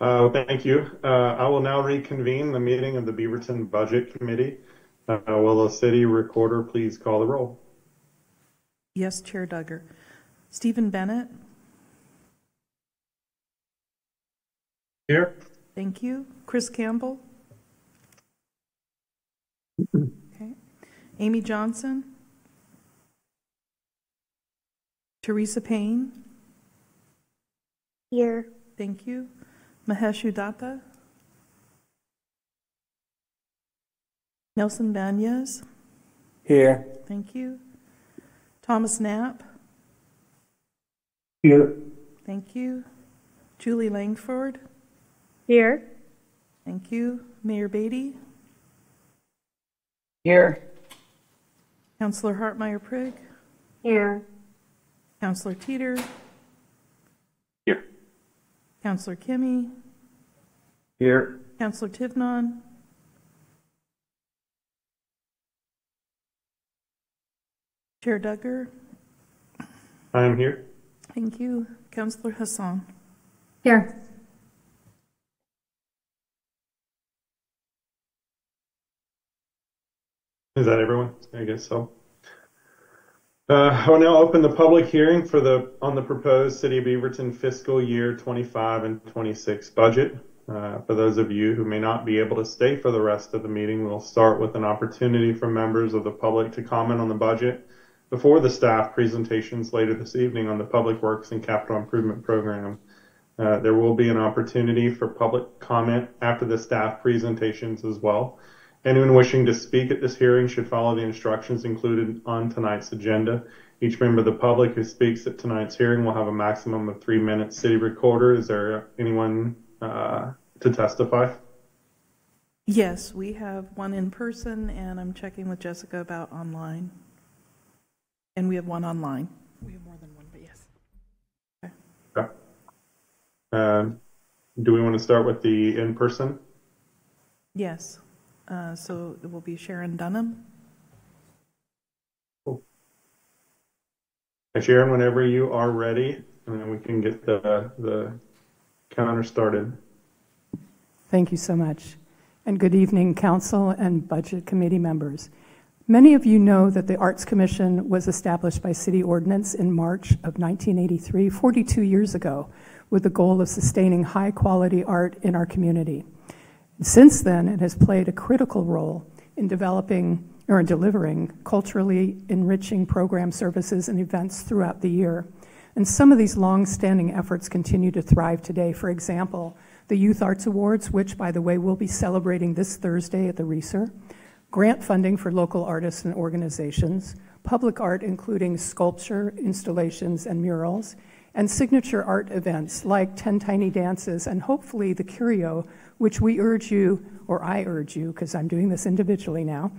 Thank you. I will now reconvene the meeting of the Beaverton Budget Committee. Will the city recorder please call the roll? Yes, Chair Duggar. Stephen Bennett. Here. Thank you. Chris Campbell. Okay. Amy Johnson. Teresa Payne. Here. Thank you. Mahesh Udatta. Nelson Banyas. Here. Thank you. Thomas Knapp. Here. Thank you. Julie Langford. Here. Thank you. Mayor Beatty. Here. Councillor Hartmeyer Prigg. Here. Councillor Teeter. Here. Councillor Kimmy. Here. Councillor Tivnon. Chair Duggar. I am here. Thank you. Councillor Hassan. Here. Is that everyone? I guess so. I will now open the public hearing on the proposed City of Beaverton fiscal year 25 and 26 budget. For those of you who may not be able to stay for the rest of the meeting, we'll start with an opportunity for members of the public to comment on the budget before the staff presentations later this evening on the Public Works and Capital Improvement Program. There will be an opportunity for public comment after the staff presentations as well. Anyone wishing to speak at this hearing should follow the instructions included on tonight's agenda. Each member of the public who speaks at tonight's hearing will have a maximum of 3 minutes. City Recorder, is there anyone to testify? Yes, we have one in person, and I'm checking with Jessica about online. And we have one online. We have more than one, but yes. Okay. Do we want to start with the in-person? Yes. So it will be Sharon Dunham. Cool. Sharon, whenever you are ready, and then we can get the counter started. Thank you so much. And good evening, Council and Budget Committee members. Many of you know that the Arts Commission was established by City Ordinance in March of 1983, 42 years ago, with the goal of sustaining high-quality art in our community. Since then, it has played a critical role in developing or in delivering culturally enriching program services and events throughout the year. And some of these long-standing efforts continue to thrive today. For example, the Youth Arts Awards, which, by the way, we'll be celebrating this Thursday at the Reeser, grant funding for local artists and organizations, public art including sculpture, installations, and murals, and signature art events like 10 Tiny Dances and hopefully the Curio, which we urge you, or I urge you, because I'm doing this individually now,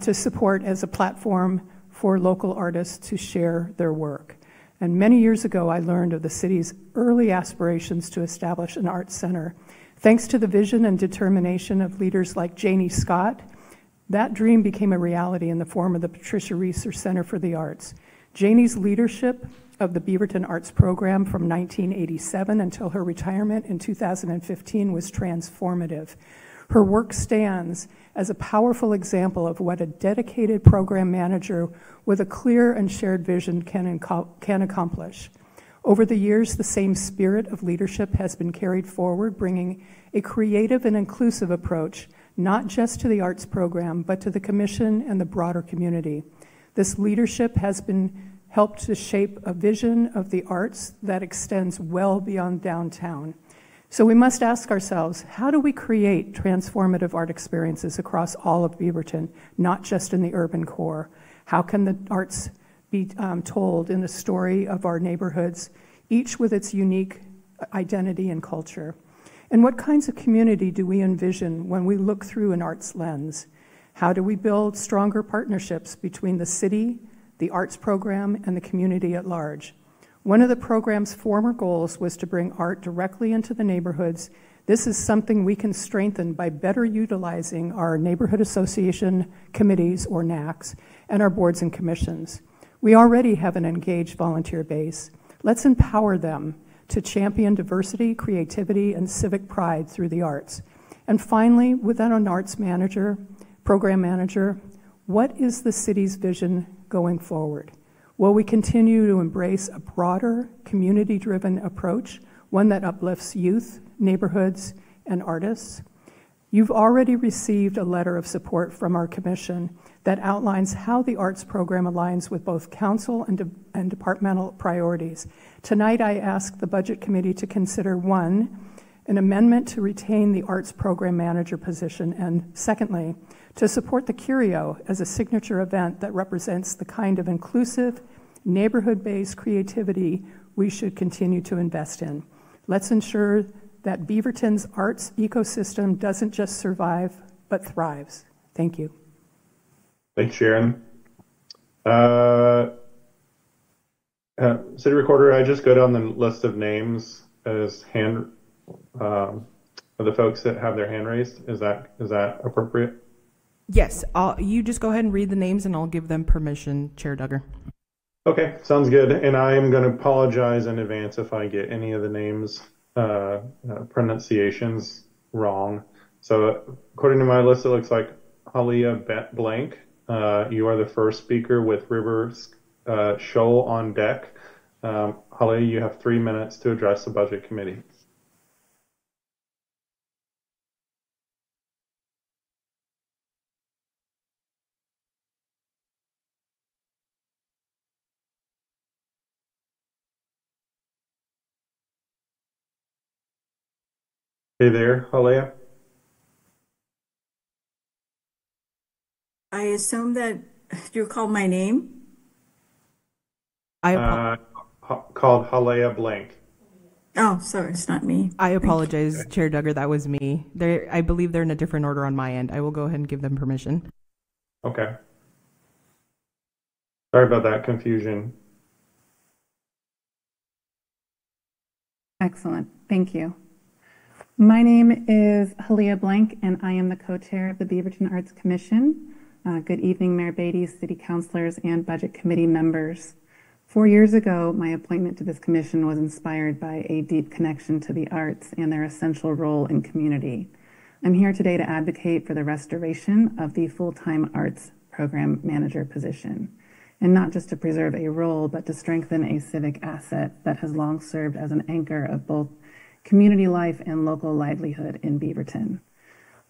to support as a platform for local artists to share their work. And many years ago, I learned of the city's early aspirations to establish an arts center. Thanks to the vision and determination of leaders like Janie Scott, that dream became a reality in the form of the Patricia Reeser Center for the Arts. Janie's leadership of the Beaverton Arts Program from 1987 until her retirement in 2015 was transformative. Her work stands as a powerful example of what a dedicated program manager with a clear and shared vision can accomplish. Over the years, the same spirit of leadership has been carried forward, bringing a creative and inclusive approach, not just to the arts program, but to the commission and the broader community. This leadership has been helped to shape a vision of the arts that extends well beyond downtown. So we must ask ourselves, how do we create transformative art experiences across all of Beaverton, not just in the urban core? How can the arts be told in the story of our neighborhoods, each with its unique identity and culture? And what kinds of community do we envision when we look through an arts lens? How do we build stronger partnerships between the city, the arts program, and the community at large? One of the program's former goals was to bring art directly into the neighborhoods. This is something we can strengthen by better utilizing our neighborhood association committees, or NACs, and our boards and commissions. We already have an engaged volunteer base. Let's empower them to champion diversity, creativity, and civic pride through the arts? And finally, within an arts manager, program manager, what is the city's vision going forward? Will we continue to embrace a broader, community-driven approach, one that uplifts youth, neighborhoods, and artists? You've already received a letter of support from our commission that outlines how the arts program aligns with both council and departmental priorities. Tonight, I ask the Budget Committee to consider, one, an amendment to retain the arts program manager position, and secondly, to support the Curio as a signature event that represents the kind of inclusive, neighborhood-based creativity we should continue to invest in. Let's ensure that Beaverton's arts ecosystem doesn't just survive, but thrives. Thank you. Thanks, Sharon. City Recorder, I just go down the list of names as of the folks that have their hand raised. Is that appropriate? Yes, you just go ahead and read the names and I'll give them permission, Chair Duggar. Okay, sounds good. And I am going to apologize in advance if I get any of the names pronunciations wrong. So according to my list, it looks like Halia Blank. You are the first speaker with River Shoal on deck. Halia, you have 3 minutes to address the Budget Committee. Hey there, Halia. I assume that you called my name. Called Halia Blank. Oh, sorry, it's not me. I apologize, Chair Duggar, that was me. I believe they're in a different order on my end. I will go ahead and give them permission. Okay. Sorry about that confusion. Excellent, thank you. My name is Halia Blank, and I am the co-chair of the Beaverton Arts Commission. Good evening, Mayor Beatty, City Councilors, and Budget Committee members. 4 years ago, my appointment to this commission was inspired by a deep connection to the arts and their essential role in community. I'm here today to advocate for the restoration of the full-time arts program manager position, and not just to preserve a role, but to strengthen a civic asset that has long served as an anchor of both community life and local livelihood in Beaverton.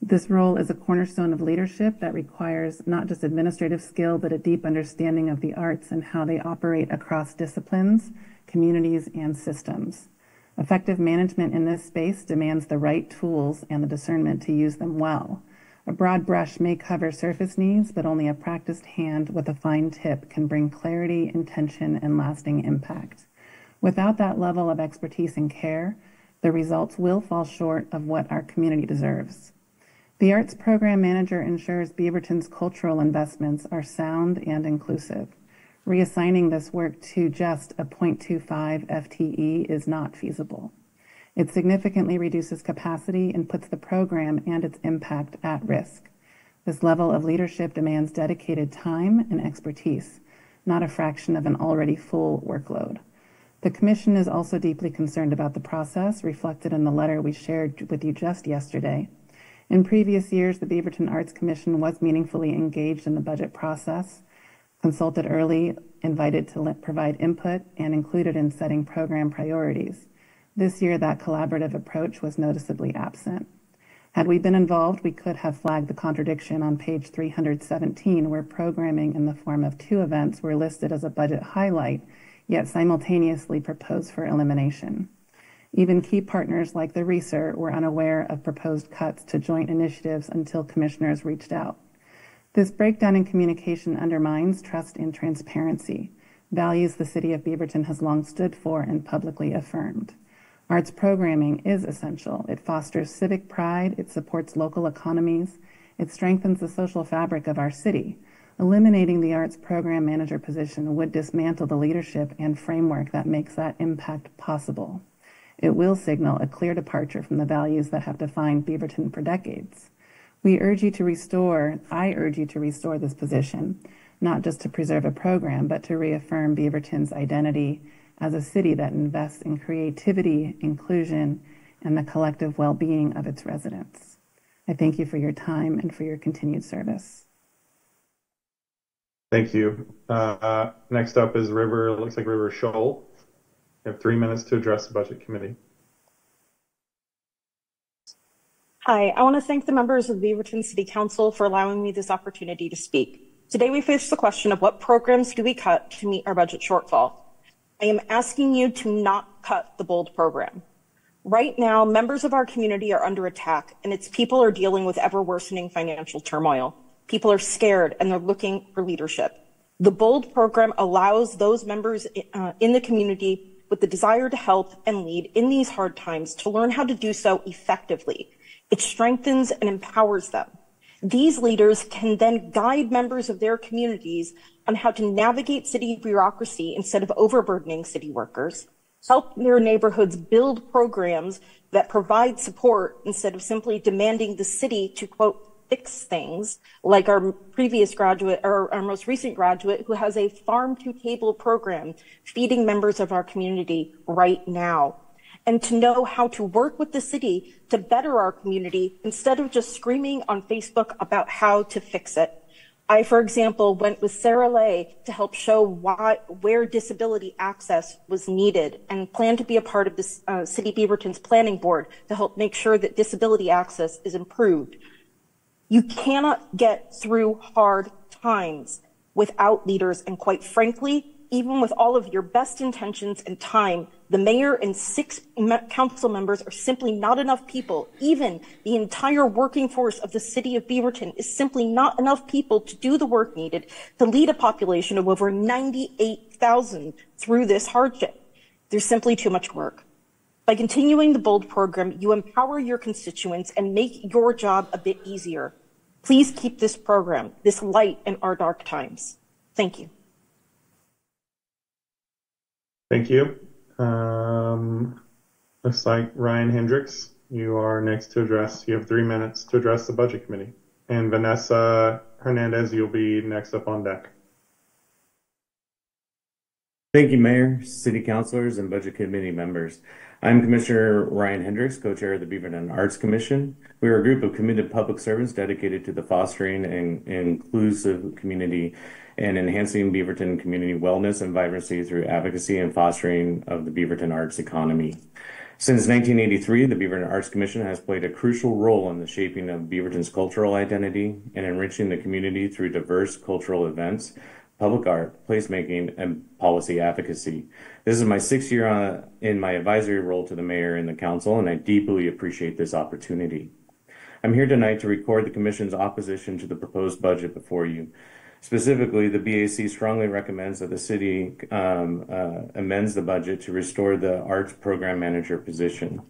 This role is a cornerstone of leadership that requires not just administrative skill, but a deep understanding of the arts and how they operate across disciplines, communities, and systems. Effective management in this space demands the right tools and the discernment to use them well. A broad brush may cover surface needs, but only a practiced hand with a fine tip can bring clarity, intention, and lasting impact. Without that level of expertise and care, the results will fall short of what our community deserves. The Arts Program Manager ensures Beaverton's cultural investments are sound and inclusive. Reassigning this work to just a 0.25 FTE is not feasible. It significantly reduces capacity and puts the program and its impact at risk. This level of leadership demands dedicated time and expertise, not a fraction of an already full workload. The Commission is also deeply concerned about the process reflected in the letter we shared with you just yesterday. In previous years, the Beaverton Arts Commission was meaningfully engaged in the budget process, consulted early, invited to provide input, and included in setting program priorities. This year, that collaborative approach was noticeably absent. Had we been involved, we could have flagged the contradiction on page 317, where programming in the form of 2 events were listed as a budget highlight, yet simultaneously proposed for elimination. Even key partners like the RESER were unaware of proposed cuts to joint initiatives until commissioners reached out. This breakdown in communication undermines trust and transparency, values the City of Beaverton has long stood for and publicly affirmed. Arts programming is essential. It fosters civic pride, it supports local economies, it strengthens the social fabric of our city. Eliminating the Arts Program Manager position would dismantle the leadership and framework that makes that impact possible. It will signal a clear departure from the values that have defined Beaverton for decades. I urge you to restore this position, not just to preserve a program, but to reaffirm Beaverton's identity as a city that invests in creativity, inclusion, and the collective well-being of its residents. I thank you for your time and for your continued service. Thank you. Next up is River, it looks like River Scholl. You have 3 minutes to address the Budget Committee. Hi, I want to thank the members of the Beaverton City Council for allowing me this opportunity to speak. Today we face the question of what programs do we cut to meet our budget shortfall. I am asking you to not cut the BOLD program. Right now, members of our community are under attack, and its people are dealing with ever worsening financial turmoil. People are scared and they're looking for leadership. The BOLD program allows those members in the community with the desire to help and lead in these hard times to learn how to do so effectively. It strengthens and empowers them. These leaders can then guide members of their communities on how to navigate city bureaucracy instead of overburdening city workers, help their neighborhoods build programs that provide support instead of simply demanding the city to, quote, fix things, like our previous graduate or our most recent graduate who has a farm to table program feeding members of our community right now. And to know how to work with the city to better our community instead of just screaming on Facebook about how to fix it. I, for example, went with Sarah Lay to help show where disability access was needed and plan to be a part of this City Beaverton's planning board to help make sure that disability access is improved. You cannot get through hard times without leaders, and quite frankly, even with all of your best intentions and time, the mayor and 6 council members are simply not enough people. Even the entire working force of the city of Beaverton is simply not enough people to do the work needed to lead a population of over 98,000 through this hardship. There's simply too much work. By continuing the BOLD program, you empower your constituents and make your job a bit easier. Please keep this program, this light in our dark times. Thank you. Thank you. Looks like Ryan Hendricks, you are next to address. You have 3 minutes to address the Budget Committee. And Vanessa Hernandez, you'll be next up on deck. Thank you, Mayor, City Councilors, and Budget Committee members. I'm Commissioner Ryan Hendricks, co-chair of the Beaverton Arts Commission. We are a group of committed public servants dedicated to the fostering and inclusive community and enhancing Beaverton community wellness and vibrancy through advocacy and fostering of the Beaverton arts economy. Since 1983, the Beaverton Arts Commission has played a crucial role in the shaping of Beaverton's cultural identity and enriching the community through diverse cultural events, public art, placemaking, and policy advocacy. This is my 6th year in my advisory role to the mayor and the council, and I deeply appreciate this opportunity. I'm here tonight to record the Commission's opposition to the proposed budget before you. Specifically, the BAC strongly recommends that the city amends the budget to restore the arts program manager position.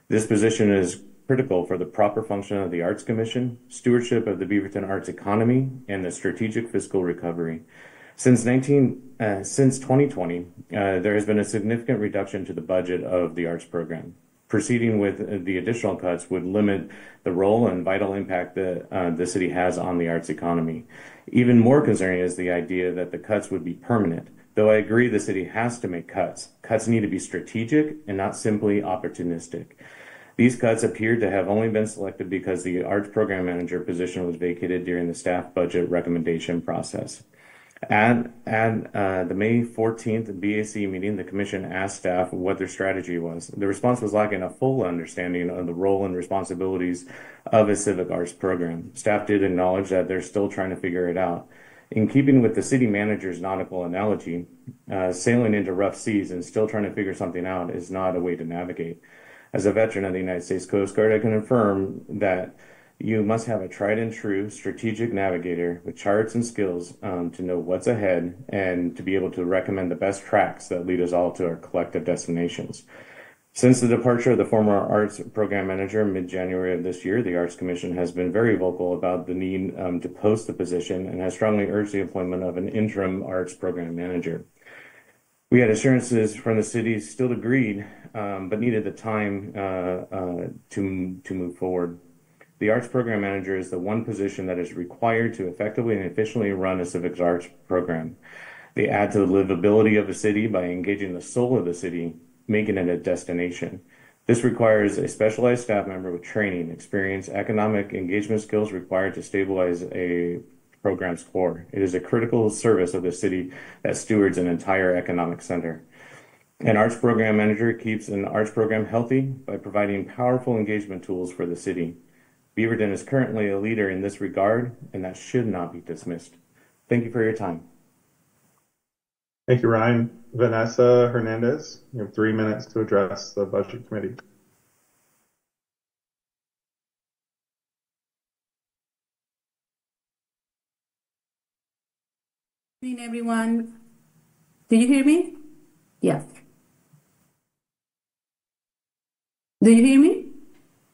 This position is critical for the proper function of the Arts Commission, stewardship of the Beaverton arts economy, and the strategic fiscal recovery. Since 2020, there has been a significant reduction to the budget of the arts program. Proceeding with the additional cuts would limit the role and vital impact that the city has on the arts economy. Even more concerning is the idea that the cuts would be permanent. Though I agree the city has to make cuts, cuts need to be strategic and not simply opportunistic. These cuts appear to have only been selected because the arts program manager position was vacated during the staff budget recommendation process. At the May 14th BAC meeting, the Commission asked staff what their strategy was. The response was lacking a full understanding of the role and responsibilities of a civic arts program. Staff did acknowledge that they're still trying to figure it out. In keeping with the city manager's nautical analogy, sailing into rough seas and still trying to figure something out is not a way to navigate. As a veteran of the United States Coast Guard, I can affirm that you must have a tried and true strategic navigator with charts and skills to know what's ahead and to be able to recommend the best tracks that lead us all to our collective destinations. Since the departure of the former arts program manager mid-January of this year, the Arts Commission has been very vocal about the need to post the position and has strongly urged the appointment of an interim arts program manager. We had assurances from the city, still agreed, but needed the time to move forward. The arts program manager is the one position that is required to effectively and efficiently run a civic arts program. They add to the livability of the city by engaging the soul of the city, making it a destination. This requires a specialized staff member with training, experience, economic engagement skills required to stabilize a program's core. It is a critical service of the city that stewards an entire economic center. An arts program manager keeps an arts program healthy by providing powerful engagement tools for the city. Beaverton is currently a leader in this regard, and that should not be dismissed. Thank you for your time. Thank you, Ryan. Vanessa Hernandez, you have 3 minutes to address the Budget Committee. Good evening, everyone. Do you hear me? Yes. Do you hear me?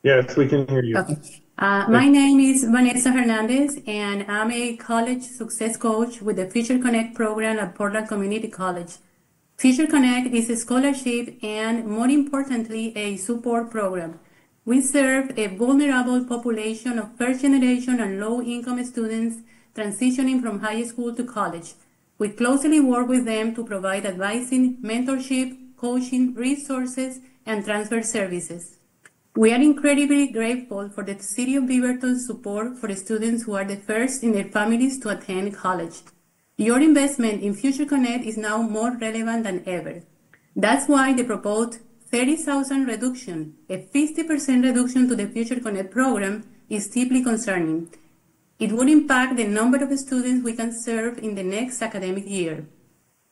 Yes, we can hear you. Okay. My name is Vanessa Hernandez, and I'm a college success coach with the Future Connect program at Portland Community College. Future Connect is a scholarship and, more importantly, a support program. We serve a vulnerable population of first-generation and low-income students transitioning from high school to college. We closely work with them to provide advising, mentorship, coaching, resources, and transfer services. We are incredibly grateful for the City of Beaverton's support for the students who are the first in their families to attend college. Your investment in Future Connect is now more relevant than ever. That's why the proposed $30,000 reduction, a 50% reduction to the Future Connect program, is deeply concerning. It would impact the number of students we can serve in the next academic year.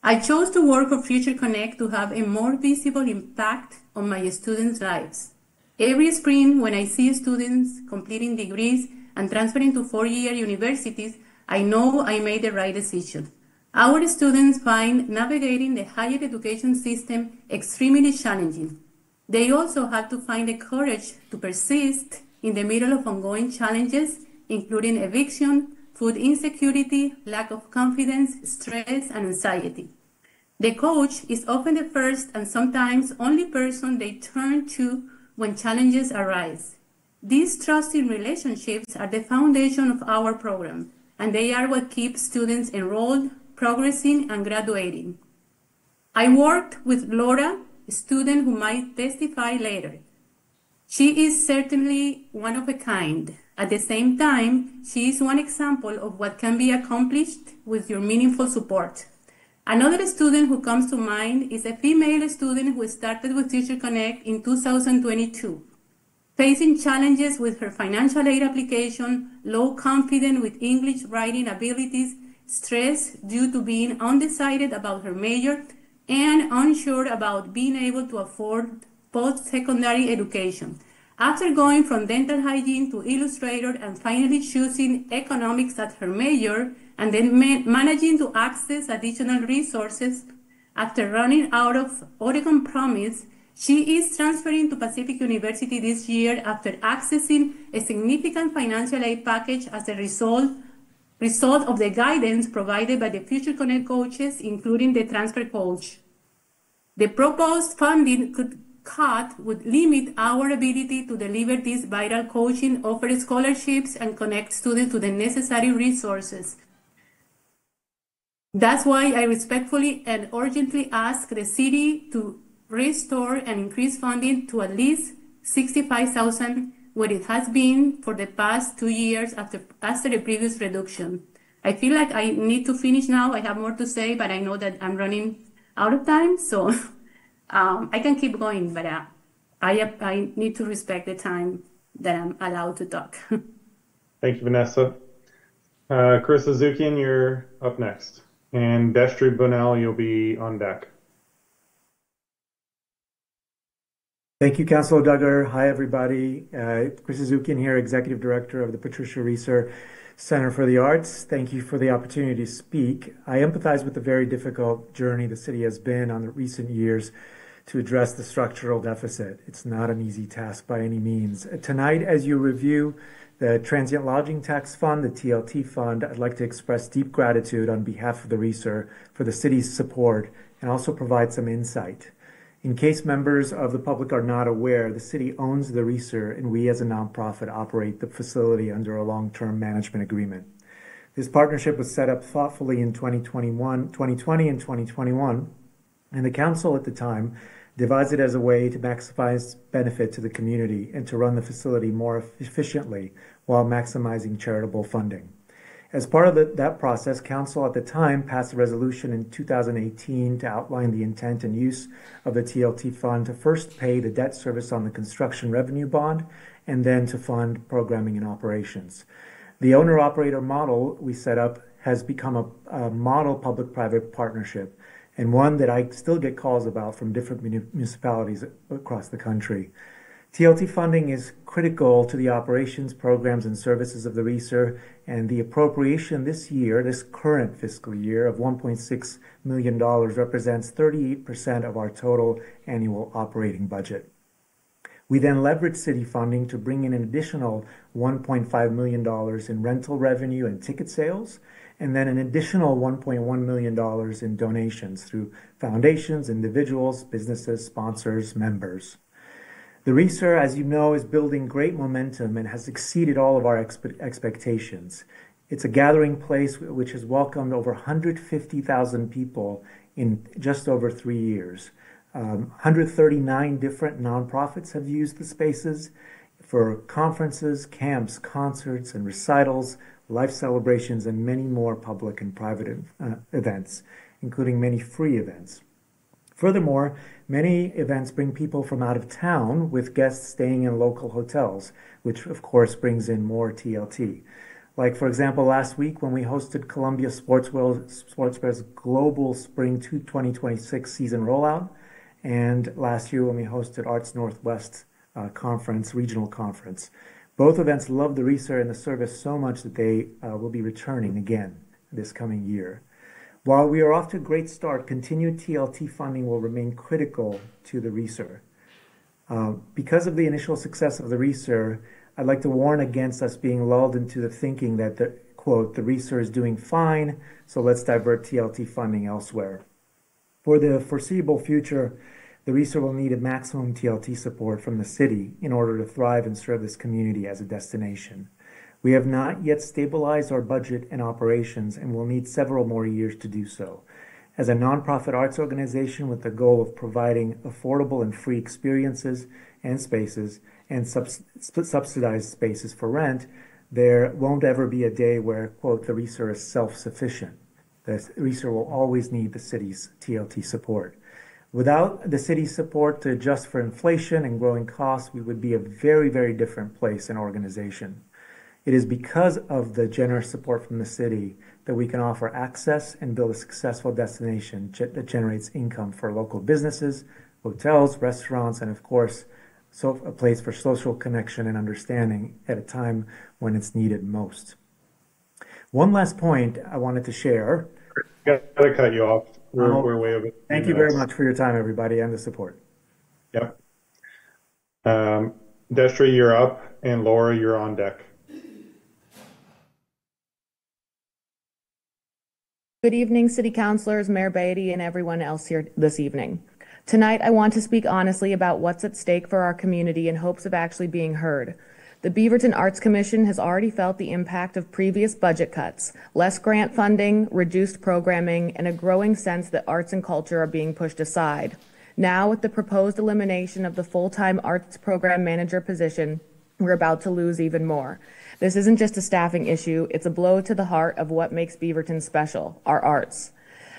I chose to work for Future Connect to have a more visible impact on my students' lives. Every spring, when I see students completing degrees and transferring to four-year universities, I know I made the right decision. Our students find navigating the higher education system extremely challenging. They also have to find the courage to persist in the middle of ongoing challenges, including eviction, food insecurity, lack of confidence, stress, and anxiety. The coach is often the first and sometimes only person they turn to when challenges arise. These trusting relationships are the foundation of our program, and they are what keeps students enrolled, progressing, and graduating. I worked with Laura, a student who might testify later. She is certainly one of a kind. At the same time, she is one example of what can be accomplished with your meaningful support. Another student who comes to mind is a female student who started with Future Connect in 2022. Facing challenges with her financial aid application, low confidence with English writing abilities, stress due to being undecided about her major, and unsure about being able to afford post-secondary education. After going from dental hygiene to illustrator and finally choosing economics as her major, and then managing to access additional resources, after running out of Oregon Promise, she is transferring to Pacific University this year after accessing a significant financial aid package as a result of the guidance provided by the Future Connect coaches, including the transfer coach. The proposed funding cut would limit our ability to deliver this vital coaching, offer scholarships, and connect students to the necessary resources. That's why I respectfully and urgently ask the city to restore and increase funding to at least $65,000, what it has been for the past 2 years after the previous reduction. I feel like I need to finish now. I have more to say, but I know that I'm running out of time, so I can keep going, but I need to respect the time that I'm allowed to talk. Thank you, Vanessa. Chris Azukian, you're up next. And Destry Bunnell, you'll be on deck. Thank you, Councilor Duggar. Hi, everybody. Chris Azukian here, Executive Director of the Patricia Reeser Center for the Arts. Thank you for the opportunity to speak. I empathize with the very difficult journey the city has been on the recent years to address the structural deficit. It's not an easy task by any means. Tonight, as you review the Transient Lodging Tax Fund, the TLT Fund, I'd like to express deep gratitude on behalf of the Reeser for the city's support and also provide some insight. In case members of the public are not aware, the city owns the Reeser, and we as a nonprofit operate the facility under a long-term management agreement. This partnership was set up thoughtfully in 2020 and 2021, and the council at the time devised it as a way to maximize benefit to the community and to run the facility more efficiently while maximizing charitable funding. As part of that process, council at the time passed a resolution in 2018 to outline the intent and use of the TLT fund to first pay the debt service on the construction revenue bond and then to fund programming and operations. The owner-operator model we set up has become a model public-private partnership, and one that I still get calls about from different municipalities across the country. TLT funding is critical to the operations, programs, and services of the RESER, and the appropriation this year, this current fiscal year, of $1.6 million represents 38% of our total annual operating budget. We then leveraged city funding to bring in an additional $1.5 million in rental revenue and ticket sales, and then an additional $1.1 million in donations through foundations, individuals, businesses, sponsors, members. The RESER, as you know, is building great momentum and has exceeded all of our expectations. It's a gathering place which has welcomed over 150,000 people in just over 3 years. 139 different nonprofits have used the spaces for conferences, camps, concerts, and recitals, life celebrations, and many more public and private events, including many free events. Furthermore, many events bring people from out of town, with guests staying in local hotels, which of course brings in more TLT. Like, for example, last week when we hosted Columbia Sportswear's Global Spring 2026 season rollout, and last year when we hosted Arts Northwest regional conference. Both events loved the RESER and the service so much that they will be returning again this coming year. While we are off to a great start, continued TLT funding will remain critical to the RESER. Because of the initial success of the RESER, I'd like to warn against us being lulled into the thinking that the RESER is doing fine, so let's divert TLT funding elsewhere. For the foreseeable future, the RESER will need a maximum TLT support from the city in order to thrive and serve this community as a destination. We have not yet stabilized our budget and operations and will need several more years to do so. As a nonprofit arts organization with the goal of providing affordable and free experiences and spaces and subsidized spaces for rent, there won't ever be a day where, quote, the RESER is self-sufficient. The RESER will always need the city's TLT support. Without the city's support to adjust for inflation and growing costs, we would be a very, very different place and organization. It is because of the generous support from the city that we can offer access and build a successful destination that generates income for local businesses, hotels, restaurants, and of course, a place for social connection and understanding at a time when it's needed most. One last point I wanted to share. Gotta cut you off. We're way over. Thank you very much for your time, everybody, and the support. Yep. Destry, you're up, and Laura, you're on deck. Good evening, City Councilors, Mayor Beatty, and everyone else here this evening. Tonight, I want to speak honestly about what's at stake for our community in hopes of actually being heard. The Beaverton Arts Commission has already felt the impact of previous budget cuts, less grant funding, reduced programming, and a growing sense that arts and culture are being pushed aside. Now, with the proposed elimination of the full-time arts program manager position, we're about to lose even more. This isn't just a staffing issue, it's a blow to the heart of what makes Beaverton special, our arts.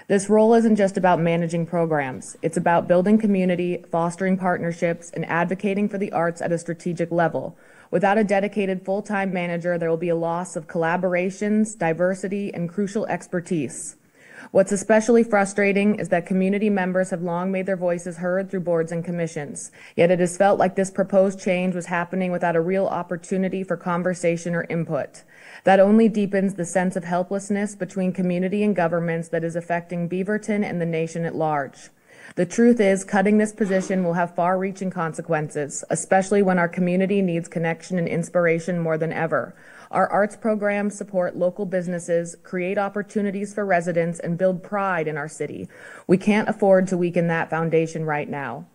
This role isn't just about managing programs. It's about building community, fostering partnerships, and advocating for the arts at a strategic level. Without a dedicated full-time manager, there will be a loss of collaborations, diversity, and crucial expertise. What's especially frustrating is that community members have long made their voices heard through boards and commissions, yet it has felt like this proposed change was happening without a real opportunity for conversation or input. That only deepens the sense of helplessness between community and governments that is affecting Beaverton and the nation at large. The truth is, cutting this position will have far-reaching consequences, especially when our community needs connection and inspiration more than ever. Our arts programs support local businesses, create opportunities for residents, and build pride in our city. We can't afford to weaken that foundation right now.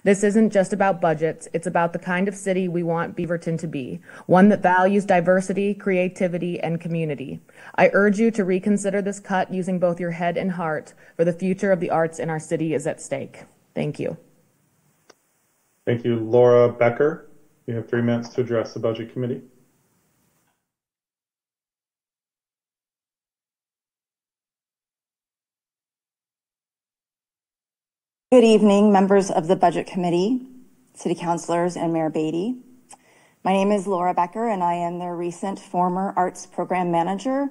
This isn't just about budgets, it's about the kind of city we want Beaverton to be, one that values diversity, creativity, and community. I urge you to reconsider this cut using both your head and heart, for the future of the arts in our city is at stake. Thank you. Thank you. Laura Becker, you have 3 minutes to address the Budget Committee. Good evening, members of the Budget Committee, City Councilors, and Mayor Beatty. My name is Laura Becker, and I am the recent former Arts Program Manager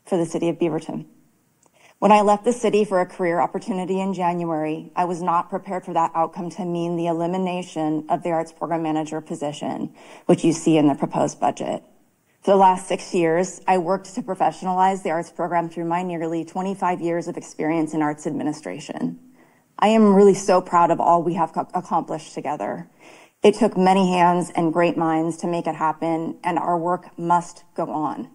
for the City of Beaverton. When I left the city for a career opportunity in January, I was not prepared for that outcome to mean the elimination of the Arts Program Manager position, which you see in the proposed budget. For the last 6 years, I worked to professionalize the arts program through my nearly 25 years of experience in arts administration. I am really so proud of all we have accomplished together. It took many hands and great minds to make it happen, and our work must go on.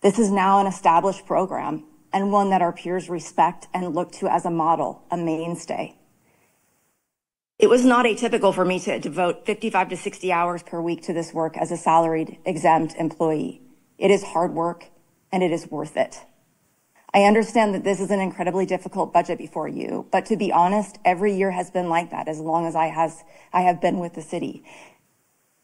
This is now an established program and one that our peers respect and look to as a model, a mainstay. It was not atypical for me to devote 55 to 60 hours per week to this work as a salaried, exempt employee. It is hard work, and it is worth it. I understand that this is an incredibly difficult budget before you, but to be honest, every year has been like that as long as I have been with the city.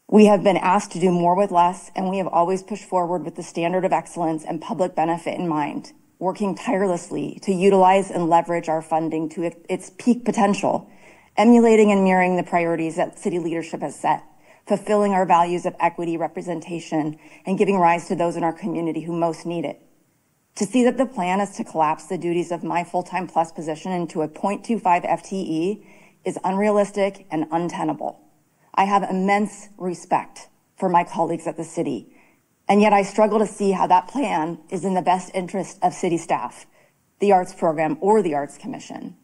We have been asked to do more with less, and we have always pushed forward with the standard of excellence and public benefit in mind, working tirelessly to utilize and leverage our funding to its peak potential, emulating and mirroring the priorities that city leadership has set, fulfilling our values of equity, representation, and giving rise to those in our community who most need it. To see that the plan is to collapse the duties of my full-time plus position into a 0.25 FTE is unrealistic and untenable. I have immense respect for my colleagues at the city, and yet I struggle to see how that plan is in the best interest of city staff, the arts program, or the Arts Commission.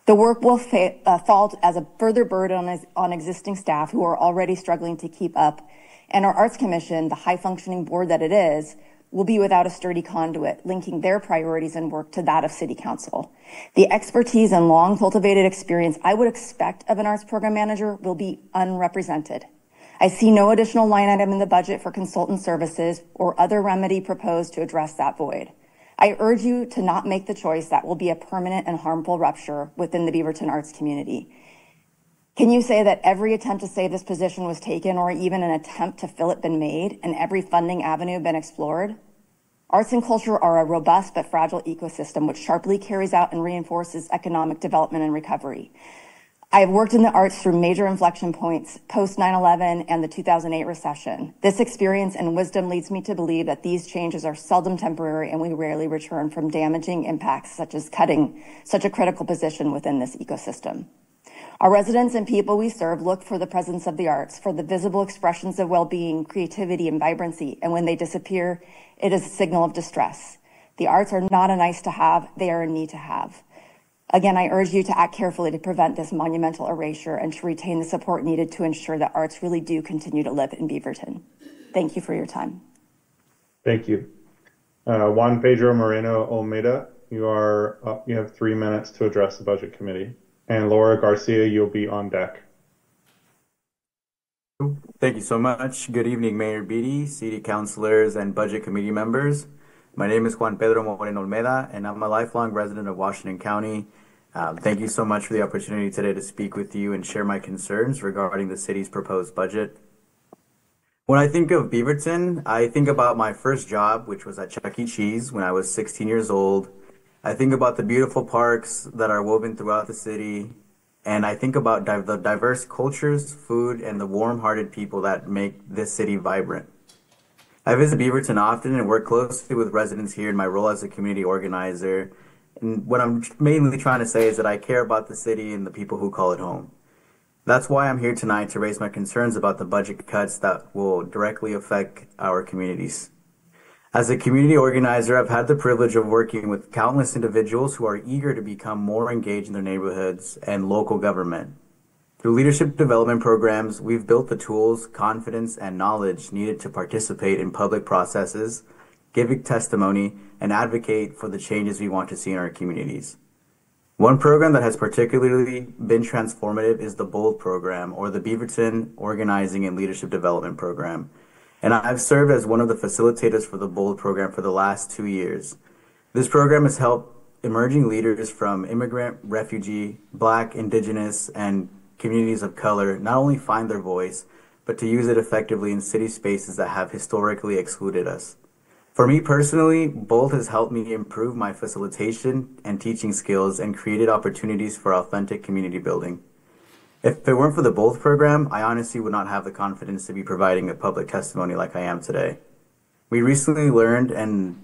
The work will fall as a further burden on existing staff who are already struggling to keep up, and our Arts Commission, the high-functioning board that it is, will be without a sturdy conduit, linking their priorities and work to that of City Council. The expertise and long cultivated experience I would expect of an arts program manager will be unrepresented. I see no additional line item in the budget for consultant services or other remedy proposed to address that void. I urge you to not make the choice that will be a permanent and harmful rupture within the Beaverton arts community. Can you say that every attempt to save this position was taken, or even an attempt to fill it been made, and every funding avenue been explored? Arts and culture are a robust but fragile ecosystem which sharply carries out and reinforces economic development and recovery. I have worked in the arts through major inflection points post 9/11 and the 2008 recession. This experience and wisdom leads me to believe that these changes are seldom temporary, and we rarely return from damaging impacts such as cutting such a critical position within this ecosystem. Our residents and people we serve look for the presence of the arts, for the visible expressions of well-being, creativity, and vibrancy, and when they disappear, it is a signal of distress. The arts are not a nice to have, they are a need to have. Again, I urge you to act carefully to prevent this monumental erasure and to retain the support needed to ensure that arts really do continue to live in Beaverton. Thank you for your time. Thank you. Juan Pedro Moreno Olmeda, you have 3 minutes to address the Budget Committee. And Laura Garcia, you'll be on deck. Thank you so much. Good evening, Mayor Beatty, City Councilors, and Budget Committee members. My name is Juan Pedro Moreno Olmeda, and I'm a lifelong resident of Washington County. Thank you so much for the opportunity today to speak with you and share my concerns regarding the city's proposed budget. When I think of Beaverton, I think about my first job, which was at Chuck E. Cheese when I was 16 years old. I think about the beautiful parks that are woven throughout the city, and I think about the diverse cultures, food, and the warm-hearted people that make this city vibrant. I visit Beaverton often and work closely with residents here in my role as a community organizer. And what I'm mainly trying to say is that I care about the city and the people who call it home. That's why I'm here tonight, to raise my concerns about the budget cuts that will directly affect our communities. As a community organizer, I've had the privilege of working with countless individuals who are eager to become more engaged in their neighborhoods and local government. Through leadership development programs, we've built the tools, confidence, and knowledge needed to participate in public processes, give testimony, and advocate for the changes we want to see in our communities. One program that has particularly been transformative is the BOLD program, or the Beaverton Organizing and Leadership Development Program. And I've served as one of the facilitators for the BOLD program for the last 2 years. This program has helped emerging leaders from immigrant, refugee, Black, Indigenous, and communities of color not only find their voice, but to use it effectively in city spaces that have historically excluded us. For me personally, BOLD has helped me improve my facilitation and teaching skills and created opportunities for authentic community building. If it weren't for the BOLD program, I honestly would not have the confidence to be providing a public testimony like I am today. We recently learned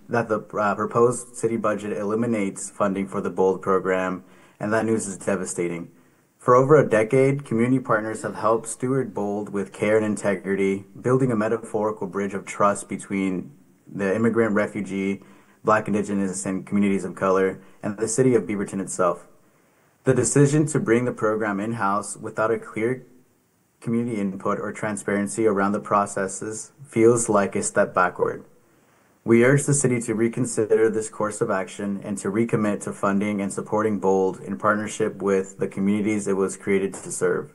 that the proposed city budget eliminates funding for the BOLD program, and that news is devastating. For over a decade, community partners have helped steward BOLD with care and integrity, building a metaphorical bridge of trust between the immigrant, refugee, Black, Indigenous, and communities of color, and the city of Beaverton itself. The decision to bring the program in-house without a clear community input or transparency around the processes feels like a step backward. We urge the city to reconsider this course of action and to recommit to funding and supporting BOLD in partnership with the communities it was created to serve.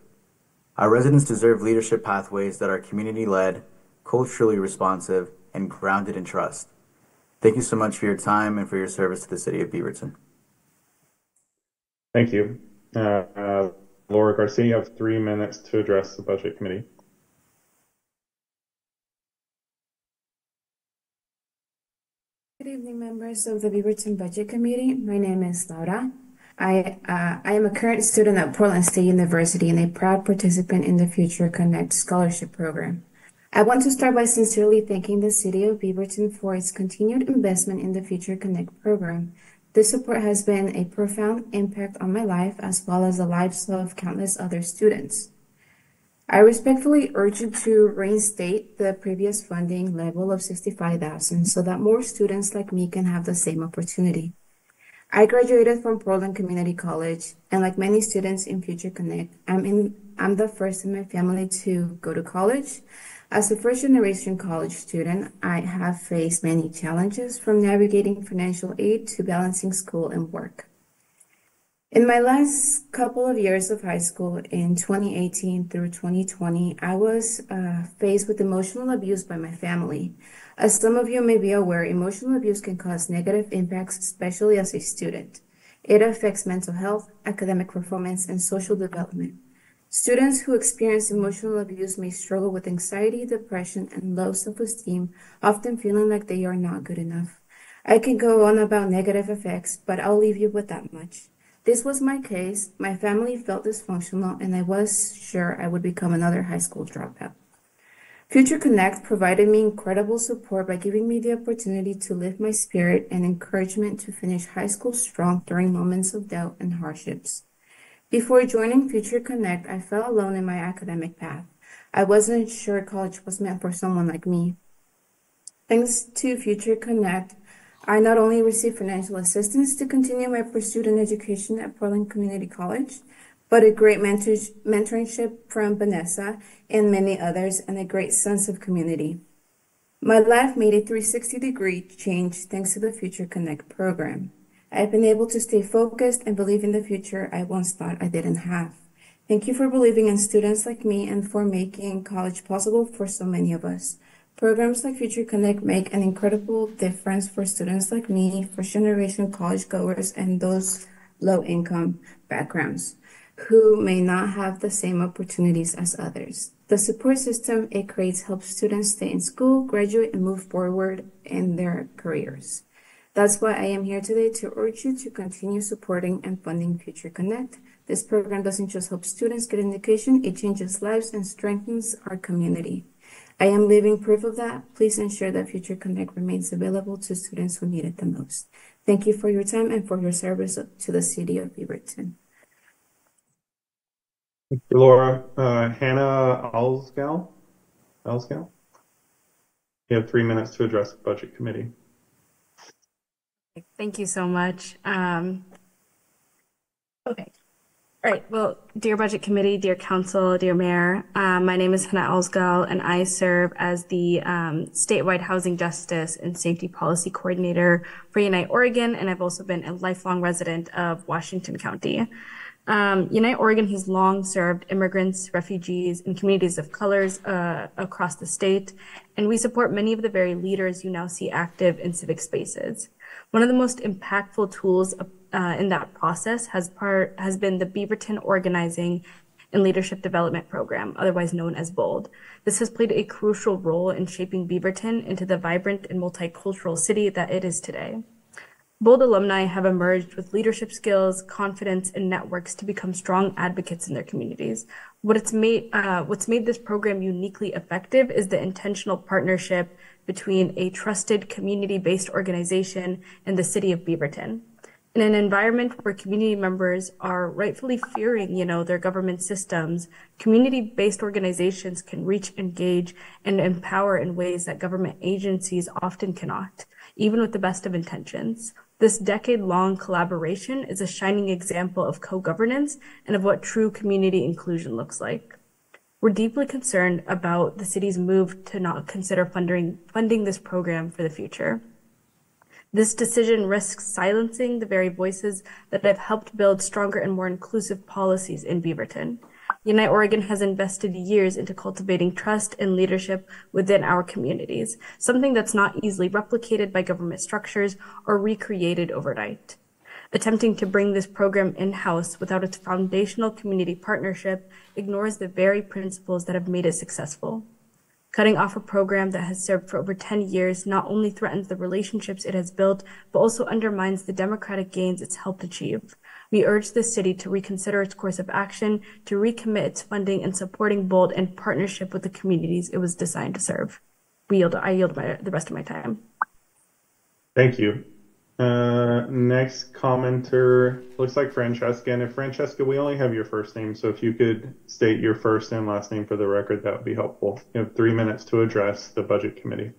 Our residents deserve leadership pathways that are community-led, culturally responsive, and grounded in trust. Thank you so much for your time and for your service to the city of Beaverton. Thank you. Laura Garcia, you have 3 minutes to address the Budget Committee. Good evening, members of the Beaverton Budget Committee. My name is Laura. I am a current student at Portland State University and a proud participant in the Future Connect Scholarship Program. I want to start by sincerely thanking the City of Beaverton for its continued investment in the Future Connect program. This support has been a profound impact on my life as well as the lives of countless other students. I respectfully urge you to reinstate the previous funding level of $65,000 so that more students like me can have the same opportunity. I graduated from Portland Community College, and like many students in Future Connect, I'm the first in my family to go to college. As a first-generation college student, I have faced many challenges from navigating financial aid to balancing school and work. In my last couple of years of high school, in 2018 through 2020, I was faced with emotional abuse by my family. As some of you may be aware, emotional abuse can cause negative impacts, especially as a student. It affects mental health, academic performance, and social development. Students who experience emotional abuse may struggle with anxiety, depression, and low self-esteem, often feeling like they are not good enough. I can go on about negative effects, but I'll leave you with that much. This was my case. My family felt dysfunctional, and I was sure I would become another high school dropout. Future Connect provided me incredible support by giving me the opportunity to lift my spirit and encouragement to finish high school strong during moments of doubt and hardships. Before joining Future Connect, I felt alone in my academic path. I wasn't sure college was meant for someone like me. Thanks to Future Connect, I not only received financial assistance to continue my pursuit in education at Portland Community College, but a great mentorship from Vanessa and many others, and a great sense of community. My life made a 360-degree change thanks to the Future Connect program. I've been able to stay focused and believe in the future I once thought I didn't have. Thank you for believing in students like me and for making college possible for so many of us. Programs like Future Connect make an incredible difference for students like me, first-generation college goers, and those low-income backgrounds who may not have the same opportunities as others. The support system it creates helps students stay in school, graduate, and move forward in their careers. That's why I am here today to urge you to continue supporting and funding Future Connect. This program doesn't just help students get an education, it changes lives and strengthens our community. I am living proof of that. Please ensure that Future Connect remains available to students who need it the most. Thank you for your time and for your service to the city of Beaverton. Thank you, Laura. Hannah Alsgal? You have 3 minutes to address the Budget Committee. Thank you so much. Okay. All right. Well, dear Budget Committee, dear Council, dear Mayor, my name is Hannah Alsgal, and I serve as the statewide Housing Justice and Safety Policy Coordinator for Unite Oregon, and I've also been a lifelong resident of Washington County. Unite Oregon has long served immigrants, refugees, and communities of colors across the state, and we support many of the very leaders you now see active in civic spaces. One of the most impactful tools in that process has been the Beaverton Organizing and Leadership Development Program, otherwise known as BOLD. This has played a crucial role in shaping Beaverton into the vibrant and multicultural city that it is today. BOLD alumni have emerged with leadership skills, confidence, and networks to become strong advocates in their communities. What's made this program uniquely effective is the intentional partnership between a trusted community-based organization and the city of Beaverton. In an environment where community members are rightfully fearing, their government systems, community-based organizations can reach, engage, and empower in ways that government agencies often cannot, even with the best of intentions. This decade-long collaboration is a shining example of co-governance and of what true community inclusion looks like. We're deeply concerned about the city's move to not consider funding this program for the future. This decision risks silencing the very voices that have helped build stronger and more inclusive policies in Beaverton. Unite Oregon has invested years into cultivating trust and leadership within our communities, something that's not easily replicated by government structures or recreated overnight. Attempting to bring this program in-house without its foundational community partnership ignores the very principles that have made it successful. Cutting off a program that has served for over 10 years not only threatens the relationships it has built, but also undermines the democratic gains it's helped achieve. We urge the city to reconsider its course of action, to recommit its funding and supporting BOLD in partnership with the communities it was designed to serve. I yield the rest of my time. Thank you. Next commenter looks like Francesca. And if Francesca, we only have your first name, so if you could state your first and last name for the record, that would be helpful. You have 3 minutes to address the Budget Committee.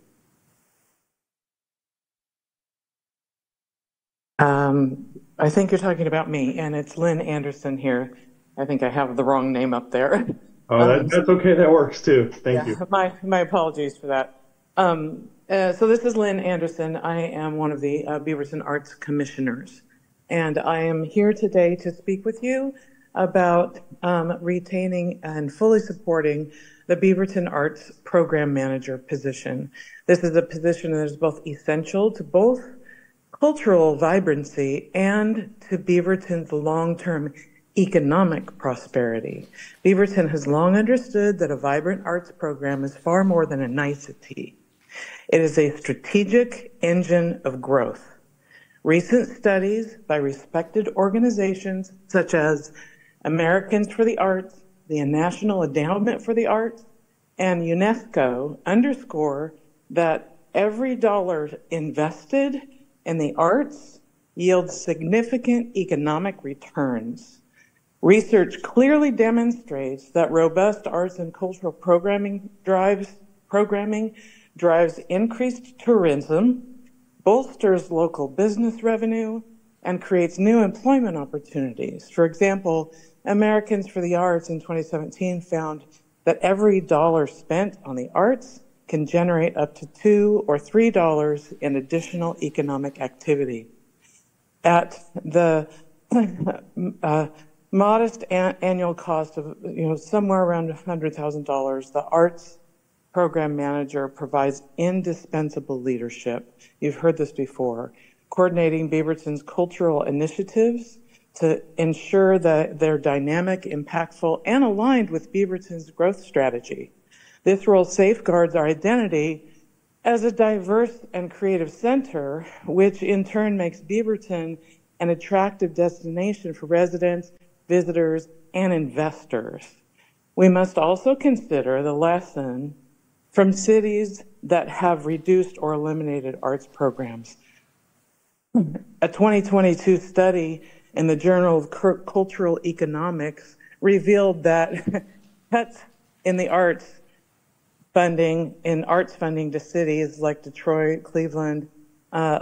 I think you're talking about me, and it's Lynn Anderson here. I think I have the wrong name up there. Oh, that's okay. That works too. Thank you. My apologies for that. So this is Lynn Anderson. I am one of the Beaverton Arts Commissioners, and I am here today to speak with you about retaining and fully supporting the Beaverton Arts Program Manager position. This is a position that is both essential to both cultural vibrancy and to Beaverton's long-term economic prosperity. Beaverton has long understood that a vibrant arts program is far more than a nicety. It is a strategic engine of growth. Recent studies by respected organizations such as Americans for the Arts, the National Endowment for the Arts, and UNESCO underscore that every dollar invested in the arts yields significant economic returns. Research clearly demonstrates that robust arts and cultural programming drives increased tourism, bolsters local business revenue, and creates new employment opportunities. For example, Americans for the Arts in 2017 found that every dollar spent on the arts can generate up to $2 or $3 in additional economic activity. At the modest annual cost of somewhere around $100,000, the Arts Program Manager provides indispensable leadership. You've heard this before, coordinating Beaverton's cultural initiatives to ensure that they're dynamic, impactful, and aligned with Beaverton's growth strategy. This role safeguards our identity as a diverse and creative center, which in turn makes Beaverton an attractive destination for residents, visitors, and investors. We must also consider the lesson from cities that have reduced or eliminated arts programs. A 2022 study in the Journal of Cultural Economics revealed that cuts in the arts funding to cities like Detroit, Cleveland,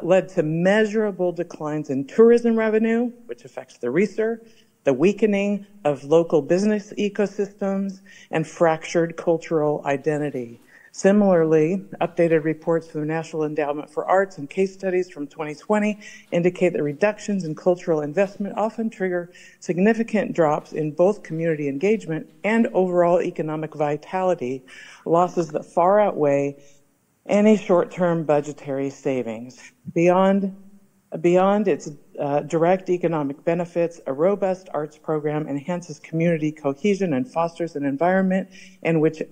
led to measurable declines in tourism revenue, which affects the research, the weakening of local business ecosystems, and fractured cultural identity. Similarly, updated reports from the National Endowment for Arts and case studies from 2020 indicate that reductions in cultural investment often trigger significant drops in both community engagement and overall economic vitality, losses that far outweigh any short-term budgetary savings. Beyond its direct economic benefits, a robust arts program enhances community cohesion and fosters an environment in which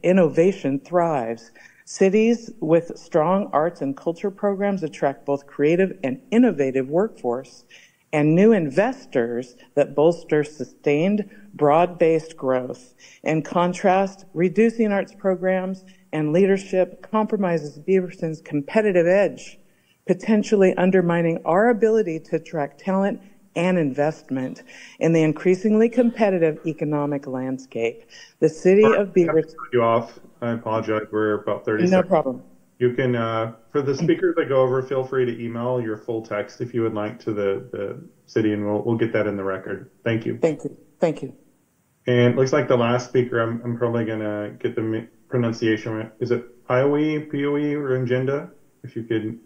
innovation thrives. Cities with strong arts and culture programs attract both creative and innovative workforce and new investors that bolster sustained, broad-based growth. In contrast, reducing arts programs and leadership compromises Beaverton's competitive edge, potentially undermining our ability to attract talent and investment in the increasingly competitive economic landscape. The city of Beaverton... You off. I apologize. We're about 30 seconds. No problem. You can, for the speakers that go over, feel free to email your full text if you would like to the city, and we'll get that in the record. Thank you. Thank you. Thank you. And it looks like the last speaker, I'm probably going to get the pronunciation right. Is it Pioe or Ngenda? If you could,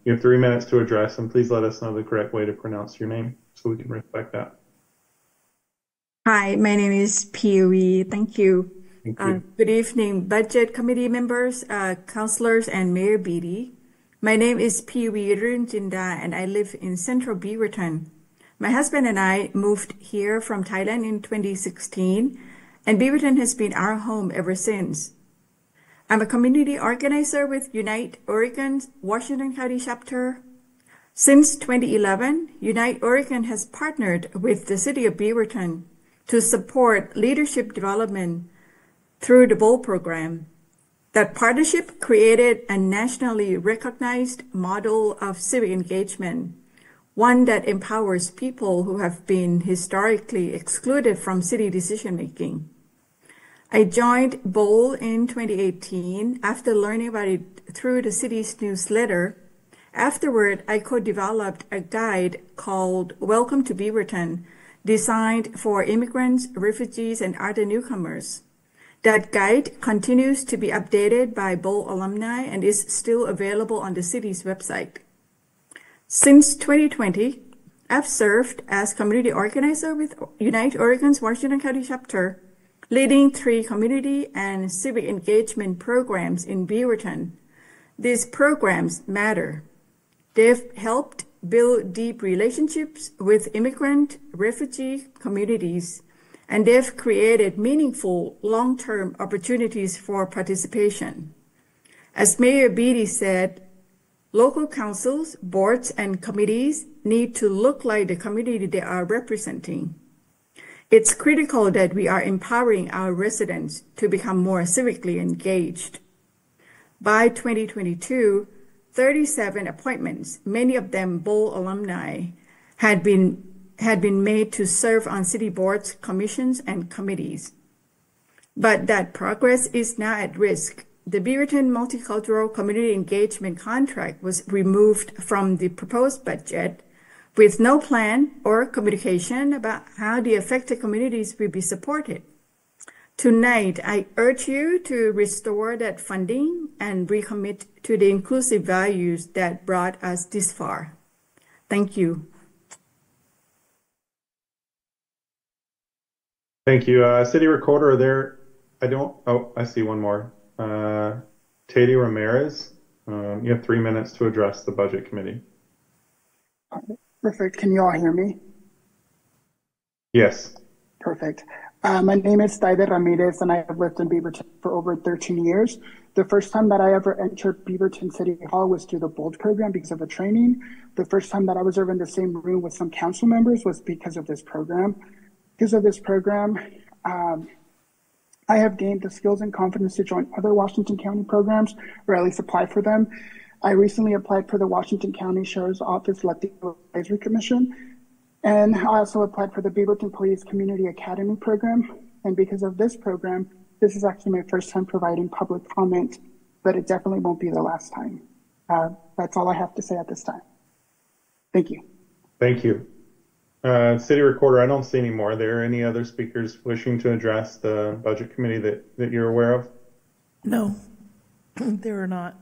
you have 3 minutes to address, and please let us know the correct way to pronounce your name so we can respect that. Hi, my name is Pioe. Thank you. Thank you. Good evening, Budget Committee members, councilors, and Mayor Beatty. My name is Pioe Runchinda, and I live in Central Beaverton. My husband and I moved here from Thailand in 2016, and Beaverton has been our home ever since. I'm a community organizer with Unite Oregon's Washington County chapter. Since 2011, Unite Oregon has partnered with the city of Beaverton to support leadership development through the BOLD program. That partnership created a nationally recognized model of civic engagement, one that empowers people who have been historically excluded from city decision-making. I joined BOLD in 2018 after learning about it through the city's newsletter. Afterward, I co-developed a guide called Welcome to Beaverton, designed for immigrants, refugees, and other newcomers. That guide continues to be updated by BOLD alumni and is still available on the city's website. Since 2020, I've served as community organizer with Unite Oregon's Washington County chapter, leading 3 community and civic engagement programs in Beaverton. These programs matter. They've helped build deep relationships with immigrant, refugee communities, and they've created meaningful long-term opportunities for participation. As Mayor Beatty said, local councils, boards, and committees need to look like the community they are representing. It's critical that we are empowering our residents to become more civically engaged. By 2022, 37 appointments, many of them BOLD alumni, had been made to serve on city boards, commissions, and committees. But that progress is now at risk. The Beaverton Multicultural Community Engagement Contract was removed from the proposed budget with no plan or communication about how the affected communities will be supported. Tonight, I urge you to restore that funding and recommit to the inclusive values that brought us this far. Thank you. Thank you. City Recorder, I see one more. Teddy Ramirez, you have 3 minutes to address the Budget Committee. Perfect. Can you all hear me? Yes. Perfect. My name is Taider Ramirez, and I have lived in Beaverton for over 13 years. The first time that I ever entered Beaverton City Hall was through the BOLD program because of a training. The first time that I was ever in the same room with some council members was because of this program. Because of this program, I have gained the skills and confidence to join other Washington County programs, or at least apply for them. I recently applied for the Washington County Sheriff's Office Latino Advisory Commission, and I also applied for the Beaverton Police Community Academy program. And because of this program, this is actually my first time providing public comment, but it definitely won't be the last time. That's all I have to say at this time. Thank you. Thank you. City Recorder, I don't see any more. Are there any other speakers wishing to address the Budget Committee that you're aware of? No, there are not.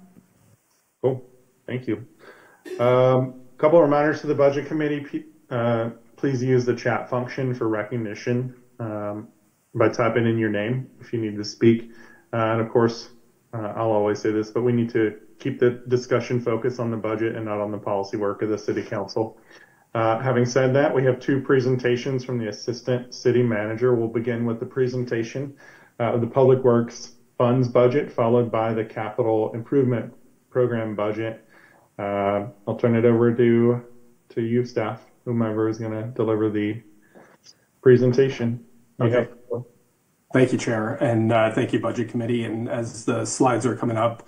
Cool. Thank you. Couple of reminders to the Budget Committee. Please use the chat function for recognition by typing in your name if you need to speak. And of course, I'll always say this, but we need to keep the discussion focused on the budget and not on the policy work of the City Council. Having said that, we have two presentations from the Assistant City Manager. We'll begin with the presentation of the Public Works Funds budget, followed by the Capital Improvement Program budget. I'll turn it over to you, staff, whomever is going to deliver the presentation. Okay. Thank you, Chair, and thank you, Budget Committee. And as the slides are coming up,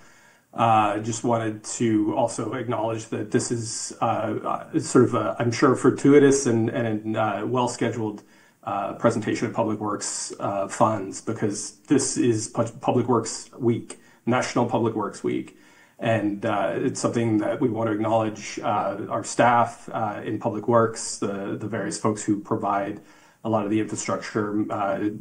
just wanted to also acknowledge that this is sort of a, I'm sure, fortuitous and well-scheduled presentation of Public Works funds, because this is Public Works Week, National Public Works Week. And it's something that we want to acknowledge our staff in Public Works, the various folks who provide a lot of the infrastructure,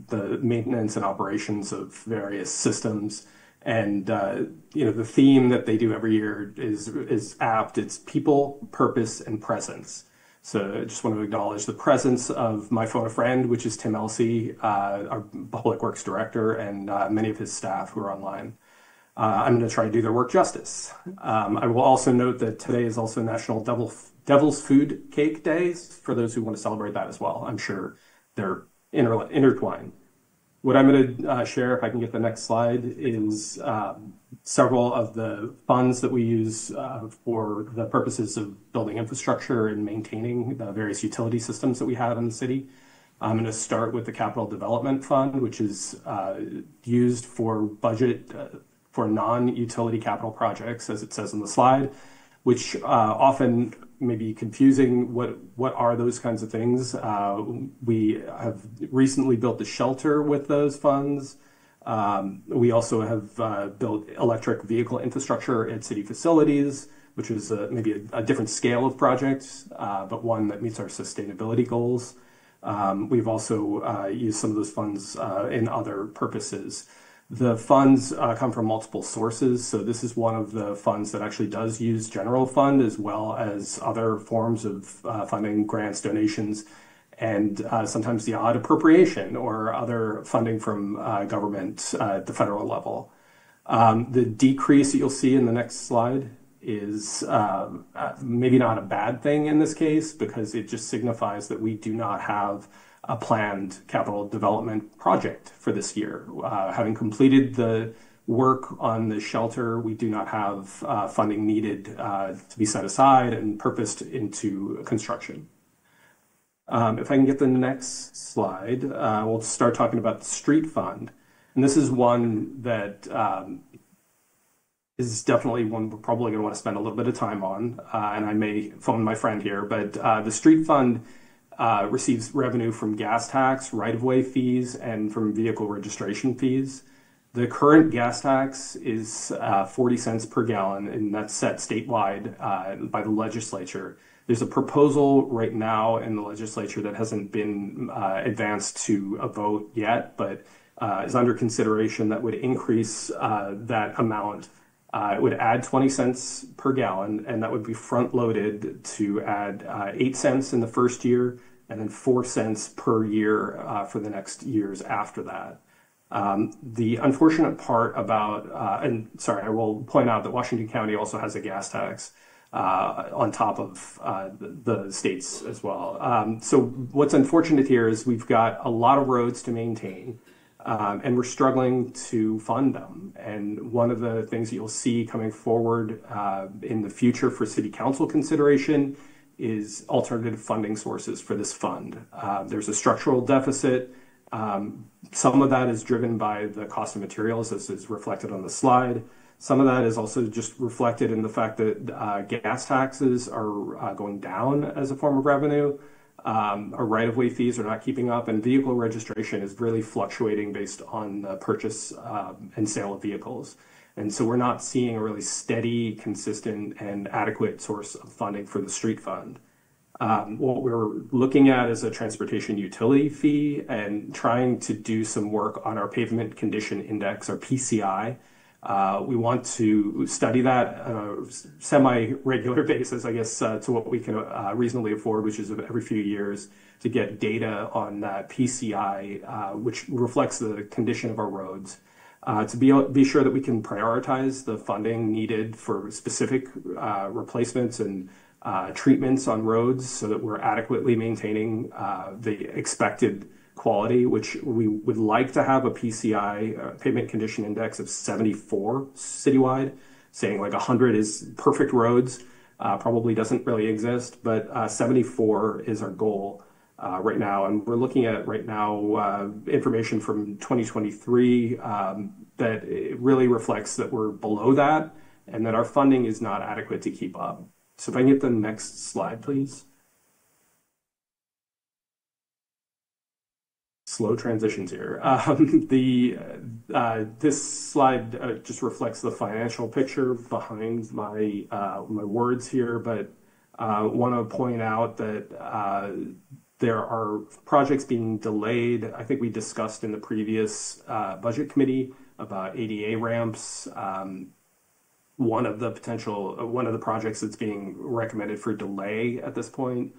the maintenance and operations of various systems. And, the theme that they do every year is apt. It's people, purpose, and presence. So I just want to acknowledge the presence of my phone a friend, which is Tim Elsey, our Public Works Director, and many of his staff who are online. I'm going to try to do their work justice. I will also note that today is also National Devil's Food Cake Days, for those who want to celebrate that as well. I'm sure they're intertwined. What I'm going to share, if I can get the next slide, is several of the funds that we use for the purposes of building infrastructure and maintaining the various utility systems that we have in the city. I'm going to start with the Capital Development Fund, which is used for budget for non-utility capital projects, as it says in the slide, which often may be confusing. What are those kinds of things? We have recently built a shelter with those funds. We also have built electric vehicle infrastructure at city facilities, which is maybe a different scale of projects, but one that meets our sustainability goals. We've also used some of those funds in other purposes. The funds come from multiple sources, so this is one of the funds that actually does use general fund as well as other forms of funding, grants, donations, and sometimes the odd appropriation or other funding from government at the federal level. The decrease that you'll see in the next slide is maybe not a bad thing in this case, because it just signifies that we do not have a planned capital development project for this year. Having completed the work on the shelter, we do not have funding needed to be set aside and purposed into construction. If I can get the next slide, we'll start talking about the street fund. And this is one that is definitely one we're probably going to want to spend a little bit of time on. And I may phone my friend here, but the street fund receives revenue from gas tax, right-of-way fees, and from vehicle registration fees. The current gas tax is 40 cents per gallon, and that's set statewide by the legislature. There's a proposal right now in the legislature that hasn't been advanced to a vote yet, but is under consideration that would increase that amount. It would add 20 cents per gallon, and that would be front-loaded to add 8 cents in the first year and then 4 cents per year for the next years after that. The unfortunate part about, I will point out that Washington County also has a gas tax on top of the states as well. So what's unfortunate here is we've got a lot of roads to maintain. And we're struggling to fund them. And one of the things that you'll see coming forward in the future for City Council consideration is alternative funding sources for this fund. There's a structural deficit. Some of that is driven by the cost of materials, as is reflected on the slide. Some of that is also just reflected in the fact that gas taxes are going down as a form of revenue. Our right-of-way fees are not keeping up, and vehicle registration is really fluctuating based on the purchase and sale of vehicles. And so we're not seeing a really steady, consistent, and adequate source of funding for the street fund. What we're looking at is a transportation utility fee and trying to do some work on our pavement condition index, or PCI. We want to study that on a semi-regular basis, I guess, to what we can reasonably afford, which is every few years, to get data on that PCI, which reflects the condition of our roads, to be sure that we can prioritize the funding needed for specific replacements and treatments on roads so that we're adequately maintaining the expected quality, which we would like to have a PCI, pavement condition index, of 74 citywide. Saying like 100 is perfect roads probably doesn't really exist, but 74 is our goal right now. And we're looking at right now information from 2023 that it really reflects that we're below that and that our funding is not adequate to keep up. So if I can get the next slide, please. Slow transitions here. This slide just reflects the financial picture behind my my words here, but want to point out that there are projects being delayed. I think we discussed in the previous budget committee about ADA ramps. One of the projects that's being recommended for delay at this point.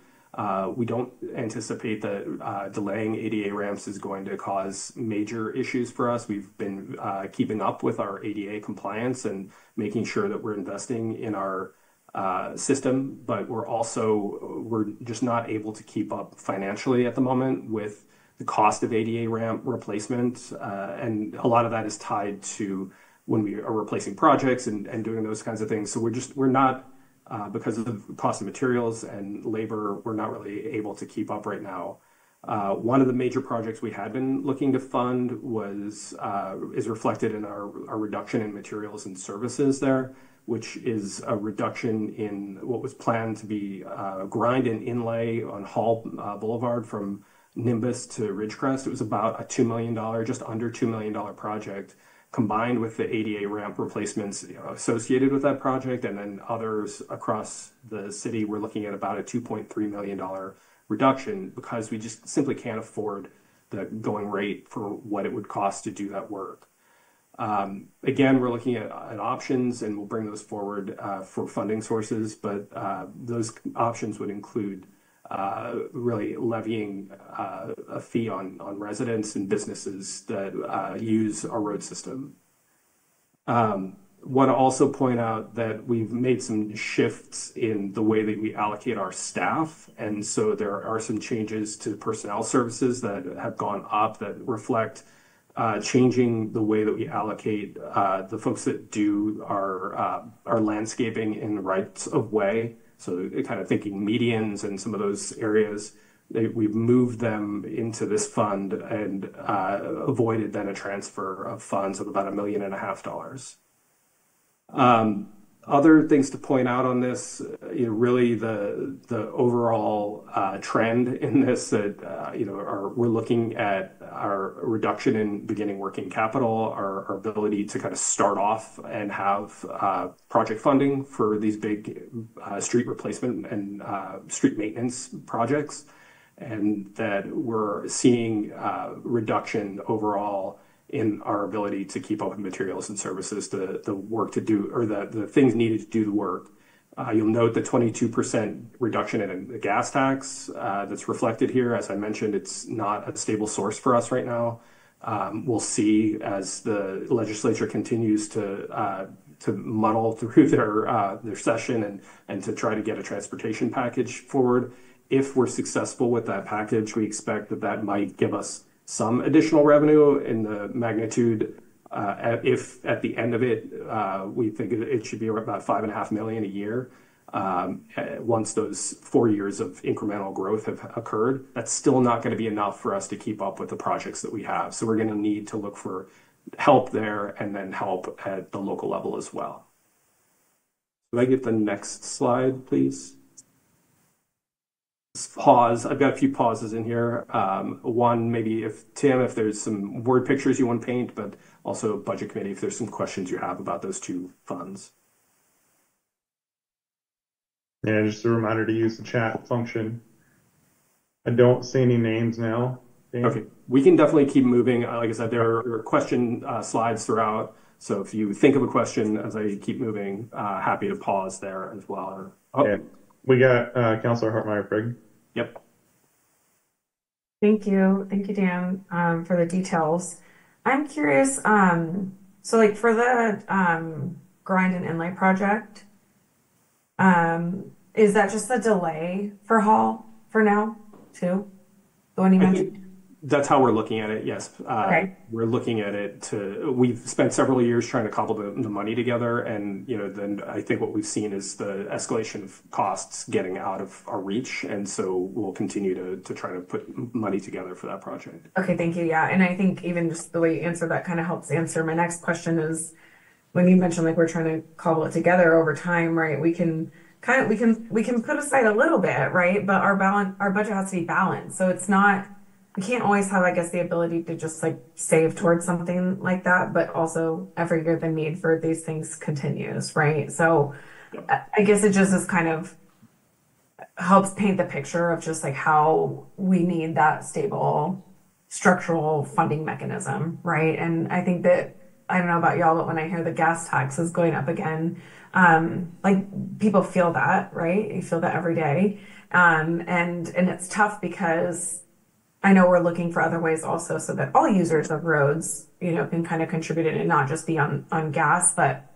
We don't anticipate that delaying ADA ramps is going to cause major issues for us. We've been keeping up with our ADA compliance and making sure that we're investing in our system, but we're just not able to keep up financially at the moment with the cost of ADA ramp replacement. And a lot of that is tied to when we are replacing projects and doing those kinds of things. So we're not, because of the cost of materials and labor, we're not really able to keep up right now. One of the major projects we had been looking to fund is reflected in our reduction in materials and services there, which is a reduction in what was planned to be grind and inlay on Hall Boulevard from Nimbus to Ridgecrest. It was about a $2 million, just under $2 million project, combined with the ADA ramp replacements associated with that project, and then others across the city. We're looking at about a $2.3 million reduction because we just simply can't afford the going rate for what it would cost to do that work. Again, we're looking at options, and we'll bring those forward for funding sources, but those options would include really levying a fee on residents and businesses that use our road system. Want to also point out that we've made some shifts in the way that we allocate our staff, and so there are some changes to personnel services that have gone up that reflect changing the way that we allocate the folks that do our landscaping in rights of way. So kind of thinking medians and some of those areas, we've moved them into this fund and avoided then a transfer of funds of about $1.5 million. Other things to point out on this, really the overall trend in this that we're looking at our reduction in beginning working capital, our ability to kind of start off and have project funding for these big street replacement and street maintenance projects, and that we're seeing reduction overall in our ability to keep up with materials and services, the work to do, or the things needed to do the work. You'll note the 22% reduction in the gas tax that's reflected here. As I mentioned, it's not a stable source for us right now. We'll see as the legislature continues to muddle through their session and to try to get a transportation package forward. If we're successful with that package, we expect that might give us some additional revenue in the magnitude. If at the end of it, we think it should be about $5.5 million a year. Once those 4 years of incremental growth have occurred, that's still not going to be enough for us to keep up with the projects that we have. So we're going to need to look for help there and then help at the local level as well. Can I get the next slide, please? Pause. I've got a few pauses in here. One, maybe if there's some word pictures you want to paint, but also budget committee, if there's some questions you have about those two funds. Yeah, just a reminder to use the chat function. I don't see any names now. Dan? Okay, we can definitely keep moving. Like I said, there are question slides throughout. So if you think of a question as I keep moving, happy to pause there as well. Yeah. We got Councilor Hartmeyer-Frigg. Yep. Thank you, Dan, for the details. I'm curious. So like for the grind and inlay project, is that just a delay for Hall for now too? The one you mentioned. That's how we're looking at it. Yes. Okay. We're looking at it we've spent several years trying to cobble the money together. And, then I think what we've seen is the escalation of costs getting out of our reach. And so we'll continue to try to put money together for that project. Okay. Thank you. Yeah. And I think even just the way you answer that kind of helps answer my next question is when you mentioned like we're trying to cobble it together over time, right? We can put aside a little bit, right? But our budget has to be balanced. So it's not, we can't always have, I guess, the ability to just like save towards something like that, but also every year the need for these things continues, right? So I guess it just is kind of helps paint the picture of just like how we need that stable structural funding mechanism, right? And I think that, I don't know about y'all, but when I hear the gas tax is going up again, like people feel that, right? You feel that every day. And it's tough because I know we're looking for other ways also so that all users of roads, can kind of contribute and not just be on gas, but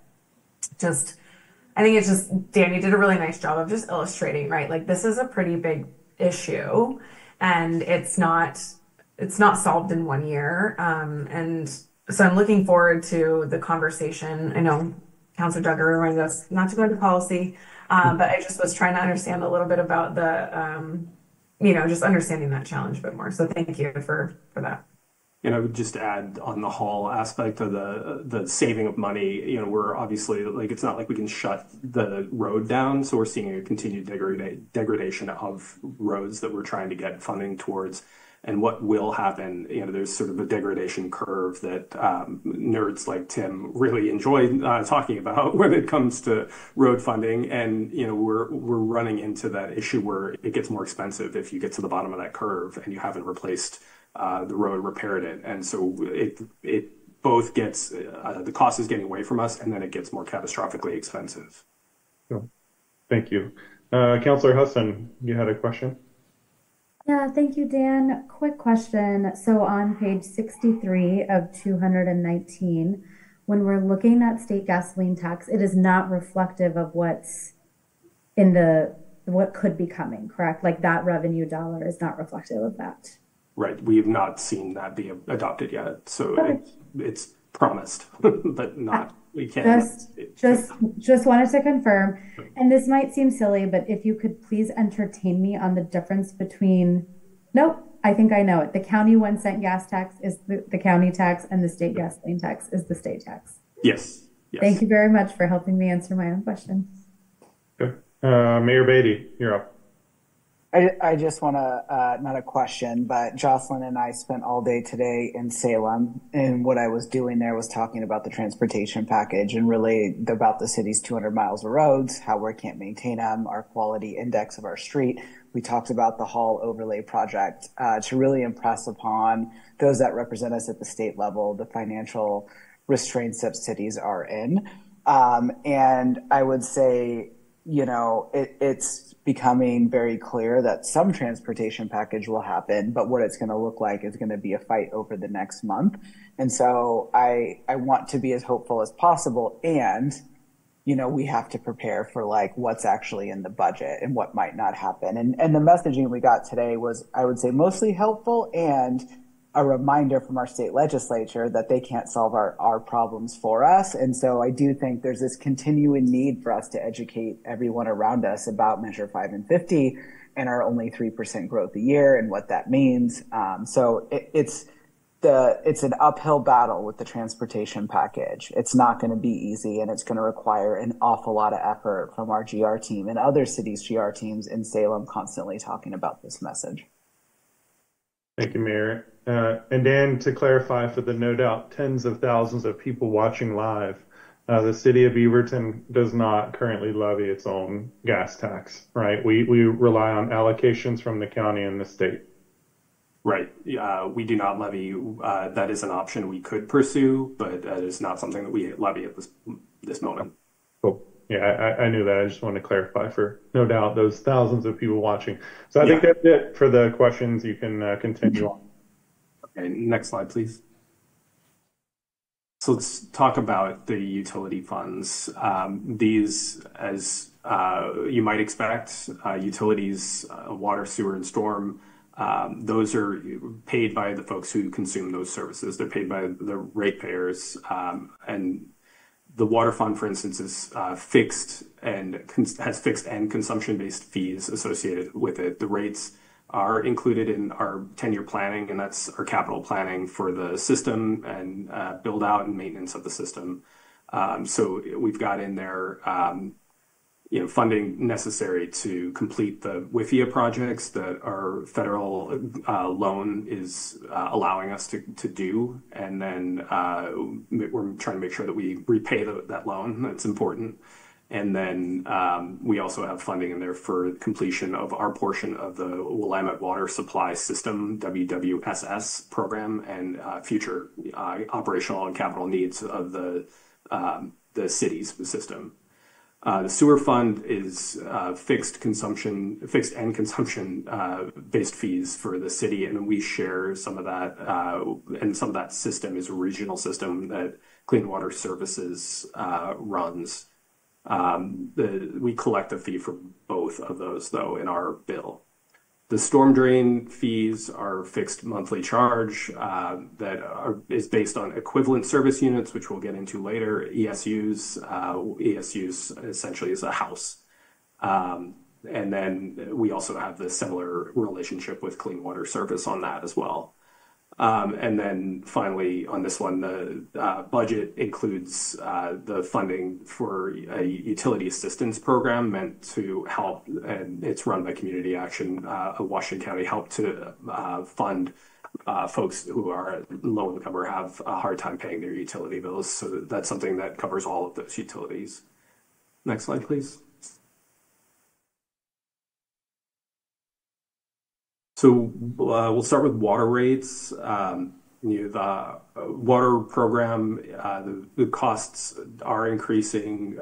just, I think it's just, Dan, you did a really nice job of just illustrating, right? Like this is a pretty big issue and it's not solved in 1 year. And so I'm looking forward to the conversation. I know Councilor Duggar reminded us not to go into policy, but I just was trying to understand a little bit about the, just understanding that challenge a bit more. So thank you for that. And I would just add on the Hall aspect of the saving of money, we're obviously like, it's not like we can shut the road down. So we're seeing a continued degradation of roads that we're trying to get funding towards. And what will happen, there's sort of a degradation curve that nerds like Tim really enjoy talking about when it comes to road funding. And, we're running into that issue where it gets more expensive if you get to the bottom of that curve and you haven't replaced the road, repaired it. And so it both gets, the cost is getting away from us and then it gets more catastrophically expensive. Cool. Thank you. Councilor Hudson, you had a question? Yeah, thank you, Dan. Quick question. So on page 63 of 219, when we're looking at state gasoline tax, it is not reflective of what's in what could be coming, correct? Like that revenue dollar is not reflective of that. Right. We have not seen that be adopted yet. So it's promised, but not. We can't. Just wanted to confirm, and this might seem silly, but if you could please entertain me on the difference between, I think I know it. The county 1 cent gas tax is the county tax and the state gasoline tax is the state tax. Yes. Thank you very much for helping me answer my own question. Okay. Mayor Beatty, you're up. I just want to, not a question, but Jocelyn and I spent all day today in Salem, and what I was doing there was talking about the transportation package and really about the city's 200 miles of roads, how we can't maintain them, our quality index of our street. We talked about the Hall overlay project to really impress upon those that represent us at the state level, the financial restraints that cities are in. And I would say, it's becoming very clear that some transportation package will happen, but what it's going to look like is going to be a fight over the next month. And so I want to be as hopeful as possible. And, we have to prepare for like what's actually in the budget and what might not happen. And the messaging we got today was, I would say, mostly helpful and a reminder from our state legislature that they can't solve our problems for us. And so I do think there's this continuing need for us to educate everyone around us about Measure 5 and 50 and our only 3% growth a year and what that means. So it's an uphill battle with the transportation package. It's not going to be easy, and it's going to require an awful lot of effort from our GR team and other cities' GR teams in Salem constantly talking about this message. Thank you, Mayor. And Dan, to clarify for the no doubt tens of thousands of people watching live, The city of Beaverton does not currently levy its own gas tax, right? We rely on allocations from the county and the state. Right. We do not levy. That is an option we could pursue, but it is not something that we levy at this moment. Cool. Yeah, I knew that. I just wanted to clarify for no doubt those thousands of people watching. So I think that's it for the questions. You can continue on. Okay, next slide, please. So let's talk about the utility funds. These, as you might expect, utilities, water, sewer, and storm, those are paid by the folks who consume those services. They're paid by the ratepayers, and the water fund, for instance, is fixed and has fixed and consumption-based fees associated with it. The rates are included in our 10-year planning, and that's our capital planning for the system and build out and maintenance of the system. So we've got in there, funding necessary to complete the WIFIA projects that our federal loan is allowing us to do. And then we're trying to make sure that we repay that loan. That's important. And then we also have funding in there for completion of our portion of the Willamette Water Supply System, WWSS program, and future operational and capital needs of the city's system. The sewer fund is fixed and consumption based fees for the city, and we share some of that. And some of that system is a regional system that Clean Water Services runs. We collect a fee for both of those, though, in our bill. The storm drain fees are fixed monthly charge is based on equivalent service units, which we'll get into later. ESUs essentially is a house. And then we also have the similar relationship with Clean Water Service on that as well. And then finally, on this one, the budget includes the funding for a utility assistance program meant to help, and it's run by Community Action of Washington County, help to fund folks who are low income or have a hard time paying their utility bills. So that's something that covers all of those utilities. Next slide, please. So we'll start with water rates. The water program, the costs are increasing,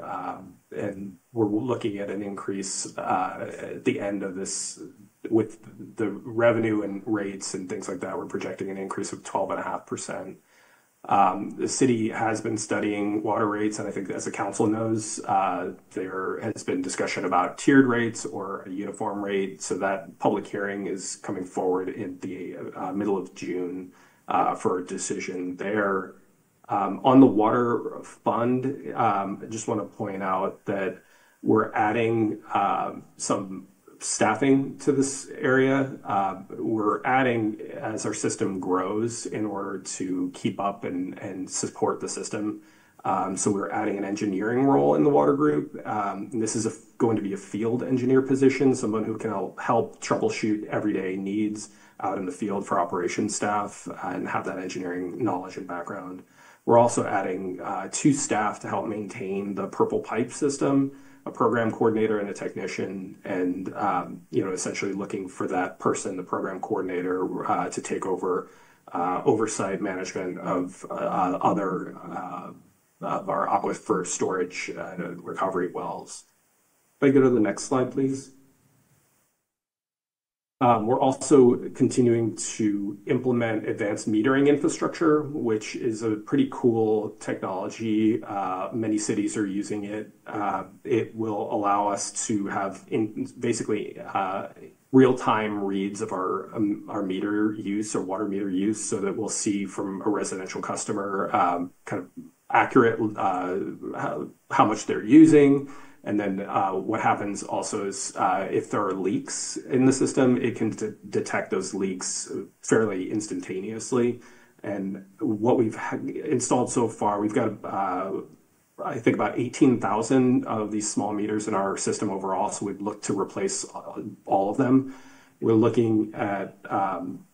and we're looking at an increase at the end of this with the revenue and rates and things like that. We're projecting an increase of 12.5%. The city has been studying water rates, and I think as the council knows, there has been discussion about tiered rates or a uniform rate. So that public hearing is coming forward in the middle of June for a decision there. On the water fund, I just want to point out that we're adding some staffing to this area. We're adding as our system grows in order to keep up and support the system. So we're adding an engineering role in the water group. This is going to be a field engineer position, someone who can help troubleshoot everyday needs out in the field for operations staff and have that engineering knowledge and background. We're also adding 2 staff to help maintain the Purple Pipe system, a program coordinator and a technician, and essentially looking for that person, the program coordinator, to take over oversight management of other of our aquifer storage and recovery wells. If I go to the next slide, please. We're also continuing to implement advanced metering infrastructure, which is a pretty cool technology. Many cities are using it. It will allow us to have basically real-time reads of our meter use or water meter use, so that we'll see from a residential customer kind of accurate how much they're using. And then what happens also is if there are leaks in the system, it can detect those leaks fairly instantaneously. And what we've installed so far, we've got, I think, about 18,000 of these small meters in our system overall. So we've looked to replace all of them. We're looking at,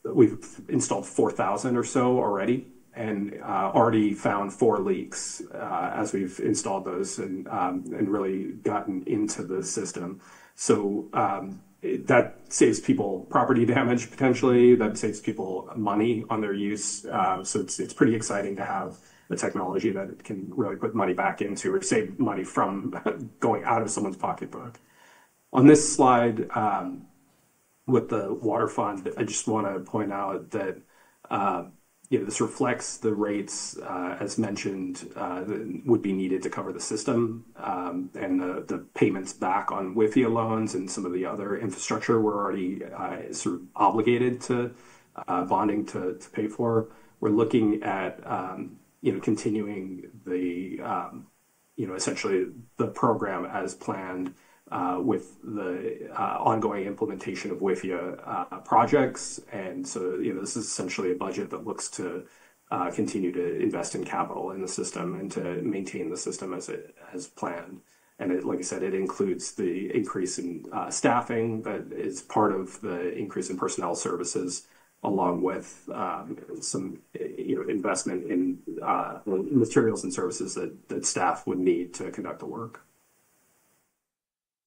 we've installed 4,000 or so already. and already found 4 leaks as we've installed those and really gotten into the system. So that saves people property damage potentially. That saves people money on their use. So it's pretty exciting to have the technology that it can really put money back into or save money from going out of someone's pocketbook. On this slide, with the water fund, I just want to point out that this reflects the rates, as mentioned, that would be needed to cover the system, and the payments back on WIFIA loans and some of the other infrastructure we're already sort of obligated to bonding to pay for. We're looking at continuing the essentially the program as planned. With the ongoing implementation of WIFIA projects. And so, this is essentially a budget that looks to continue to invest in capital in the system and to maintain the system as planned. And like I said, it includes the increase in staffing that is part of the increase in personnel services, along with some investment in materials and services that staff would need to conduct the work.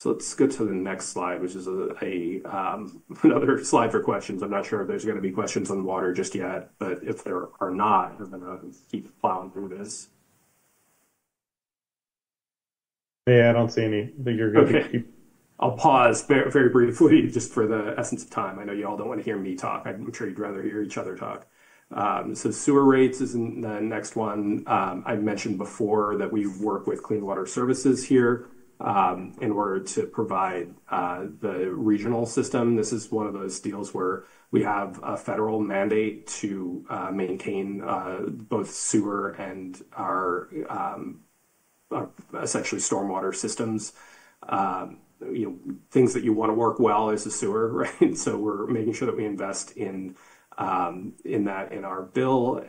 So let's go to the next slide, which is another slide for questions. I'm not sure if there's going to be questions on water just yet, but if there are not, I'm going to keep plowing through this. Yeah, I don't see any. I think you're good. Okay. I'll pause very, very briefly just for the essence of time. I know you all don't want to hear me talk. I'm sure you'd rather hear each other talk. So sewer rates is in the next one. I mentioned before that we work with Clean Water Services here. In order to provide the regional system. This is one of those deals where we have a federal mandate to maintain both sewer and our essentially stormwater systems. Things that you want to work well is the sewer, right? So we're making sure that we invest in that in our bill,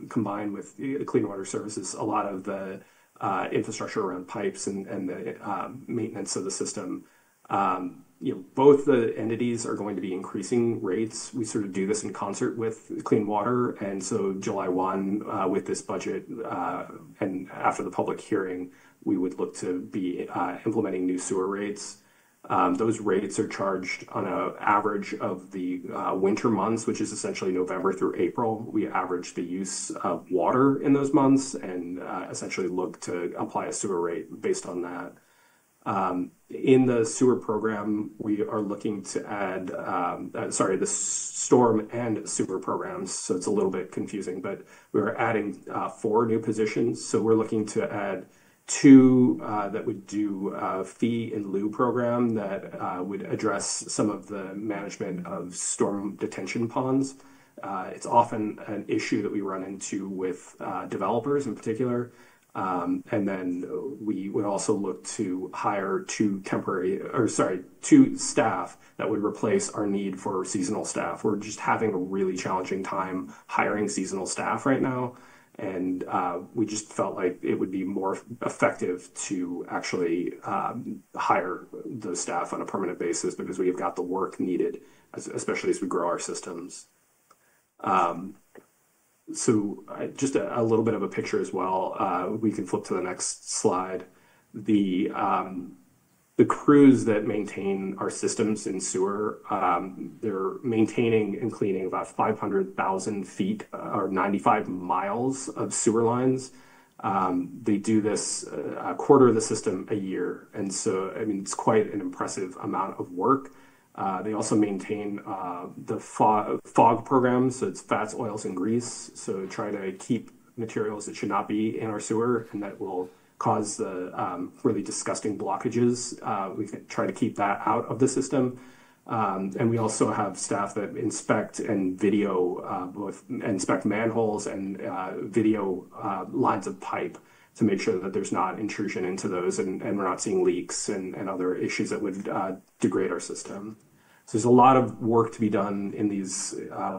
combined with Clean Water Services. A lot of the infrastructure around pipes and the maintenance of the system. Both the entities are going to be increasing rates. We sort of do this in concert with Clean Water. And so July 1, with this budget and after the public hearing, we would look to be implementing new sewer rates. Those rates are charged on an average of the winter months, which is essentially November through April. We average the use of water in those months and essentially look to apply a sewer rate based on that. In the sewer program, we are looking to add, the storm and sewer programs. So it's a little bit confusing, but we're adding 4 new positions. So we're looking to add 2 that would do a fee in lieu program that would address some of the management of storm detention ponds. It's often an issue that we run into with developers in particular. And then we would also look to hire 2 staff that would replace our need for seasonal staff. We're just having a really challenging time hiring seasonal staff right now. And we just felt like it would be more effective to actually hire those staff on a permanent basis because we have got the work needed, especially as we grow our systems. So just a little bit of a picture as well. We can flip to the next slide. The crews that maintain our systems in sewer, they're maintaining and cleaning about 500,000 feet or 95 miles of sewer lines. They do this a quarter of the system a year. And so, it's quite an impressive amount of work. They also maintain the FOG program, so it's fats, oils, and grease. So try to keep materials that should not be in our sewer and that will cause the really disgusting blockages. We can try to keep that out of the system. And we also have staff that inspect and video, both inspect manholes and video lines of pipe to make sure that there's not intrusion into those and we're not seeing leaks and other issues that would degrade our system. So there's a lot of work to be done in these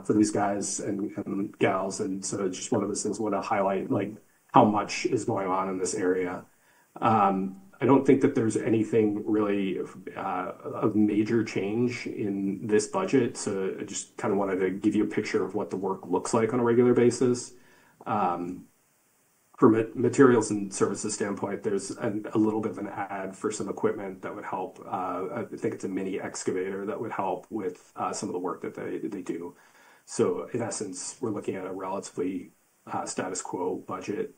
for these guys and gals. And so it's just one of those things I want to highlight, like how much is going on in this area. I don't think that there's anything really of major change in this budget. So I just kind of wanted to give you a picture of what the work looks like on a regular basis. From a materials and services standpoint, there's a little bit of an ad for some equipment that would help. I think it's a mini excavator that would help with some of the work that they do. So in essence, we're looking at a relatively status quo budget.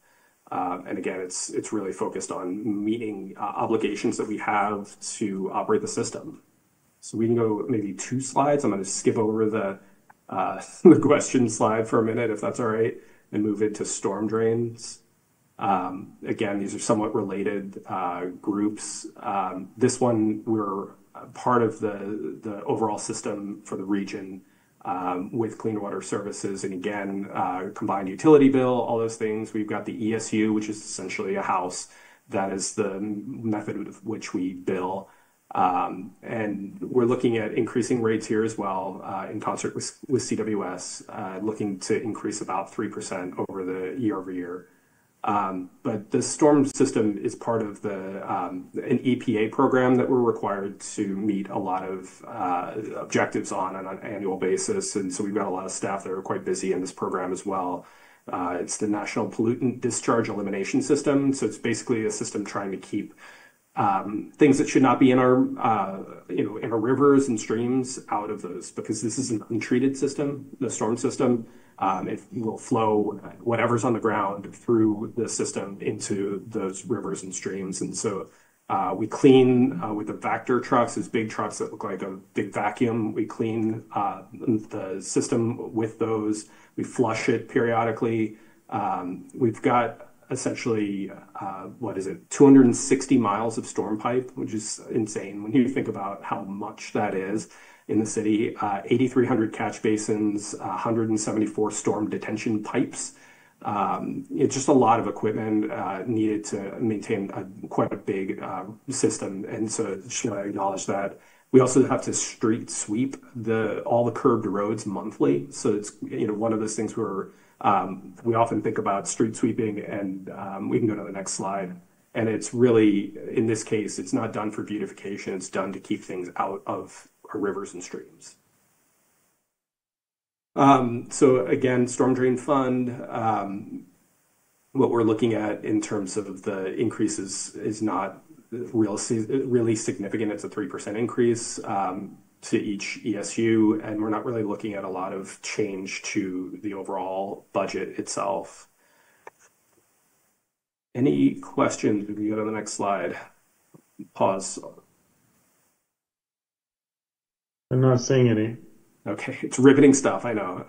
And again, it's really focused on meeting obligations that we have to operate the system. So we can go maybe 2 slides. I'm going to skip over the question slide for a minute, if that's all right, and move into storm drains. Again, these are somewhat related groups. This one, we're part of the overall system for the region with Clean Water Services. And again, combined utility bill, all those things. We've got the ESU, which is essentially a house. That is the method of which we bill. And we're looking at increasing rates here as well in concert with CWS, looking to increase about 3% over the year over year. But the storm system is part of an EPA program that we're required to meet a lot of objectives on an annual basis. And so we've got a lot of staff that are quite busy in this program as well. It's the National Pollutant Discharge Elimination System. So it's basically a system trying to keep things that should not be in our rivers and streams out of those, because this is an untreated system, the storm system. It will flow whatever's on the ground through the system into those rivers and streams. And so we clean with the Vactor trucks, these big trucks that look like a big vacuum. We clean the system with those. We flush it periodically. We've got essentially, 260 miles of storm pipe, which is insane when you think about how much that is in the city. 8,300 catch basins, 174 storm detention pipes. It's just a lot of equipment needed to maintain quite a big system. And so just want to acknowledge that. We also have to street sweep all the curbed roads monthly. So it's one of those things where we often think about street sweeping, and we can go to the next slide. And it's really, in this case, it's not done for beautification. It's done to keep things out of our rivers and streams. So again, Storm Drain Fund, what we're looking at in terms of the increases is not really significant. It's a 3% increase to each ESU, and we're not really looking at a lot of change to the overall budget itself. Any questions? We can go to the next slide. Pause. I'm not seeing any. Okay, it's riveting stuff, I know.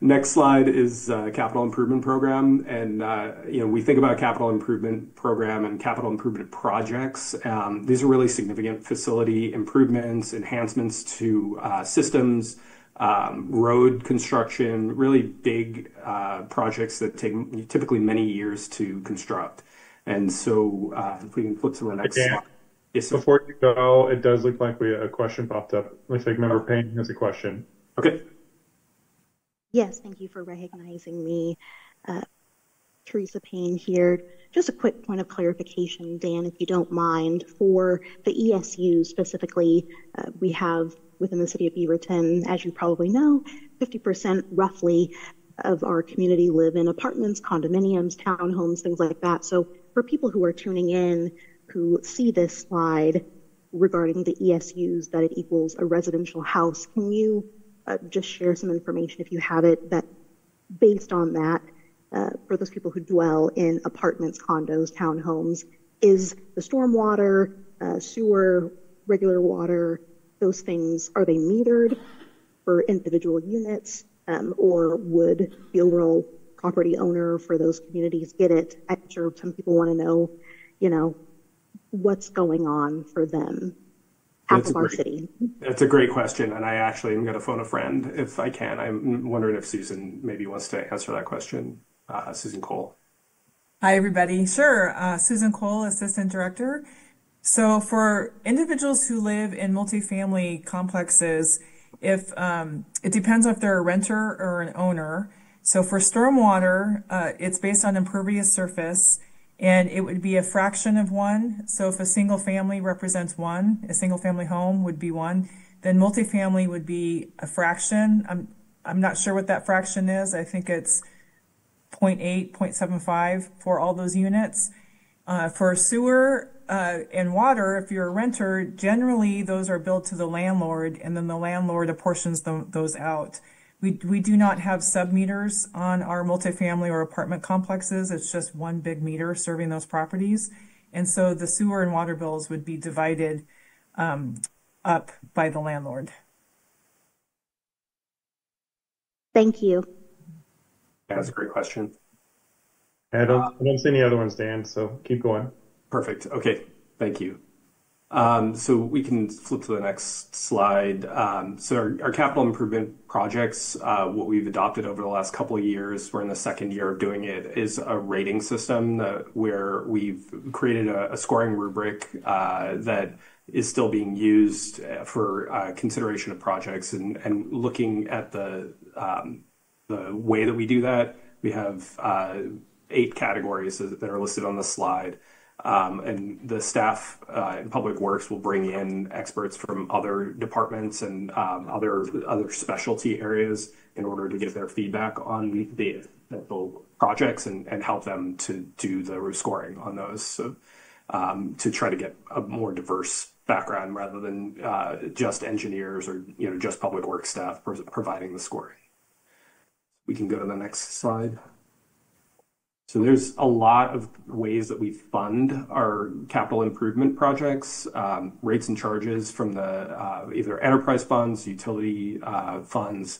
Next slide is capital improvement program. And, we think about capital improvement program and capital improvement projects. These are really significant facility improvements, enhancements to systems, road construction, really big projects that take typically many years to construct. And so if we can flip to the next slide. Yes, before you go, it does look like a question popped up. Looks like Member Payne has a question. Okay. Yes, thank you for recognizing me. Teresa Payne here. Just a quick point of clarification, Dan, if you don't mind. For the ESU specifically, we have within the city of Beaverton, as you probably know, 50% roughly of our community live in apartments, condominiums, townhomes, things like that. So for people who are tuning in, who see this slide regarding the ESUs, that it equals a residential house, can you just share some information, if you have it, that based on that, for those people who dwell in apartments, condos, townhomes, is the stormwater, sewer, regular water, those things, are they metered for individual units, or would the overall property owner for those communities get it? I'm sure some people want to know, what's going on for them, half of our city. That's a great question, and I actually am going to phone a friend if I can. I'm wondering if Susan maybe wants to answer that question. Susan Cole. Hi, everybody. Sure. Susan Cole, Assistant Director. So for individuals who live in multifamily complexes, if it depends if they're a renter or an owner. So for stormwater, it's based on impervious surface, and it would be a fraction of 1. So if a single family represents 1, a single family home would be 1, then multifamily would be a fraction. I'm not sure what that fraction is. I think it's 0.8, 0.75 for all those units. For sewer and water, if you're a renter, generally those are billed to the landlord, and then the landlord apportions those out. We do not have sub-meters on our multifamily or apartment complexes. It's just one big meter serving those properties. And so the sewer and water bills would be divided up by the landlord. Thank you. Yeah, that's a great question. I don't see any other ones, Dan, so keep going. Perfect. Okay, thank you. So we can flip to the next slide. So our capital improvement projects, what we've adopted over the last couple of years, we're in the second year of doing it, is a rating system where we've created a scoring rubric that is still being used for consideration of projects, and looking at the way that we do that. We have 8 categories that are listed on the slide. And the staff in Public Works will bring in experts from other departments and other specialty areas in order to get their feedback on the projects and help them to do the scoring on those. So to try to get a more diverse background rather than just engineers or just Public Works staff providing the scoring. We can go to the next slide. So there's a lot of ways that we fund our capital improvement projects, rates and charges from the either enterprise funds, utility funds,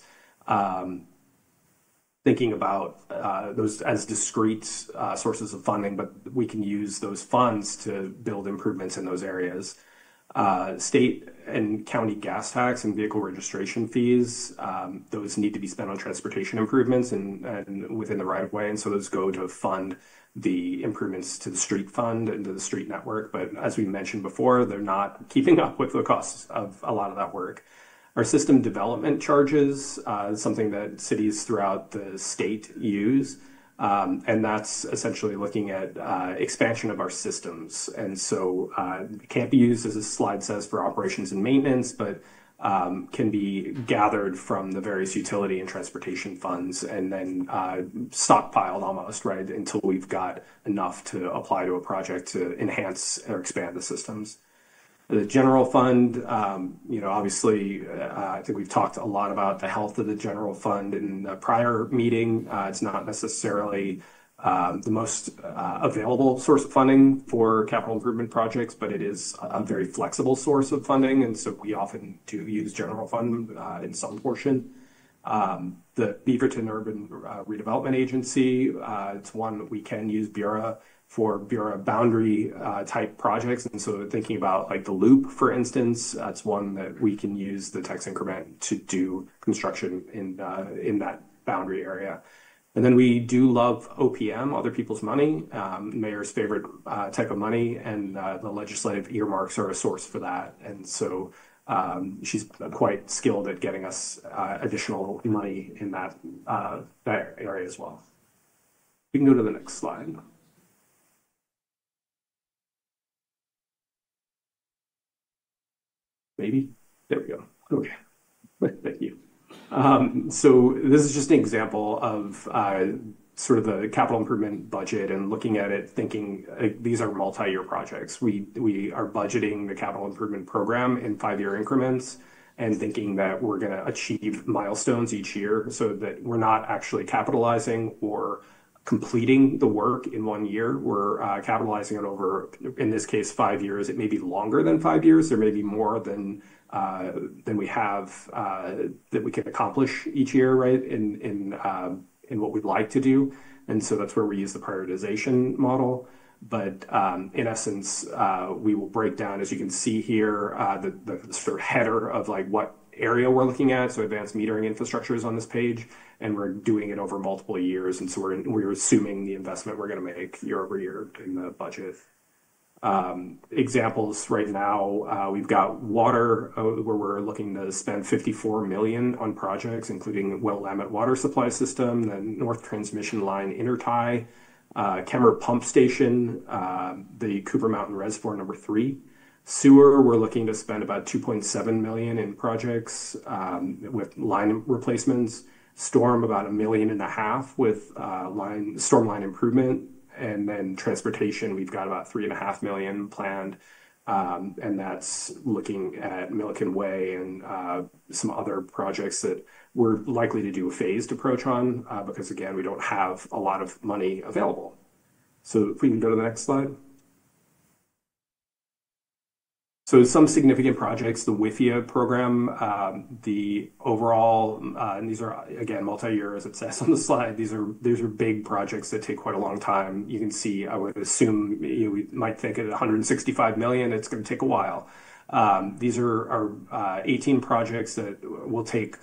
thinking about those as discrete sources of funding, but we can use those funds to build improvements in those areas. State and county gas tax and vehicle registration fees, those need to be spent on transportation improvements and within the right of way. And so those go to fund the improvements to the street fund and to the street network. But as we mentioned before, they're not keeping up with the costs of a lot of that work. Our system development charges is something that cities throughout the state use. And that's essentially looking at expansion of our systems. And so it can't be used, as this slide says, for operations and maintenance, but can be gathered from the various utility and transportation funds and then stockpiled almost, right, until we've got enough to apply to a project to enhance or expand the systems. The general fund, obviously, I think we've talked a lot about the health of the general fund in the prior meeting. It's not necessarily the most available source of funding for capital improvement projects, but it is a very flexible source of funding. And so we often do use general fund in some portion. The Beaverton Urban Redevelopment Agency, it's one that we can use BURA for BURA boundary type projects. And so thinking about like the loop, for instance, that's one that we can use the tax increment to do construction in that boundary area. And then we do love OPM, other people's money, mayor's favorite type of money, and the legislative earmarks are a source for that. And so she's quite skilled at getting us additional money in that area as well. We can go to the next slide. Maybe. There we go. Okay. Thank you. So this is just an example of sort of the capital improvement budget and looking at it, thinking these are multi-year projects. We are budgeting the capital improvement program in 5-year increments and thinking that we're going to achieve milestones each year so that we're not actually capitalizing or completing the work in 1 year. We're capitalizing it over, in this case, 5 years. It may be longer than 5 years. There may be more than we have that we can accomplish each year, right? In what we'd like to do, and so that's where we use the prioritization model. But in essence, we will break down, as you can see here, the sort of header of like what area we're looking at. So advanced metering infrastructure is on this page, and we're doing it over multiple years. And so we're assuming the investment we're going to make year over year in the budget. Examples right now, we've got water, where we're looking to spend $54 million on projects, including Willamette Water Supply System, the North Transmission Line Intertie, Kemmer Pump Station, the Cooper Mountain Reservoir number 3. Sewer, we're looking to spend about $2.7 million in projects with line replacements. Storm about $1.5 million with storm line improvement, and then transportation we've got about $3.5 million planned, and that's looking at Milliken Way and some other projects that we're likely to do a phased approach on because again we don't have a lot of money available. So if we can go to the next slide. So some significant projects, the WIFIA program, the overall, and these are again multi-year as it says on the slide. These are big projects that take quite a long time. You can see, I would assume we might think at 165 million, it's going to take a while. These are 18 projects that will take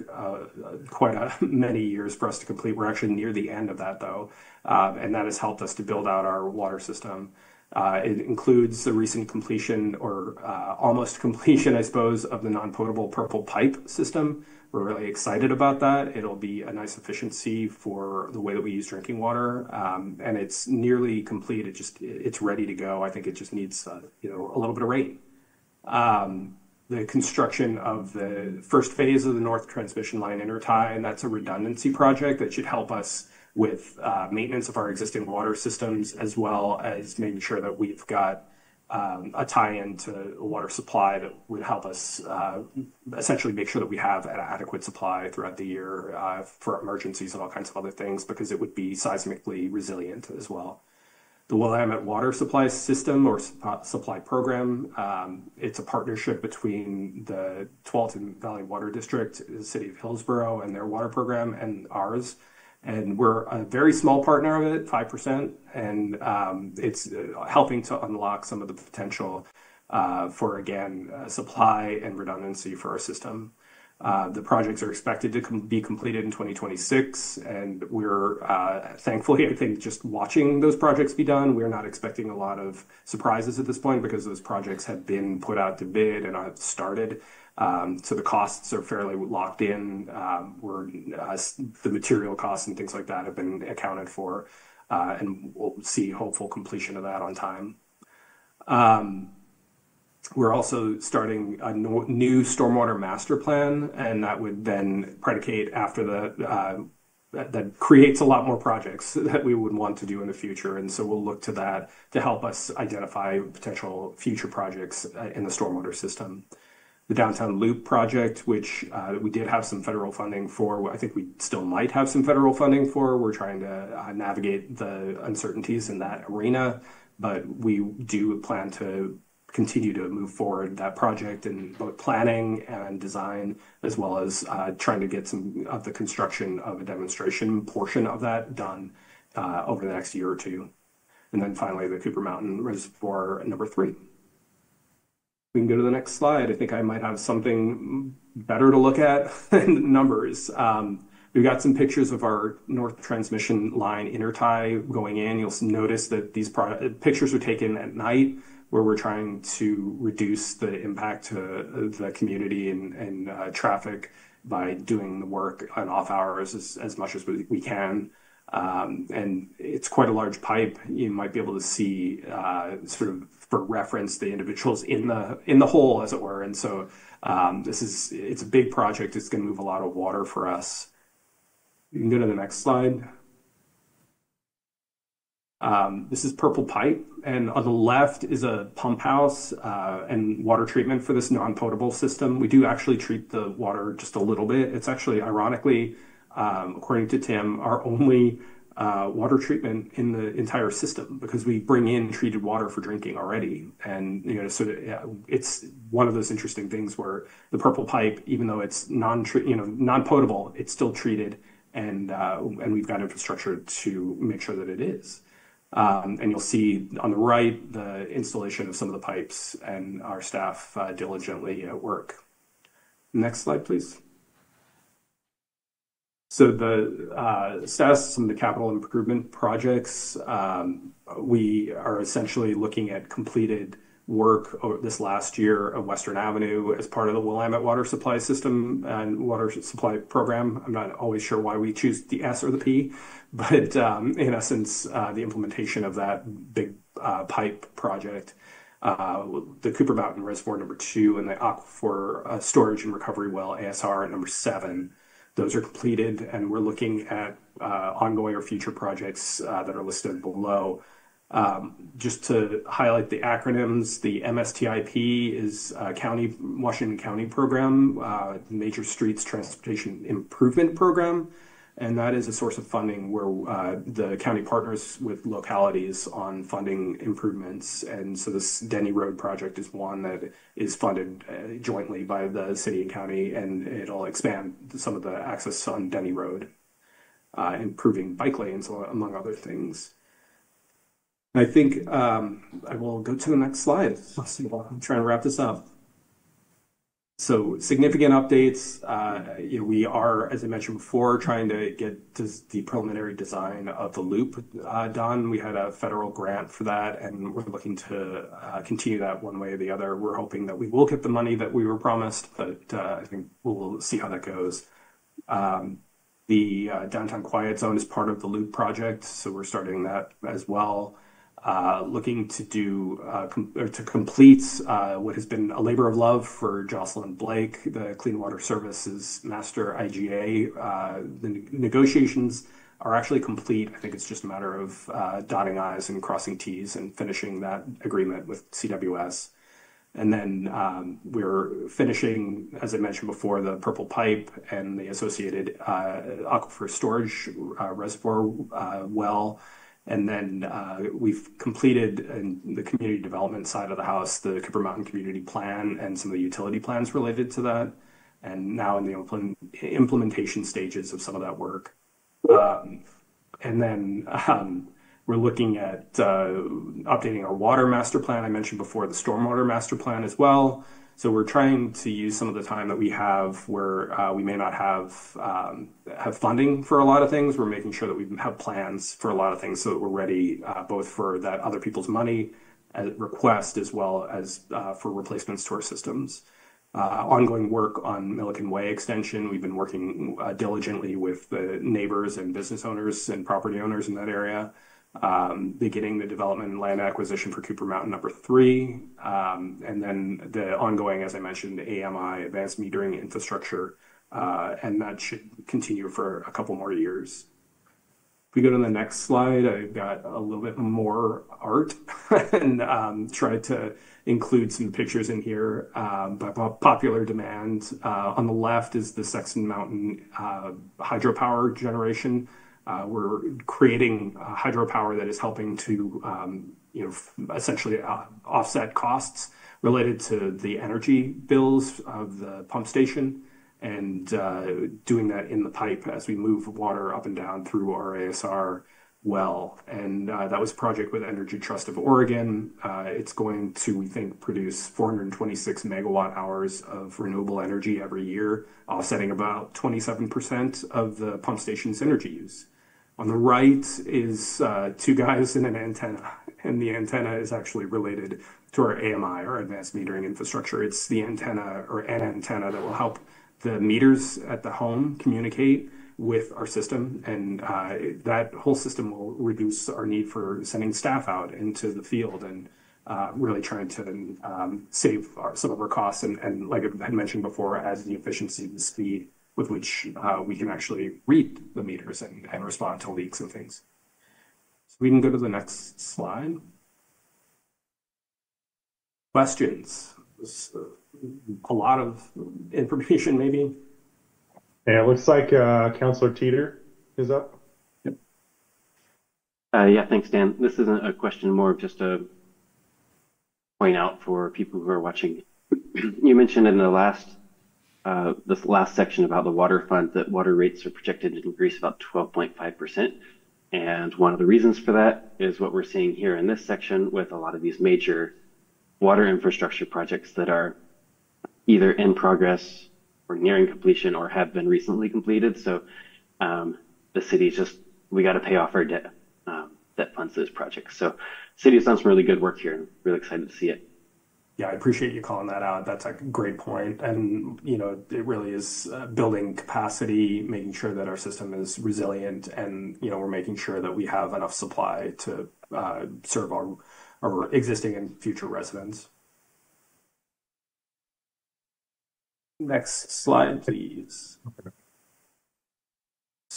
quite many years for us to complete. We're actually near the end of that though, and that has helped us to build out our water system. It includes the recent completion or almost completion, I suppose, of the non-potable purple pipe system. We're really excited about that. It'll be a nice efficiency for the way that we use drinking water, and it's nearly complete. It's ready to go. I think it just needs a little bit of rain. The construction of the first phase of the North Transmission Line intertie, and that's a redundancy project that should help us with maintenance of our existing water systems, as well as making sure that we've got a tie-in to a water supply that would help us essentially make sure that we have an adequate supply throughout the year for emergencies and all kinds of other things, because it would be seismically resilient as well. The Willamette Water Supply System or Supply Program, it's a partnership between the Tualatin Valley Water District, the City of Hillsborough, and their water program, and ours. And we're a very small partner of it, 5%, and it's helping to unlock some of the potential for, again, supply and redundancy for our system. The projects are expected to be completed in 2026, and we're thankfully, I think, just watching those projects be done. We're not expecting a lot of surprises at this point because those projects have been put out to bid and have started. So the costs are fairly locked in. The material costs and things like that have been accounted for, and we'll see hopeful completion of that on time. We're also starting a new stormwater master plan, and that would then predicate after that creates a lot more projects that we would want to do in the future. And so we'll look to that to help us identify potential future projects in the stormwater system. The Downtown Loop project, which we did have some federal funding for, I think we still might have some federal funding for. We're trying to navigate the uncertainties in that arena, but we do plan to continue to move forward that project in both planning and design, as well as trying to get some of the construction of a demonstration portion of that done over the next year or two. And then finally, the Cooper Mountain Reservoir number 3. We can go to the next slide. I think I might have something better to look at than numbers. We've got some pictures of our North Transmission Line intertie going in. You'll notice that these pictures were taken at night, where we're trying to reduce the impact to the community and traffic by doing the work on off hours as much as we can. And it's quite a large pipe. You might be able to see sort of for reference the individuals in the hole, as it were. And so it's a big project. It's going to move a lot of water for us. You can go to the next slide. This is Purple Pipe, and on the left is a pump house and water treatment for this non-potable system. We do actually treat the water just a little bit. It's actually, ironically, according to Tim, our only water treatment in the entire system, because we bring in treated water for drinking already. And it's one of those interesting things where the Purple Pipe, even though it's non-potable, it's still treated, and we've got infrastructure to make sure that it is. And you'll see on the right the installation of some of the pipes and our staff diligently at work. Next slide, please. So the status of some of the capital improvement projects, we are essentially looking at completed work this last year of Western Avenue as part of the Willamette Water Supply System and Water Supply Program. I'm not always sure why we choose the S or the P, but in essence, the implementation of that big pipe project, the Cooper Mountain Reservoir number 2, and the Aquifer Storage and Recovery Well ASR at number 7. Those are completed, and we're looking at ongoing or future projects that are listed below. Just to highlight the acronyms, the MSTIP is Washington County Program, Major Streets Transportation Improvement Program. And that is a source of funding where the county partners with localities on funding improvements. And so this Denny Road project is one that is funded jointly by the city and county, and it'll expand some of the access on Denny Road, improving bike lanes, among other things. I think I will go to the next slide. I'm trying to wrap this up. So significant updates. We are, as I mentioned before, trying to get the preliminary design of the loop done. We had a federal grant for that, and we're looking to continue that one way or the other. We're hoping that we will get the money that we were promised, but I think we'll see how that goes. The downtown quiet zone is part of the loop project, so we're starting that as well. Looking to do to complete what has been a labor of love for Jocelyn Blake, the Clean Water Services Master IGA. The negotiations are actually complete. I think it's just a matter of dotting I's and crossing T's and finishing that agreement with CWS. And then we're finishing, as I mentioned before, the Purple Pipe and the associated aquifer storage reservoir well. And then we've completed in the community development side of the house, the Cooper Mountain Community Plan and some of the utility plans related to that. And now in the implementation stages of some of that work. And then we're looking at updating our water master plan. I mentioned before the stormwater master plan as well. So we're trying to use some of the time that we have where we may not have funding for a lot of things. We're making sure that we have plans for a lot of things so that we're ready both for that other people's money request as well as for replacements to our systems. Ongoing work on Milliken Way extension. We've been working diligently with the neighbors and business owners and property owners in that area. Beginning the development and land acquisition for Cooper Mountain number 3, and then the ongoing, as I mentioned, AMI, advanced metering infrastructure, and that should continue for a couple more years. If we go to the next slide, I've got a little bit more art and tried to include some pictures in here by popular demand. On the left is the Sexton Mountain hydropower generation. We're creating hydropower that is helping to, essentially offset costs related to the energy bills of the pump station, and doing that in the pipe as we move water up and down through our ASR well. And that was a project with Energy Trust of Oregon. It's going to, we think, produce 426 megawatt hours of renewable energy every year, offsetting about 27% of the pump station's energy use. On the right is 2 guys in an antenna, and the antenna is actually related to our AMI, our advanced metering infrastructure. It's the antenna or an antenna that will help the meters at the home communicate with our system, and that whole system will reduce our need for sending staff out into the field and really trying to save some of our costs and like I had mentioned before, add the efficiency and the speed with which we can actually read the meters and respond to leaks and things. So we can go to the next slide. Questions? A lot of information, maybe. Yeah, it looks like Councilor Teeter is up. Yep. Yeah, thanks, Dan. This isn't a question, more of just a point out for people who are watching. You mentioned in the this last section about the water fund that water rates are projected to increase about 12.5%. And one of the reasons for that is what we're seeing here in this section with a lot of these major water infrastructure projects that are either in progress or nearing completion or have been recently completed. So the city's just, we got to pay off our debt that funds those projects. So city's done some really good work here, and really excited to see it. Yeah, I appreciate you calling that out. That's a great point. And, it really is building capacity, making sure that our system is resilient, and, we're making sure that we have enough supply to serve our existing and future residents. Next slide, please.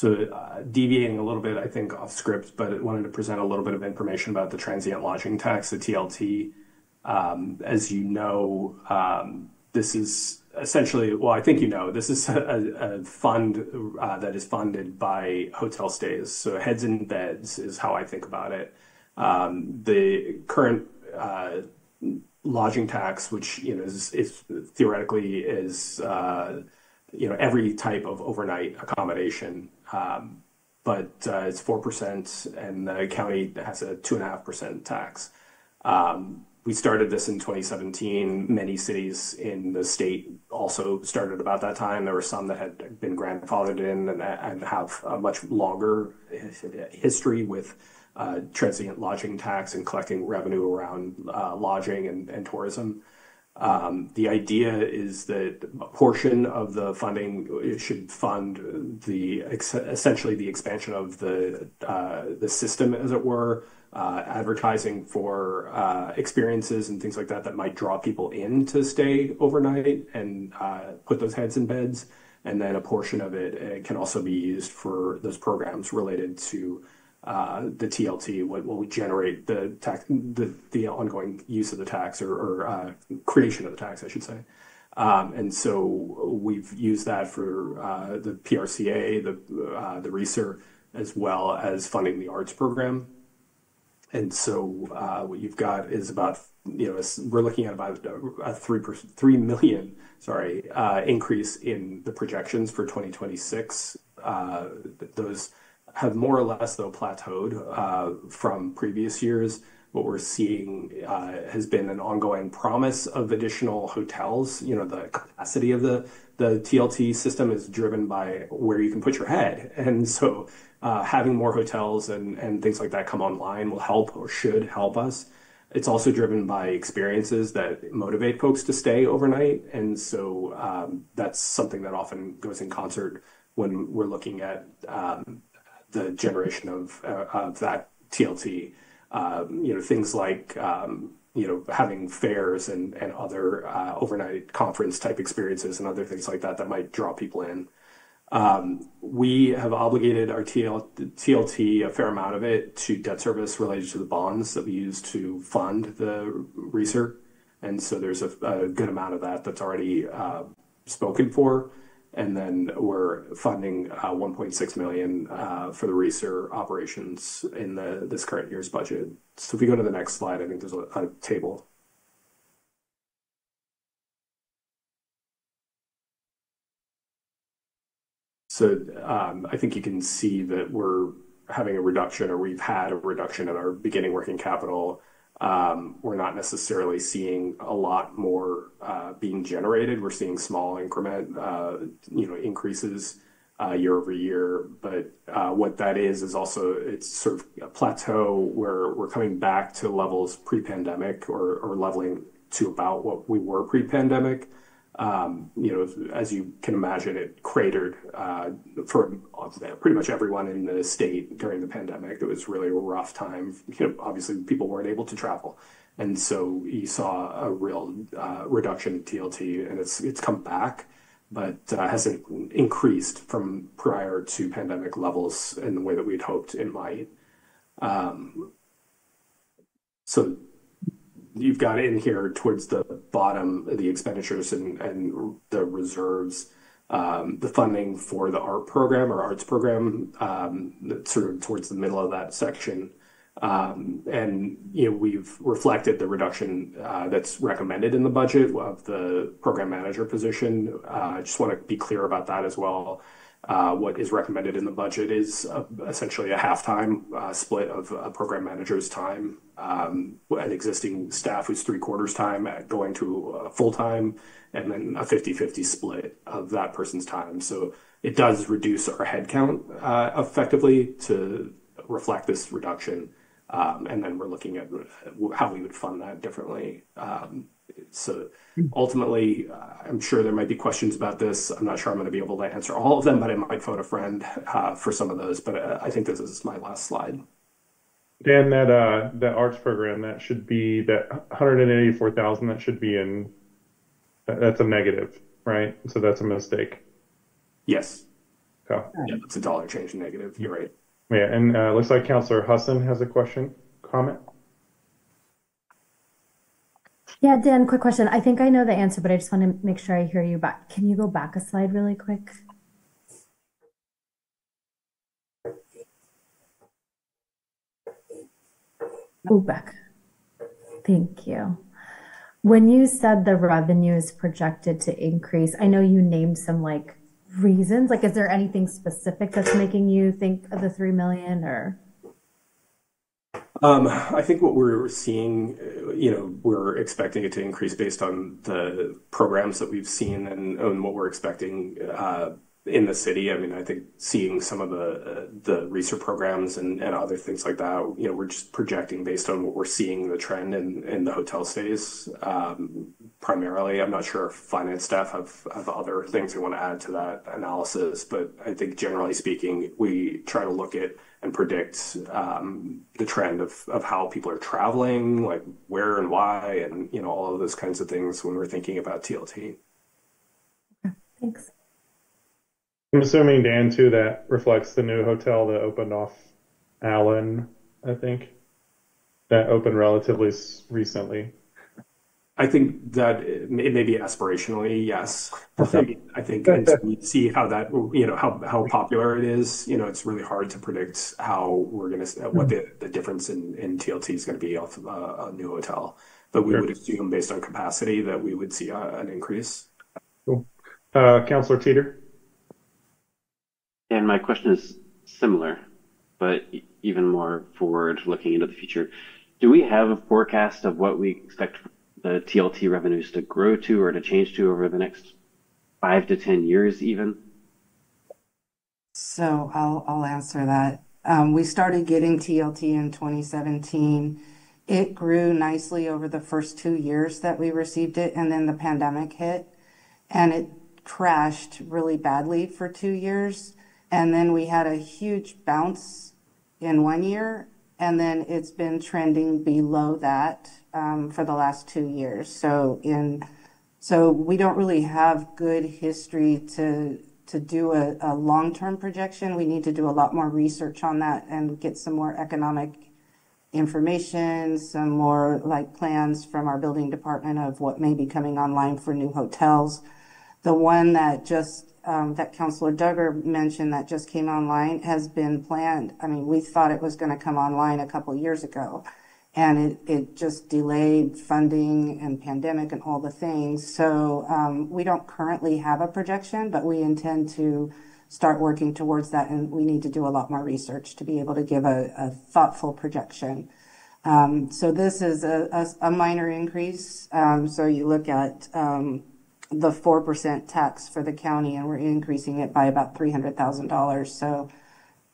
Deviating a little bit, I think, off script, but I wanted to present a little bit of information about the transient lodging tax, the TLT. As you know, this is essentially, well, I think you know, this is a fund that is funded by hotel stays. So heads in beds is how I think about it. The current lodging tax, which is theoretically is every type of overnight accommodation, but it's 4%, and the county has a 2.5% tax. We started this in 2017. Many cities in the state also started about that time. There were some that had been grandfathered in and have a much longer history with transient lodging tax and collecting revenue around lodging and tourism. The idea is that a portion of the funding should fund essentially the expansion of the system, as it were, advertising for experiences and things like that might draw people in to stay overnight and put those heads in beds. And then a portion of it can also be used for those programs related to the TLT, what will generate the tax, the ongoing use of the tax or creation of the tax, I should say. And so we've used that for the PRCA, the RESER, as well as funding the arts program. And so what you've got is about, we're looking at about a 3 million, increase in the projections for 2026. Those have more or less, though, plateaued from previous years. What we're seeing has been an ongoing promise of additional hotels. The capacity of the TLT system is driven by where you can put your head. And so having more hotels and things like that come online will help or should help us. It's also driven by experiences that motivate folks to stay overnight. And so that's something that often goes in concert when we're looking at the generation of that TLT. Things like having fairs and other overnight conference type experiences and other things like that might draw people in. We have obligated our TLT, a fair amount of it, to debt service related to the bonds that we use to fund the RESER. And so there's a good amount of that that's already spoken for. And then we're funding $1.6 million for the RESER operations in this current year's budget. So if we go to the next slide, I think there's a table. So I think you can see that we're having a reduction, or we've had a reduction in our beginning working capital. We're not necessarily seeing a lot more being generated. We're seeing small increment, increases year over year. But what that is also, it's sort of a plateau where we're coming back to levels pre-pandemic or leveling to about what we were pre-pandemic. As you can imagine, it cratered for pretty much everyone in the state during the pandemic. It was really a rough time. Obviously, people weren't able to travel. And so you saw a real reduction in TLT, and it's come back, but hasn't increased from prior to pandemic levels in the way that we'd hoped it might. So you've got in here towards the bottom the expenditures and the reserves, the funding for the art program or arts program, sort of towards the middle of that section. And we've reflected the reduction that's recommended in the budget of the program manager position. I just want to be clear about that as well. What is recommended in the budget is essentially a half-time split of a program manager's time, an existing staff who's 3/4 time going to full-time, and then a 50-50 split of that person's time. So it does reduce our headcount effectively to reflect this reduction. And then we're looking at how we would fund that differently. So ultimately, I'm sure there might be questions about this. I'm not sure I'm going to be able to answer all of them, but I might phone a friend for some of those. But I think this is my last slide. Dan, that arts program, that should be that 184,000. That should be in. That's a negative, right? So that's a mistake. Yes. Okay. Yeah, it's a dollar change negative. You're right. Yeah, and looks like Councillor Hassan has a comment. Yeah, Dan, quick question. I think I know the answer, but I just want to make sure I hear you back. Can you go back a slide really quick? Oh, back. Thank you. When you said the revenue is projected to increase, I know you named some like reasons. Like, is there anything specific that's making you think of the 3 million or? I think what we're seeing, we're expecting it to increase based on the programs that we've seen and what we're expecting in the city. I mean, I think seeing some of the research programs and other things like that, we're just projecting based on what we're seeing the trend in the hotel stays. Primarily, I'm not sure if finance staff have other things they want to add to that analysis, but I think generally speaking, we try to look at and predict the trend of how people are traveling, like where and why, and all of those kinds of things when we're thinking about TLT. Thanks. I'm assuming, Dan, too, that reflects the new hotel that opened off Allen, I think, that opened relatively recently. I think that it may be aspirationally, yes. I think until we see how that, how popular it is, it's really hard to predict how we're going to, what the difference in TLT is going to be off of a new hotel. But we would assume based on capacity that we would see an increase. Cool. Councillor Teeter. And my question is similar, but even more forward looking into the future. Do we have a forecast of what we expect the TLT revenues to grow to or to change to over the next 5 to 10 years even? So I'll answer that. We started getting TLT in 2017. It grew nicely over the first 2 years that we received it, and then the pandemic hit, and it crashed really badly for 2 years. And then we had a huge bounce in 1 year, and then it's been trending below that for the last 2 years. So we don't really have good history to do a long-term projection. We need to do a lot more research on that and get some more economic information, some more like plans from our building department of what may be coming online for new hotels. The one that just that Councillor Duggar mentioned that just came online has been planned. I mean, we thought it was going to come online a couple years ago, and it just delayed funding and pandemic and all the things. So we don't currently have a projection, but we intend to start working towards that, and we need to do a lot more research to be able to give a thoughtful projection. So this is a minor increase. So you look at the 4% tax for the county, and we're increasing it by about $300,000. So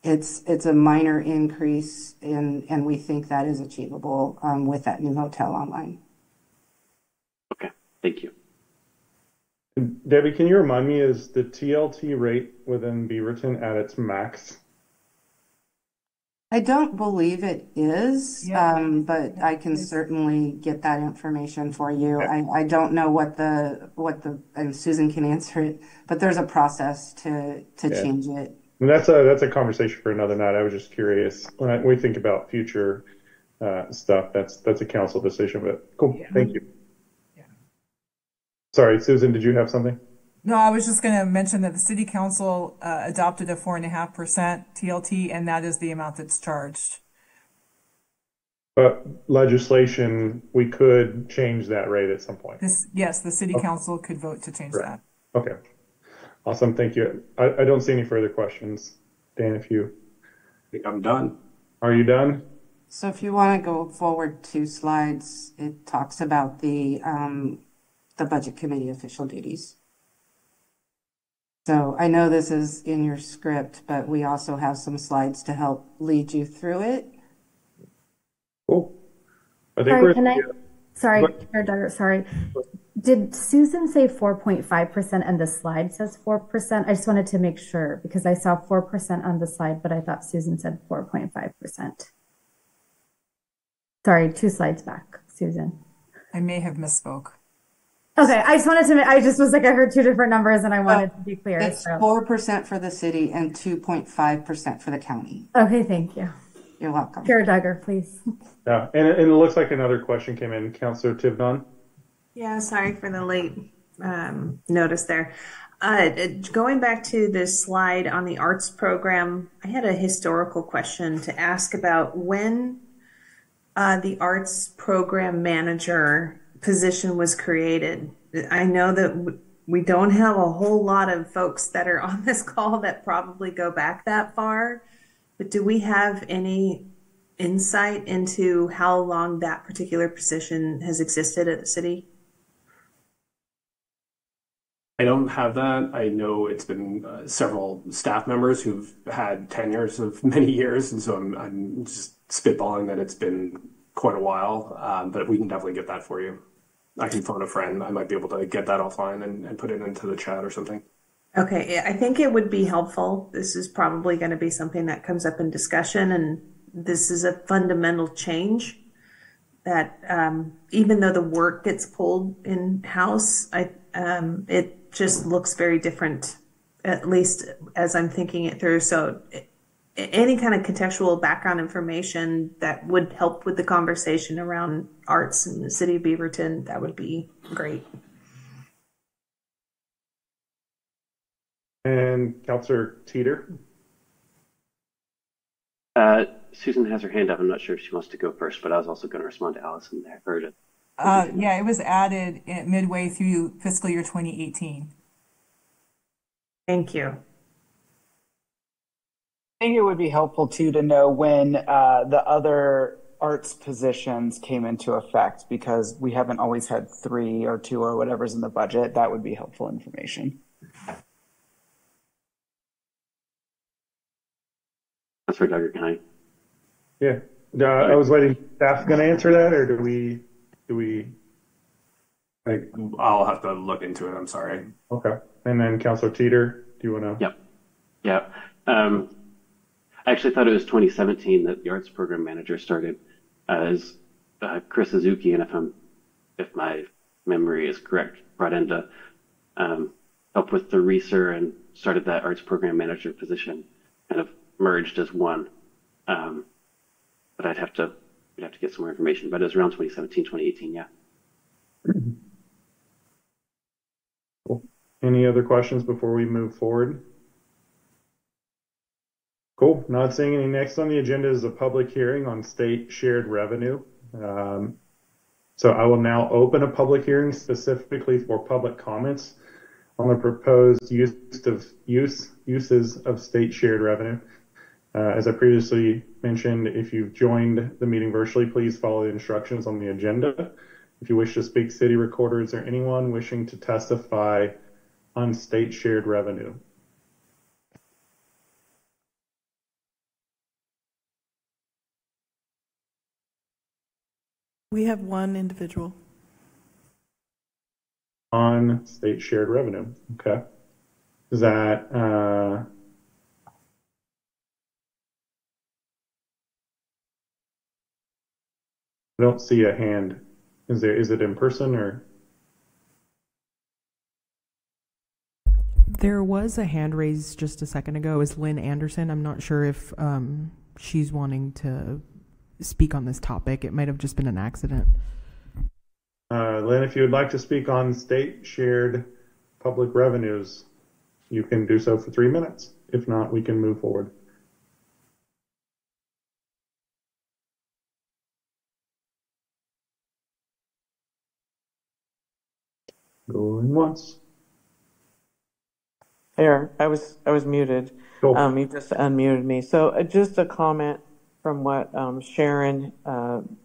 it's a minor increase, and we think that is achievable with that new hotel online. Okay, thank you. Debbie, can you remind me, is the TLT rate within Beaverton at its max? I don't believe it is, but I can certainly get that information for you. I don't know what the and Susan can answer it, but there's a process to change it. And that's a conversation for another night. I was just curious. When we think about future stuff, that's a council decision. But cool, thank you. Sorry, Susan, did you have something? No, I was just going to mention that the City Council adopted a 4.5% TLT, and that is the amount that's charged. But legislation, we could change that rate at some point. Yes, the City Council could vote to change that. Okay. Awesome. Thank you. I don't see any further questions. Dan, if you... I think I'm done. Are you done? So if you want to go forward 2 slides, it talks about the Budget Committee official duties. So I know this is in your script, but we also have some slides to help lead you through it. Cool. Sorry, Chair Duggar, sorry. Did Susan say 4.5% and the slide says 4%? I just wanted to make sure because I saw 4% on the slide, but I thought Susan said 4.5%. Sorry, 2 slides back, Susan. I may have misspoke. Okay, I just was like, I heard two different numbers and I wanted to be clear. It's 4% for the city and 2.5% for the county. Okay, thank you. You're welcome. Chair Duggar, please. Yeah, and it looks like another question came in. Councilor Tivnon. Yeah, sorry for the late notice there. Going back to this slide on the arts program, I had a historical question to ask about when the arts program manager position was created. I know that we don't have a whole lot of folks that are on this call that probably go back that far, but do we have any insight into how long that particular position has existed at the city? I don't have that. I know it's been several staff members who've had tenures of many years, and so I'm just spitballing that it's been quite a while, but we can definitely get that for you. I can phone a friend. I might be able to get that offline and put it into the chat or something. Okay, I think it would be helpful. This is probably going to be something that comes up in discussion, and this is a fundamental change that even though the work gets pulled in-house, it just looks very different, at least as I'm thinking it through. So any kind of contextual background information that would help with the conversation around arts in the city of Beaverton, that would be great. And Councilor Teeter. Susan has her hand up. I'm not sure if she wants to go first, but I was also going to respond to Allison. I heard it. Yeah, it was added midway through fiscal year 2018. Thank you. I think it would be helpful too to know when the other arts positions came into effect, because we haven't always had 3 or 2 or whatever's in the budget. That would be helpful information. That's for Duggar, can I? Yeah, I was waiting. Staff's going to answer that, or do we? I'll have to look into it. I'm sorry. Okay. And then Councilor Teeter, do you want to? Yep. Yeah. I actually thought it was 2017 that the arts program manager started as Chris Suzuki, and if my memory is correct, brought in to help with the RESER and started that arts program manager position, kind of merged as one. But we'd have to get some more information, but it was around 2017, 2018, yeah. Cool. Any other questions before we move forward? Cool. Not seeing any. Next on the agenda is a public hearing on state shared revenue. So I will now open a public hearing specifically for public comments on the proposed uses of state shared revenue. As I previously mentioned, if you've joined the meeting virtually, please follow the instructions on the agenda. If you wish to speak, city recorder, is there anyone wishing to testify on state shared revenue? We have one individual. On state shared revenue. Okay. Is that I don't see a hand. Is it in person or? There was a hand raised just a second ago. Is Lynn Anderson? I'm not sure if she's wanting to speak on this topic. It might have just been an accident. Lynn, if you would like to speak on state shared public revenues, you can do so for 3 minutes. If not, we can move forward. Going once. There, I was muted. Cool. You just unmuted me. So just a comment from what Sharon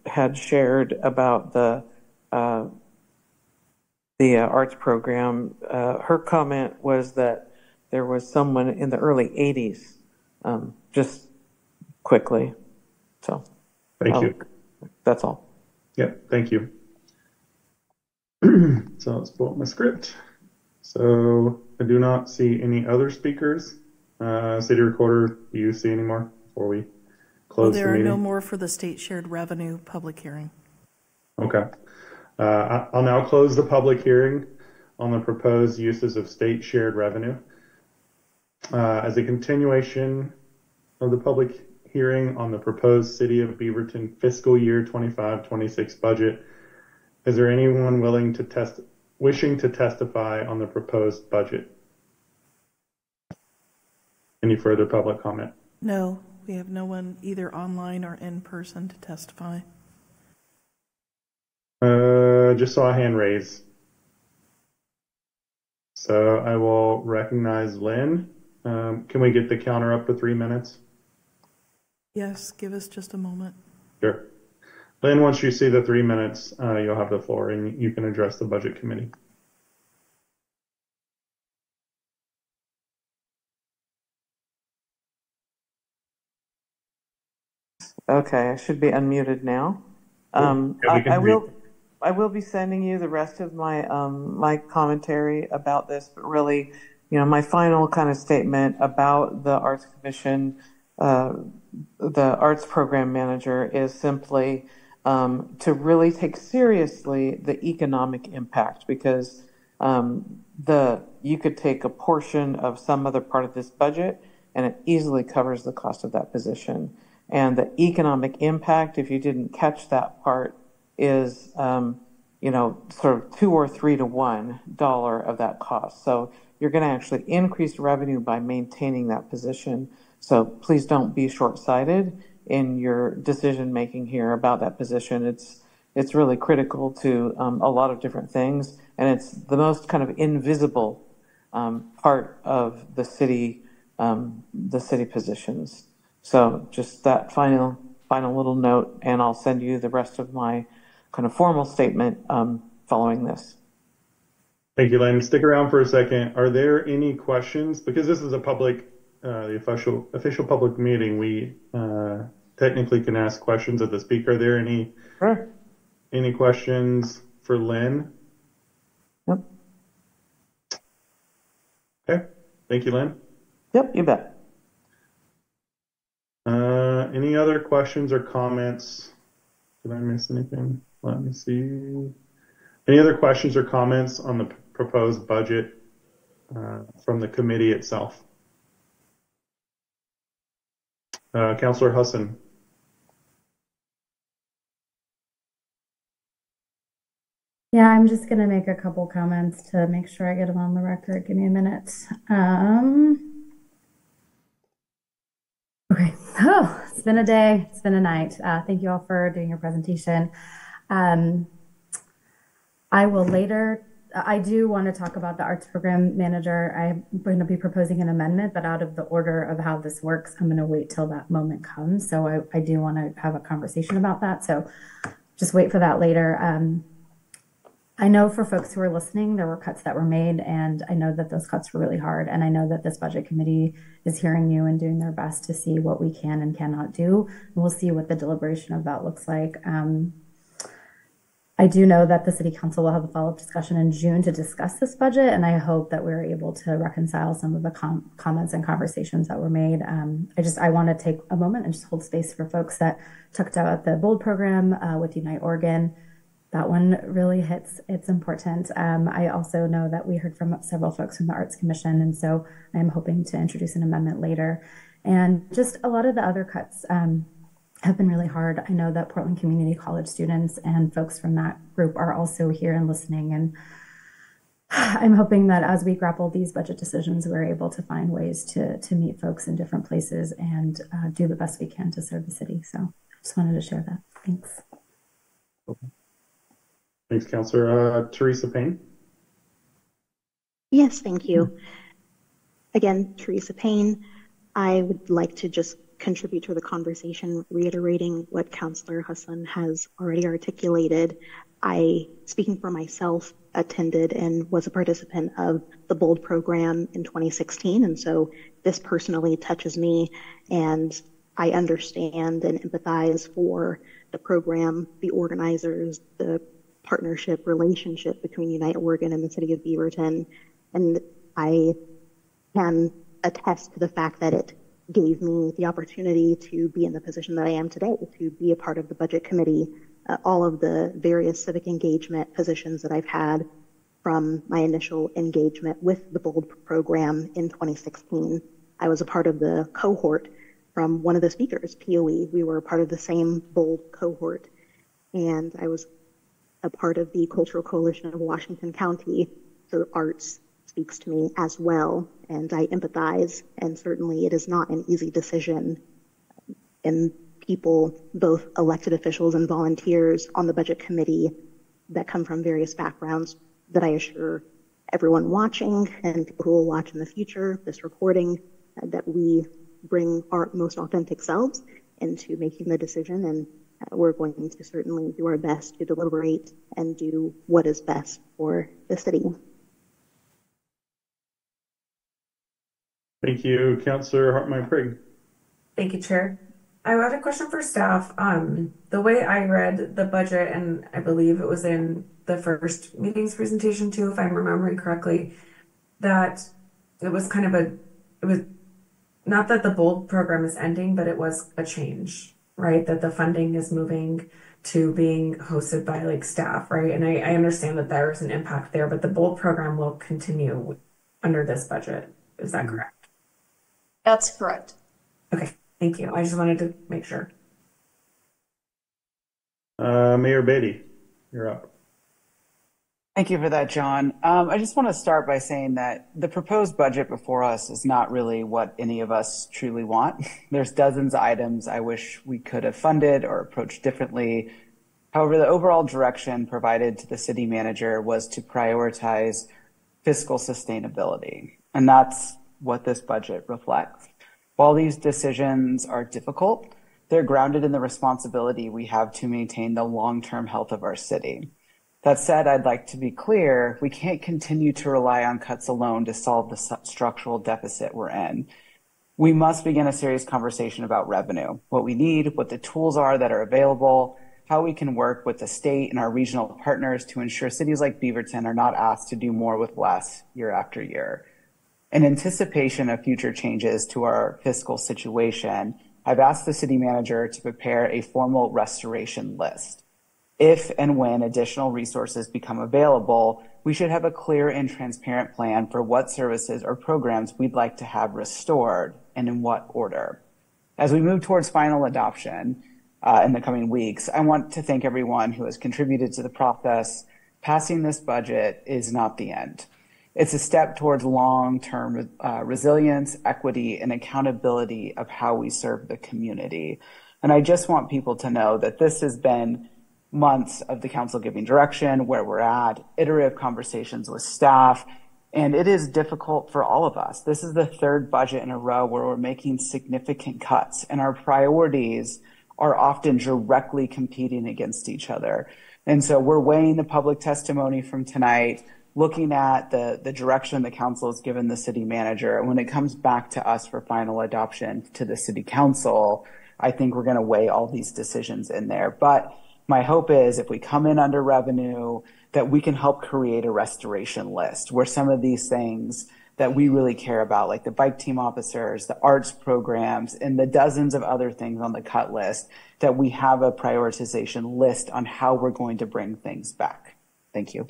had shared about the arts program. Her comment was that there was someone in the early 80s, just quickly. So thank you. That's all. Yeah, thank you. So let's pull up my script. So I do not see any other speakers. City recorder, do you see any more before we close the meeting? There are no more for the state shared revenue public hearing. Okay. I'll now close the public hearing on the proposed uses of state shared revenue. As a continuation of the public hearing on the proposed City of Beaverton fiscal year 25-26 budget, is there anyone wishing to testify on the proposed budget? Any further public comment? No, we have no one either online or in person to testify. Just saw a hand raise. So I will recognize Lynn. Can we get the counter up to 3 minutes? Yes, give us just a moment. Sure. Lynn, once you see the 3 minutes, you'll have the floor and you can address the budget committee. Okay, I should be unmuted now. I will be sending you the rest of my my commentary about this, but really, my final kind of statement about the Arts Commission, the Arts Program Manager, is simply to really take seriously the economic impact, because you could take a portion of some other part of this budget and it easily covers the cost of that position. And the economic impact, if you didn't catch that part, is, sort of 2 or 3 to $1 of that cost. So you're going to actually increase revenue by maintaining that position. So please don't be short-sighted in your decision making here about that position. It's really critical to a lot of different things, and it's the most kind of invisible part of the city positions. So just that final little note, and I'll send you the rest of my kind of formal statement following this. Thank you, Lynn. Stick around for a second. Are there any questions? Because this is a public, the official public meeting, we technically can ask questions of the speaker. Are there any questions for Lynn? Yep. Okay. Thank you, Lynn. Yep, you bet. Any other questions or comments? Did I miss anything? Let me see. Any other questions or comments on the proposed budget from the committee itself? Councillor Husson. Yeah, I'm just going to make a couple comments to make sure I get them on the record. Give me a minute. Okay. Oh, it's been a day. It's been a night. Thank you all for doing your presentation. I do want to talk about the Arts Program Manager. I'm going to be proposing an amendment, but out of the order of how this works, I'm going to wait till that moment comes. So I do want to have a conversation about that. So just wait for that later. I know for folks who are listening, there were cuts that were made, and I know that those cuts were really hard. And I know that this budget committee is hearing you and doing their best to see what we can and cannot do. And we'll see what the deliberation of that looks like. I do know that the City Council will have a follow-up discussion in June to discuss this budget, and I hope that we're able to reconcile some of the comments and conversations that were made. I want to take a moment and just hold space for folks that talked about the BOLD program with Unite Oregon. That one really hits. It's important. I also know that we heard from several folks from the Arts Commission, and so I'm hoping to introduce an amendment later. And just a lot of the other cuts have been really hard. I know that Portland Community College students and folks from that group are also here and listening. And I'm hoping that as we grapple these budget decisions, we're able to find ways to meet folks in different places and do the best we can to serve the city. So I just wanted to share that. Thanks. Okay. Thanks, Councillor. Teresa Payne. Yes, thank you. Again, Teresa Payne. I would like to just contribute to the conversation, reiterating what Councillor Husson has already articulated. I, speaking for myself, attended and was a participant of the BOLD program in 2016, and so this personally touches me, and I understand and empathize for the program, the organizers, the partnership relationship between Unite Oregon and the city of Beaverton. And I can attest to the fact that it gave me the opportunity to be in the position that I am today, to be a part of the budget committee all of the various civic engagement positions that I've had from my initial engagement with the BOLD program in 2016. I was a part of the cohort from one of the speakers, POE. We were a part of the same BOLD cohort. And I was a part of the Cultural Coalition of Washington County. So arts speaks to me as well. And I empathize. And certainly it is not an easy decision. And people, both elected officials and volunteers on the budget committee that come from various backgrounds, that I assure everyone watching and people who will watch in the future this recording, that we bring our most authentic selves into making the decision, and we're going to certainly do our best to deliberate and do what is best for the city. Thank you, Councillor Hartmine-Prigg. Thank you, Chair. I had a question for staff. The way I read the budget, and I believe it was in the first meeting's presentation too, if I'm remembering correctly, that it was kind of it was not that the BOLD program is ending, but it was a change, right? That the funding is moving to being hosted by like staff, right? And I understand that there's an impact there, but the BOLD program will continue under this budget. Is that correct? That's correct. Okay, thank you. I just wanted to make sure. Mayor Beatty, you're up. Thank you for that, John. I just want to start by saying that the proposed budget before us is not really what any of us truly want. There's dozens of items I wish we could have funded or approached differently. However, the overall direction provided to the city manager was to prioritize fiscal sustainability, and that's what this budget reflects. While these decisions are difficult, they're grounded in the responsibility we have to maintain the long-term health of our city. That said, I'd like to be clear, we can't continue to rely on cuts alone to solve the structural deficit we're in. We must begin a serious conversation about revenue, what we need, what the tools are that are available, how we can work with the state and our regional partners to ensure cities like Beaverton are not asked to do more with less year after year. In anticipation of future changes to our fiscal situation, I've asked the city manager to prepare a formal restoration list. If and when additional resources become available, we should have a clear and transparent plan for what services or programs we'd like to have restored and in what order. As we move towards final adoption in the coming weeks, I want to thank everyone who has contributed to the process. Passing this budget is not the end. It's a step towards long-term resilience, equity, and accountability of how we serve the community. And I just want people to know that this has been months of the council giving direction, where we're at, iterative conversations with staff, and it is difficult for all of us. This is the third budget in a row where we're making significant cuts, and our priorities are often directly competing against each other. And so we're weighing the public testimony from tonight, looking at the direction the council has given the city manager. And when it comes back to us for final adoption to the city council, I think we're going to weigh all these decisions in there. But my hope is if we come in under revenue, that we can help create a restoration list where some of these things that we really care about, like the bike team officers, the arts programs, and the dozens of other things on the cut list, that we have a prioritization list on how we're going to bring things back. Thank you.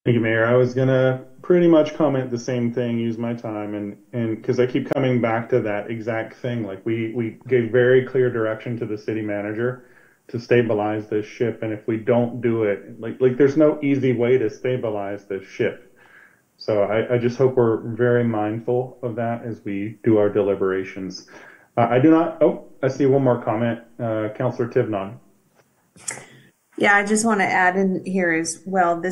Thank you, Mayor. I was going to pretty much comment the same thing, use my time, and because I keep coming back to that exact thing. Like we gave very clear direction to the city manager to stabilize this ship, and if we don't do it, like there's no easy way to stabilize this ship. So I just hope we're very mindful of that as we do our deliberations. I see one more comment. Councillor Tivnon. Yeah, I just want to add in here as well,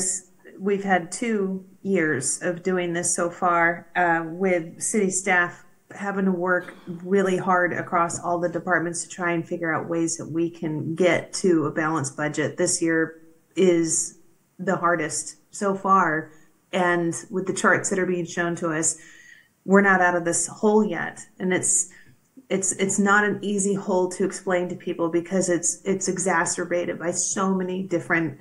we've had 2 years of doing this so far with city staff having to work really hard across all the departments to try and figure out ways that we can get to a balanced budget. This year is the hardest so far. And with the charts that are being shown to us, we're not out of this hole yet. And it's not an easy hole to explain to people because it's exacerbated by so many different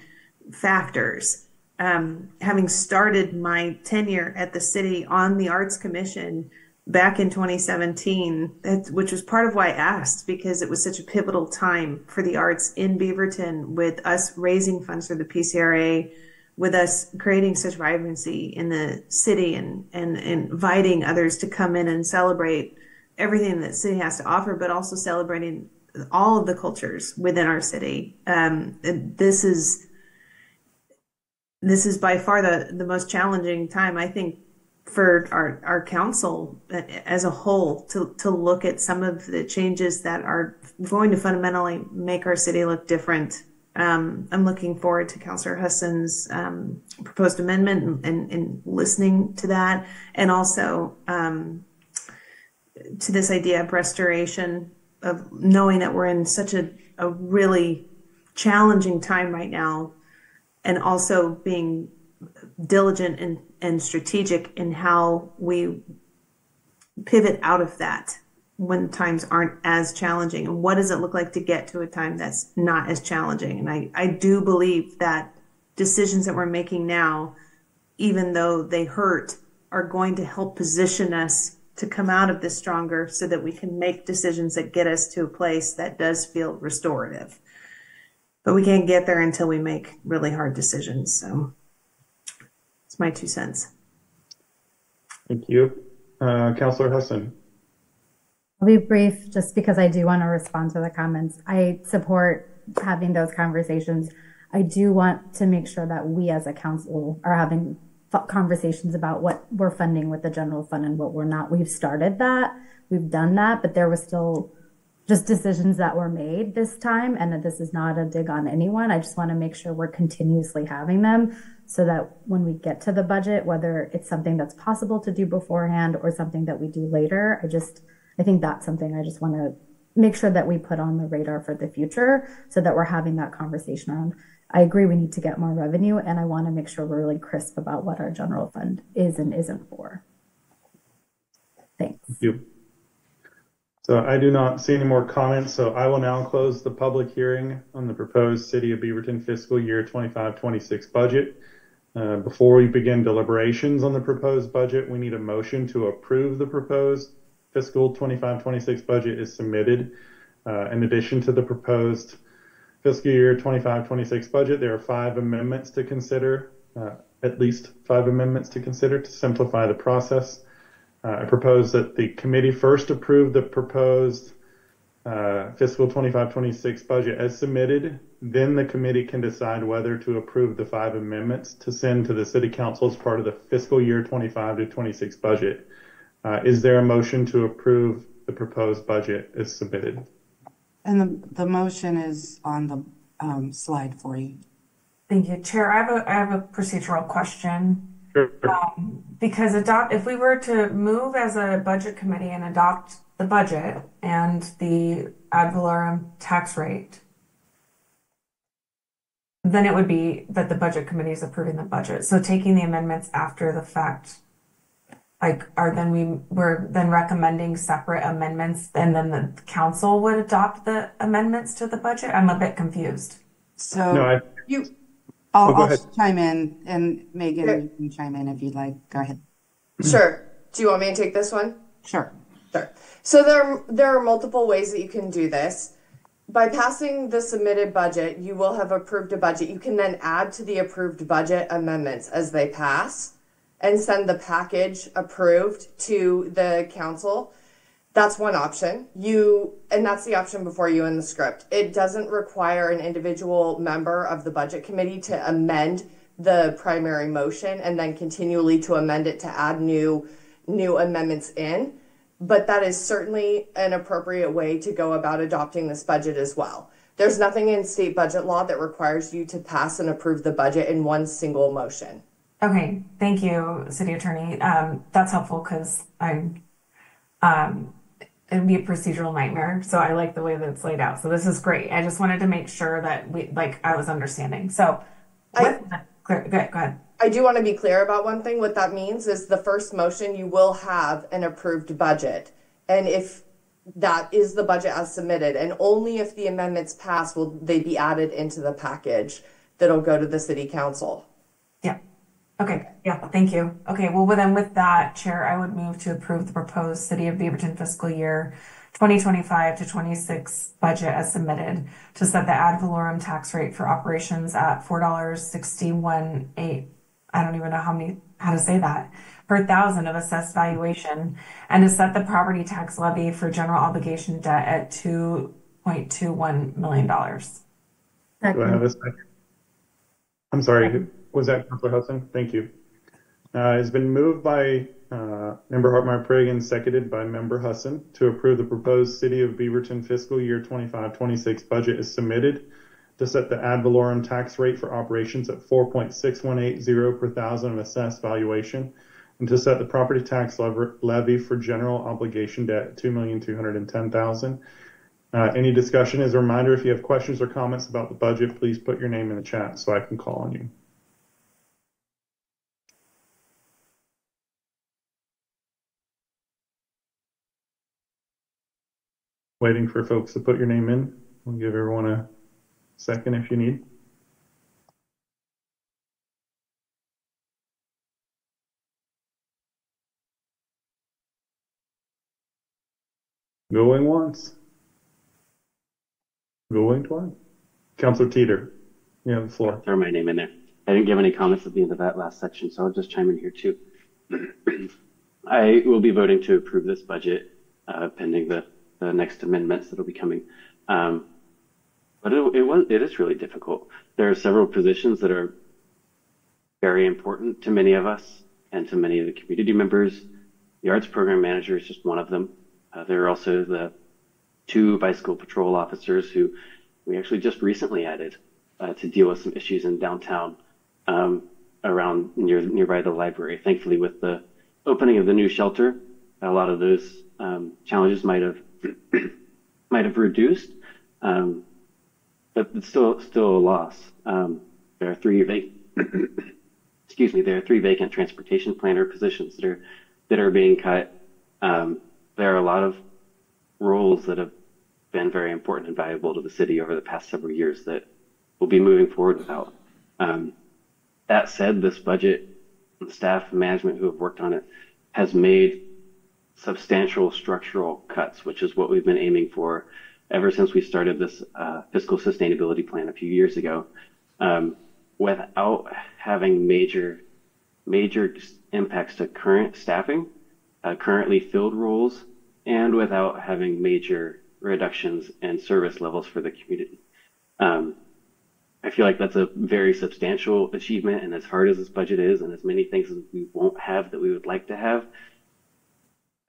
factors. Having started my tenure at the city on the Arts Commission, back in 2017, which was part of why I asked, because it was such a pivotal time for the arts in Beaverton, with us raising funds for the PCRA, with us creating such vibrancy in the city and inviting others to come in and celebrate everything that the city has to offer, but also celebrating all of the cultures within our city. This is by far the most challenging time, I think, for our council as a whole to look at some of the changes that are going to fundamentally make our city look different. I'm looking forward to Councillor Husson's proposed amendment and listening to that, and also to this idea of restoration, of knowing that we're in such a really challenging time right now, and also being diligent and strategic in how we pivot out of that when times aren't as challenging, and what does it look like to get to a time that's not as challenging. And I do believe that decisions that we're making now, even though they hurt, are going to help position us to come out of this stronger, so that we can make decisions that get us to a place that does feel restorative. But we can't get there until we make really hard decisions. So it's my 2 cents. Thank you. Councillor Husson. I'll be brief just because I do want to respond to the comments. I support having those conversations. I do want to make sure that we as a council are having conversations about what we're funding with the general fund and what we're not. We've started that, we've done that, but there was still just decisions that were made this time, and this is not a dig on anyone. I just want to make sure we're continuously having them, so that when we get to the budget, whether it's something that's possible to do beforehand or something that we do later, I think that's something I just want to make sure that we put on the radar for the future, so that we're having that conversation on. I agree we need to get more revenue, and I want to make sure we're really crisp about what our general fund is and isn't for. Thanks. Thank you. So I do not see any more comments, so I will now close the public hearing on the proposed City of Beaverton fiscal year 25-26 budget. Before we begin deliberations on the proposed budget, we need a motion to approve the proposed fiscal 25-26 budget is submitted. In addition to the proposed fiscal year 25-26 budget, there are 5 amendments to consider, at least 5 amendments to consider to simplify the process. I propose that the committee first approve the proposed fiscal 25-26 budget as submitted. Then the committee can decide whether to approve the 5 amendments to send to the City Council as part of the fiscal year 25-26 budget. Is there a motion to approve the proposed budget as submitted? And the motion is on the slide for you. Thank you, Chair. I have a procedural question. Sure. Because if we were to move as a budget committee and adopt the budget and the ad valorem tax rate, then it would be that the budget committee is approving the budget. So taking the amendments after the fact, we're then recommending separate amendments, and then the council would adopt the amendments to the budget? I'm a bit confused. So I'll chime in, and Megan, you can chime in if you'd like. Go ahead. Sure. Do you want me to take this one? Sure. Sure. So there are multiple ways that you can do this. By passing the submitted budget, you will have approved a budget. You can then add to the approved budget amendments as they pass and send the package approved to the council. That's one option. And that's the option before you in the script. It doesn't require an individual member of the budget committee to amend the primary motion and then continually to amend it to add new amendments in. But that is certainly an appropriate way to go about adopting this budget as well. There's nothing in state budget law that requires you to pass and approve the budget in one single motion. Okay, thank you, City Attorney. That's helpful because it'd be a procedural nightmare. So I like the way that it's laid out. So this is great. I just wanted to make sure that I was understanding. So go ahead. I do want to be clear about one thing. What that means is the first motion, you will have an approved budget. And if that is the budget as submitted, and only if the amendments pass will they be added into the package that'll go to the city council. Yeah. Okay, yeah, thank you. Okay, well, then with that, Chair, I would move to approve the proposed City of Beaverton fiscal year 2025 to 26 budget as submitted to set the ad valorem tax rate for operations at $4.618. I don't even know how to say that, per thousand of assessed valuation, and to set the property tax levy for general obligation debt at $2.21 million. Do I have a second? I'm sorry, was that Councilor Hudson? Thank you. It's been moved by Member Hartmeyer-Prigg and seconded by Member Hudson to approve the proposed City of Beaverton fiscal year 25-26 budget as submitted to set the ad valorem tax rate for operations at 4.6180 per thousand of assessed valuation, and to set the property tax levy for general obligation debt at $2,210,000. Any discussion? As a reminder, if you have questions or comments about the budget, please put your name in the chat so I can call on you. Waiting for folks to put your name in. We'll give everyone a second if you need. Going once. Going twice. Councilor Teeter, you have the floor. Throw my name in there. I didn't give any comments at the end of that last section, so I'll just chime in here too. I will be voting to approve this budget pending the next amendments that will be coming. But it is really difficult. There are several positions that are very important to many of us and to many of the community members. The arts program manager is just one of them. There are also the 2 bicycle patrol officers who we actually just recently added to deal with some issues in downtown around nearby the library. Thankfully, with the opening of the new shelter, a lot of those challenges might have reduced, but it's still a loss. There are 3 vacant transportation planner positions that are being cut. There are a lot of roles that have been very important and valuable to the city over the past several years that we'll be moving forward without. That said, this budget, the staff and management who have worked on it has made substantial structural cuts, which is what we've been aiming for ever since we started this fiscal sustainability plan a few years ago, without having major impacts to current staffing, currently filled roles, and without having major reductions in service levels for the community. I feel like that's a very substantial achievement, and as hard as this budget is, and as many things as we won't have that we would like to have,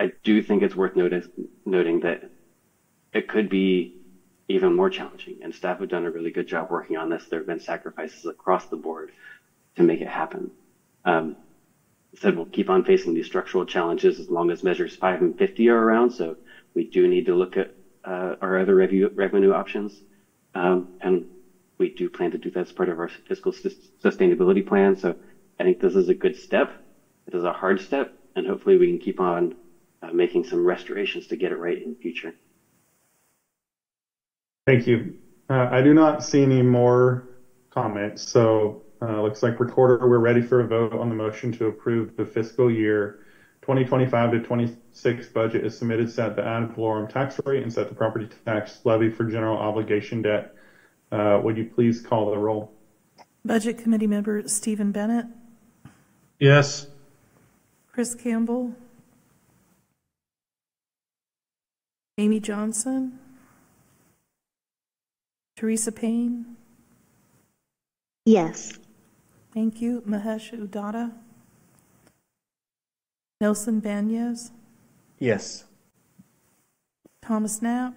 I do think it's worth noting that it could be even more challenging, and staff have done a really good job working on this. There have been sacrifices across the board to make it happen. I said we'll keep on facing these structural challenges as long as measures 5 and 50 are around, so we do need to look at our other revenue options, and we do plan to do that as part of our fiscal sustainability plan. So I think this is a good step. It is a hard step, and hopefully we can keep on making some restorations to get it right in the future. Thank you. I do not see any more comments, so looks like Recorder, we're ready for a vote on the motion to approve the fiscal year 2025 to 26 budget is submitted, set the ad valorem tax rate, and set the property tax levy for general obligation debt. Would you please call the roll? Budget Committee Member Stephen Bennett. Yes. Chris Campbell. Amy Johnson. Teresa Payne. Yes. Thank you. Mahesh Udata. Nelson Banyas. Yes. Thomas Knapp.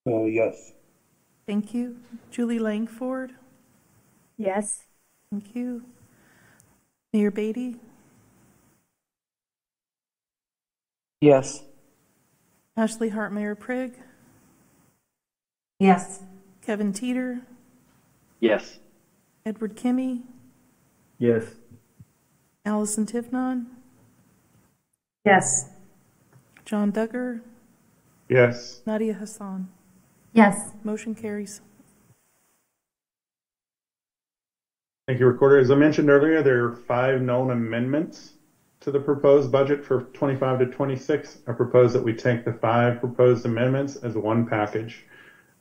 Yes. Thank you. Julie Langford. Yes. Thank you. Mayor Beatty. Yes. Ashley Hartmeyer-Prigg. Yes. Kevin Teeter. Yes. Edward Kimmy. Yes. Allison Tifnon. Yes. John Duggar. Yes. Nadia Hassan. Yes. Motion carries. Thank you, Recorder. As I mentioned earlier, there are 5 known amendments to the proposed budget for 25 to 26. I propose that we take the 5 proposed amendments as one package.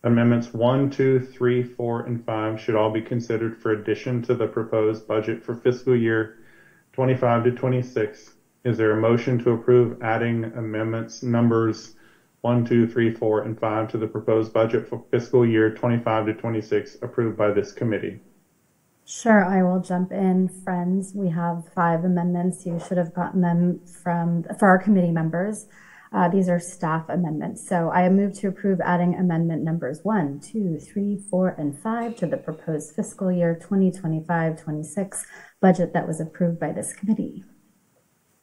Amendments 1, 2, 3, 4, and 5 should all be considered for addition to the proposed budget for fiscal year 25 to 26. Is there a motion to approve adding amendments numbers 1, 2, 3, 4, and 5 to the proposed budget for fiscal year 25 to 26 approved by this committee? Sure, I will jump in, friends. We have 5 amendments. You should have gotten them for our committee members. These are staff amendments. So I move to approve adding amendment numbers 1, 2, 3, 4, and 5 to the proposed fiscal year 2025-26 budget that was approved by this committee.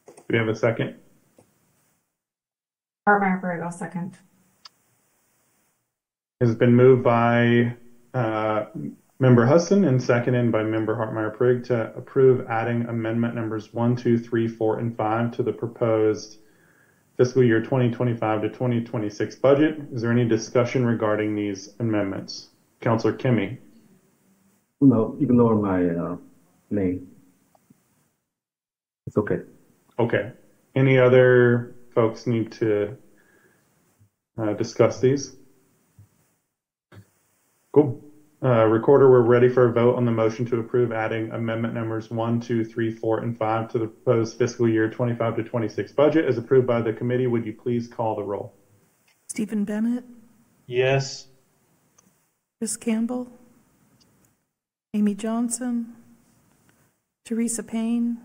Do we have a second? Hartmeyer Berg, I'll second. Has been moved by Member Husson and seconded by Member Hartmeyer-Prigg to approve adding amendment numbers 1, 2, 3, 4, and 5 to the proposed fiscal year 2025 to 2026 budget. Is there any discussion regarding these amendments? Councilor Kimmy. No, ignore my name. It's okay. Okay. Any other folks need to discuss these? Cool. Recorder, we're ready for a vote on the motion to approve adding amendment numbers 1, 2, 3, 4, and 5 to the proposed fiscal year 25 to 26 budget as approved by the committee. Would you please call the roll? Stephen Bennett, Yes. Chris Campbell, Amy Johnson, Teresa Payne.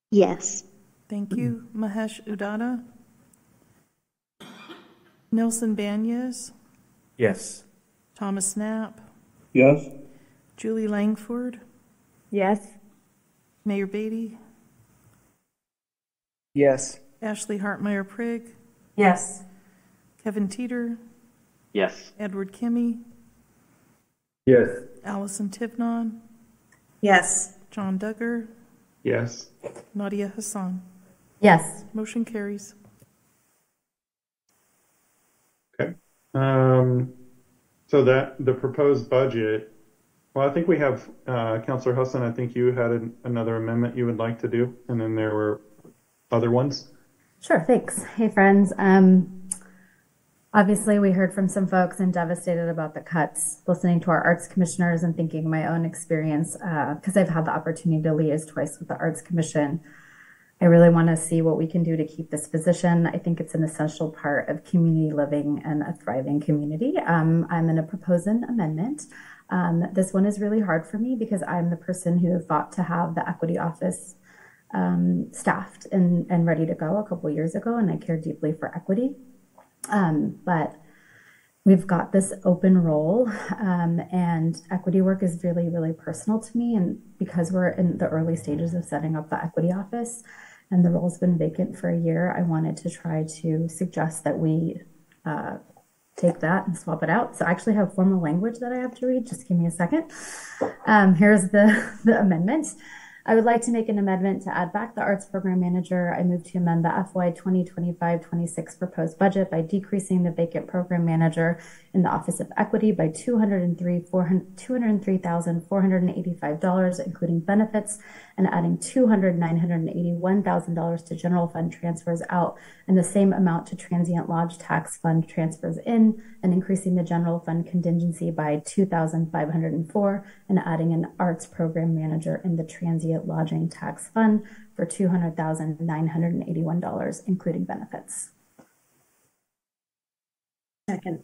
Yes. Thank you. Mahesh Udata, Nelson Banyas, Yes. Thomas Knapp, Yes. Julie Langford, Yes. Mayor Beatty, Yes. Ashley Hartmeyer-Prigg, Yes. Kevin Teeter, Yes. Edward Kimmy, Yes. Allison Tivnon, Yes. John Duggar, Yes. Nadia Hassan. Yes. Motion carries. Okay. So that the proposed budget, well, I think we have Councilor Husson, I think you had another amendment you would like to do, and then there were other ones. Sure, thanks. Hey, friends. Obviously, we heard from some folks and devastated about the cuts, listening to our arts commissioners and thinking my own experience, because I've had the opportunity to liaise twice with the Arts Commission. I really want to see what we can do to keep this position. I think it's an essential part of community living and a thriving community. I'm going to propose an amendment. This one is really hard for me because I'm the person who fought to have the equity office staffed and ready to go a couple years ago, and I care deeply for equity. But we've got this open role, and equity work is really, really personal to me. And because we're in the early stages of setting up the equity office and the role's been vacant for a year, I wanted to try to suggest that we take that and swap it out. So I actually have formal language that I have to read. Just give me a second. Here's the amendment. I would like to make an amendment to add back the arts program manager. I move to amend the FY 2025-26 proposed budget by decreasing the vacant program manager in the Office of Equity by $203,485, including benefits, and adding $209,981,000 to general fund transfers out and the same amount to transient lodge tax fund transfers in, and increasing the general fund contingency by $2,504 and adding an arts program manager in the transient lodging tax fund for $200,981, including benefits. Second.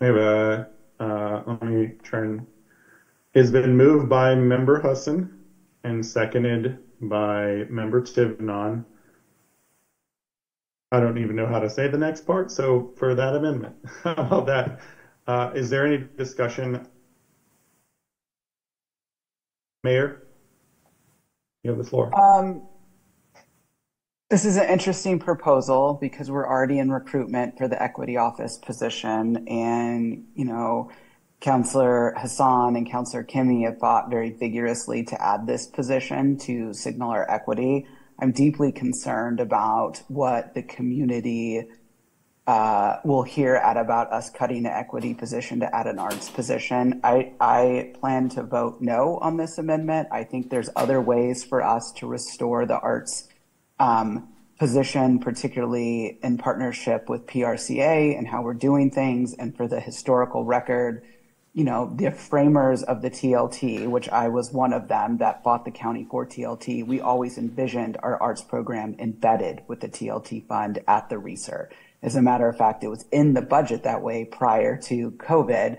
We have let me turn. It's been moved by Member Husson and seconded by Member Tivnon. I don't even know how to say the next part, so for that amendment. How about that? Is there any discussion? Mayor, you have the floor. This is an interesting proposal because we're already in recruitment for the equity office position. And, you know, Councilor Hassan and Councilor Kimmy have fought very vigorously to add this position to signal our equity. I'm deeply concerned about what the community will hear about us cutting the equity position to add an arts position. I plan to vote no on this amendment. I think there's other ways for us to restore the arts position, particularly in partnership with PRCA and how we're doing things. And for the historical record, you know, the framers of the TLT, which I was one of them that fought the county for TLT, we always envisioned our arts program embedded with the TLT fund at the RESER. As a matter of fact, it was in the budget that way prior to COVID.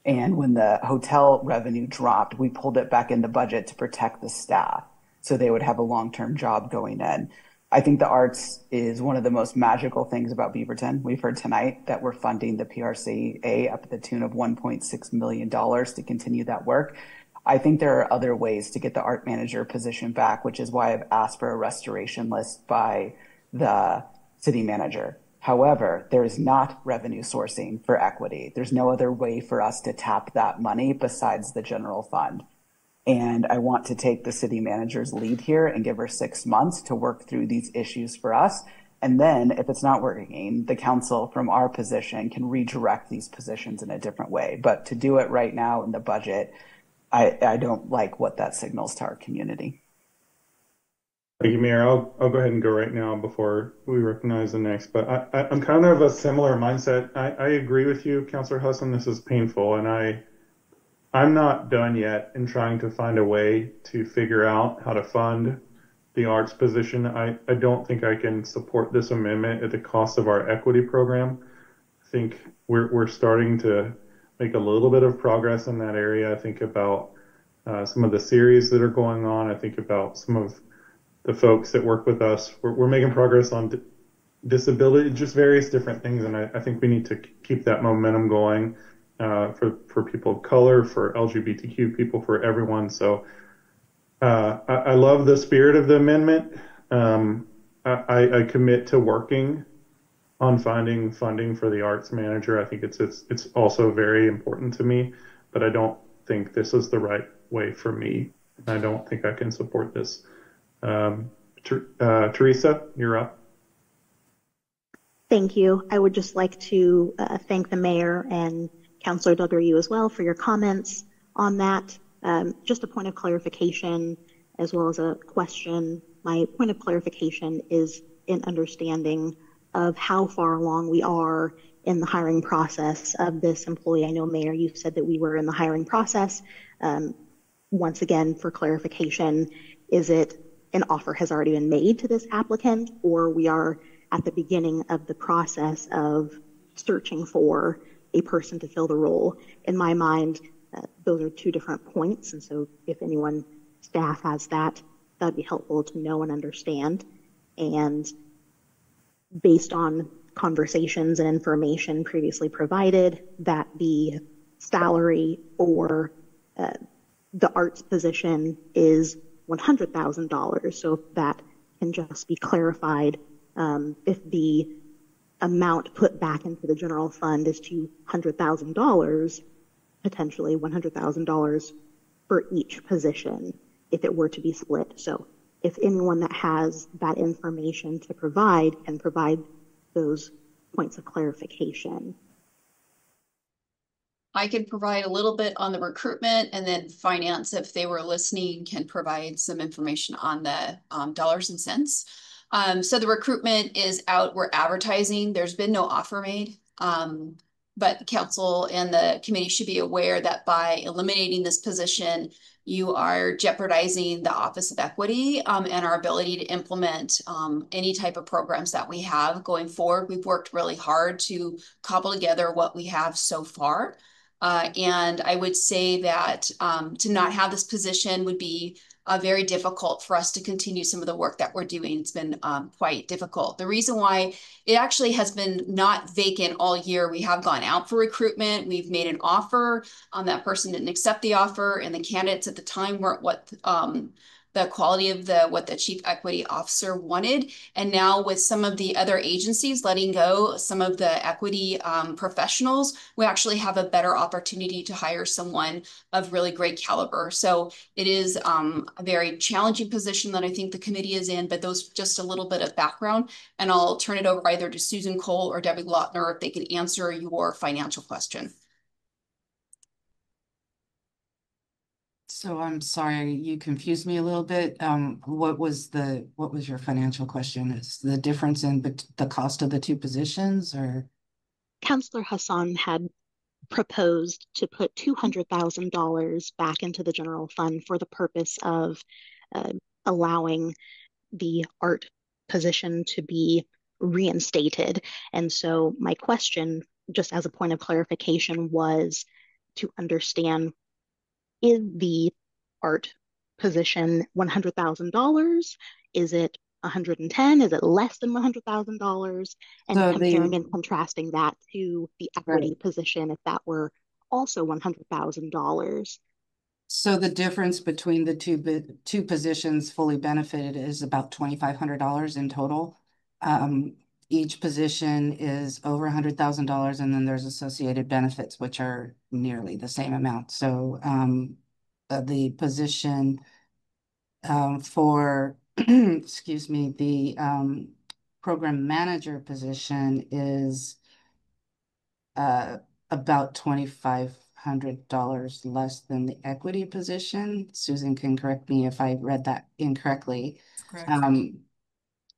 And when the hotel revenue dropped, we pulled it back in the budget to protect the staff so they would have a long-term job going in. I think the arts is one of the most magical things about Beaverton. We've heard tonight that we're funding the PRCA up at the tune of $1.6 million to continue that work. I think there are other ways to get the art manager position back, which is why I've asked for a restoration list by the city manager. However, there is not revenue sourcing for equity. There's no other way for us to tap that money besides the general fund. And I want to take the city manager's lead here and give her 6 months to work through these issues for us. And then if it's not working, the council from our position can redirect these positions in a different way. But to do it right now in the budget, I don't like what that signals to our community. Thank you, Mayor. I'll go ahead and go right now before we recognize the next. But I'm kind of a similar mindset. I agree with you, Councilor Husson. This is painful, and I'm not done yet in trying to find a way to figure out how to fund the arts position. I don't think I can support this amendment at the cost of our equity program. I think we're starting to make a little bit of progress in that area. I think about some of the series that are going on. I think about some of the folks that work with us. We're making progress on disability, just various different things, and I think we need to keep that momentum going. For people of color, for LGBTQ people, for everyone. So I love the spirit of the amendment. I commit to working on finding funding for the arts manager. I think it's also very important to me, but I don't think this is the right way for me. I don't think I can support this. Teresa, you're up. Thank you. I would just like to thank the mayor and Councilor Del Rio as well for your comments on that. Just a point of clarification as well as a question. My point of clarification is in understanding of how far along we are in the hiring process of this employee. I know, Mayor, you said that we were in the hiring process. Once again, for clarification, is it an offer has already been made to this applicant, or we are at the beginning of the process of searching for a person to fill the role? In my mind, those are two different points. And so if anyone staff has that, that'd be helpful to know and understand. And based on conversations and information previously provided, that the salary or the arts position is $100,000. So if that can just be clarified, if the amount put back into the general fund is $200,000, potentially $100,000 for each position if it were to be split. So if anyone that has that information to provide can provide those points of clarification. I could provide a little bit on the recruitment, and then finance, if they were listening, can provide some information on the dollars and cents. So the recruitment is out. We're advertising. There's been no offer made. But the council and the committee should be aware that by eliminating this position, you are jeopardizing the Office of Equity and our ability to implement any type of programs that we have going forward. We've worked really hard to cobble together what we have so far. And I would say that to not have this position would be very difficult for us to continue some of the work that we're doing. It's been quite difficult. The reason why it actually has been not vacant all year, we have gone out for recruitment. We've made an offer. That person didn't accept the offer, and the candidates at the time weren't what the quality of what the chief equity officer wanted. And now with some of the other agencies letting go some of the equity professionals, we actually have a better opportunity to hire someone of really great caliber. So it is a very challenging position that I think the committee is in, but those just a little bit of background. And I'll turn it over either to Susan Cole or Debbie Lautner if they can answer your financial question. So I'm sorry, you confused me a little bit. What was your financial question? Is the difference in the cost of the two positions, or? Councillor Hassan had proposed to put $200,000 back into the general fund for the purpose of allowing the art position to be reinstated. And so my question, just as a point of clarification, was to understand, is the art position $100,000? Is it 110? Is it less than $100,000? And So comparing and contrasting that to the equity position, if that were also $100,000. So the difference between the two positions fully benefited is about $2,500 in total. Each position is over $100,000, and then there's associated benefits, which are nearly the same amount. So the position for, excuse me, the program manager position is about $2,500 less than the equity position. Susan can correct me if I read that incorrectly. Correct.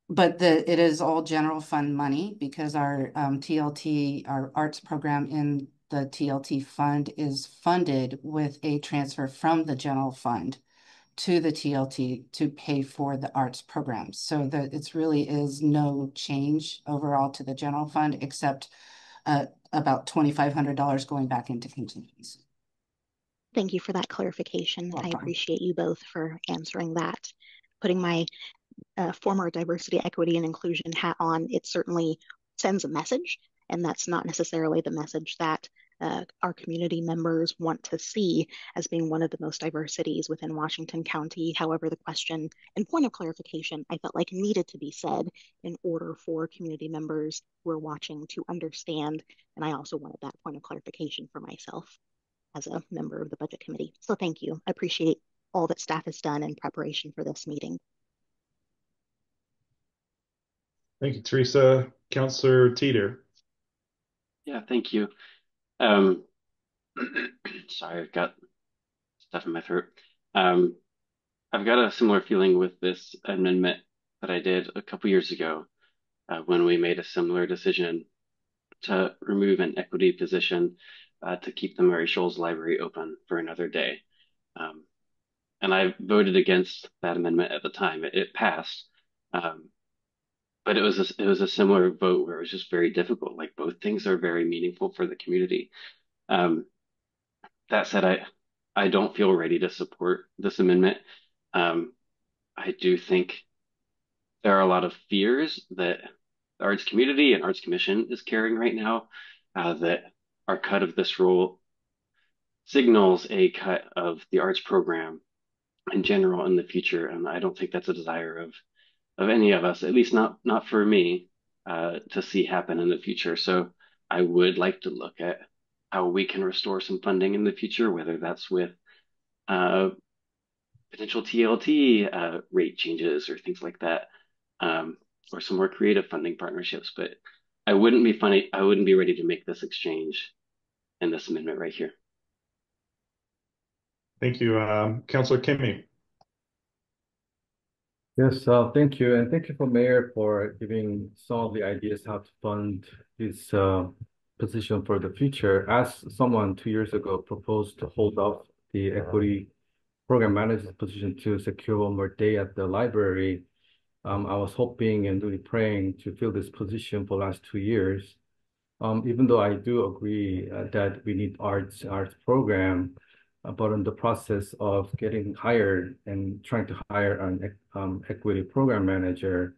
But it is all general fund money, because our TLT, our arts program in the TLT fund, is funded with a transfer from the general fund to the TLT to pay for the arts programs. So that it really is no change overall to the general fund, except about $2,500 going back into contingency. Thank you for that clarification. I appreciate you both for answering that. Putting my former diversity, equity, and inclusion hat on, it certainly sends a message, and that's not necessarily the message that our community members want to see as being one of the most diversities within Washington County. However, the question and point of clarification I felt like needed to be said in order for community members who are watching to understand, and I also wanted that point of clarification for myself as a member of the Budget Committee. So thank you. I appreciate all that staff has done in preparation for this meeting. Thank you, Teresa. Councillor Teeter. Yeah, thank you. Sorry, I've got stuff in my throat. I've got a similar feeling with this amendment that I did a couple years ago when we made a similar decision to remove an equity position to keep the Murray Shoals Library open for another day. And I voted against that amendment at the time. It passed. But it was a similar vote where it was just very difficult. Like, both things are very meaningful for the community. That said, I don't feel ready to support this amendment. I do think there are a lot of fears that the arts community and Arts Commission is carrying right now, that our cut of this role signals a cut of the arts program in general in the future. And I don't think that's a desire of any of us, at least not for me, to see happen in the future. So I would like to look at how we can restore some funding in the future, whether that's with potential TLT rate changes or things like that, or some more creative funding partnerships. But I wouldn't be ready to make this exchange in this amendment right here. Thank you. Councillor Kimmy. Yes, thank you. And thank you for Mayor for giving some of the ideas how to fund this position for the future. As someone 2 years ago proposed to hold off the equity program manager's position to secure one more day at the library, I was hoping and really praying to fill this position for the last 2 years. Even though I do agree that we need arts program, but in the process of getting hired and trying to hire an equity program manager,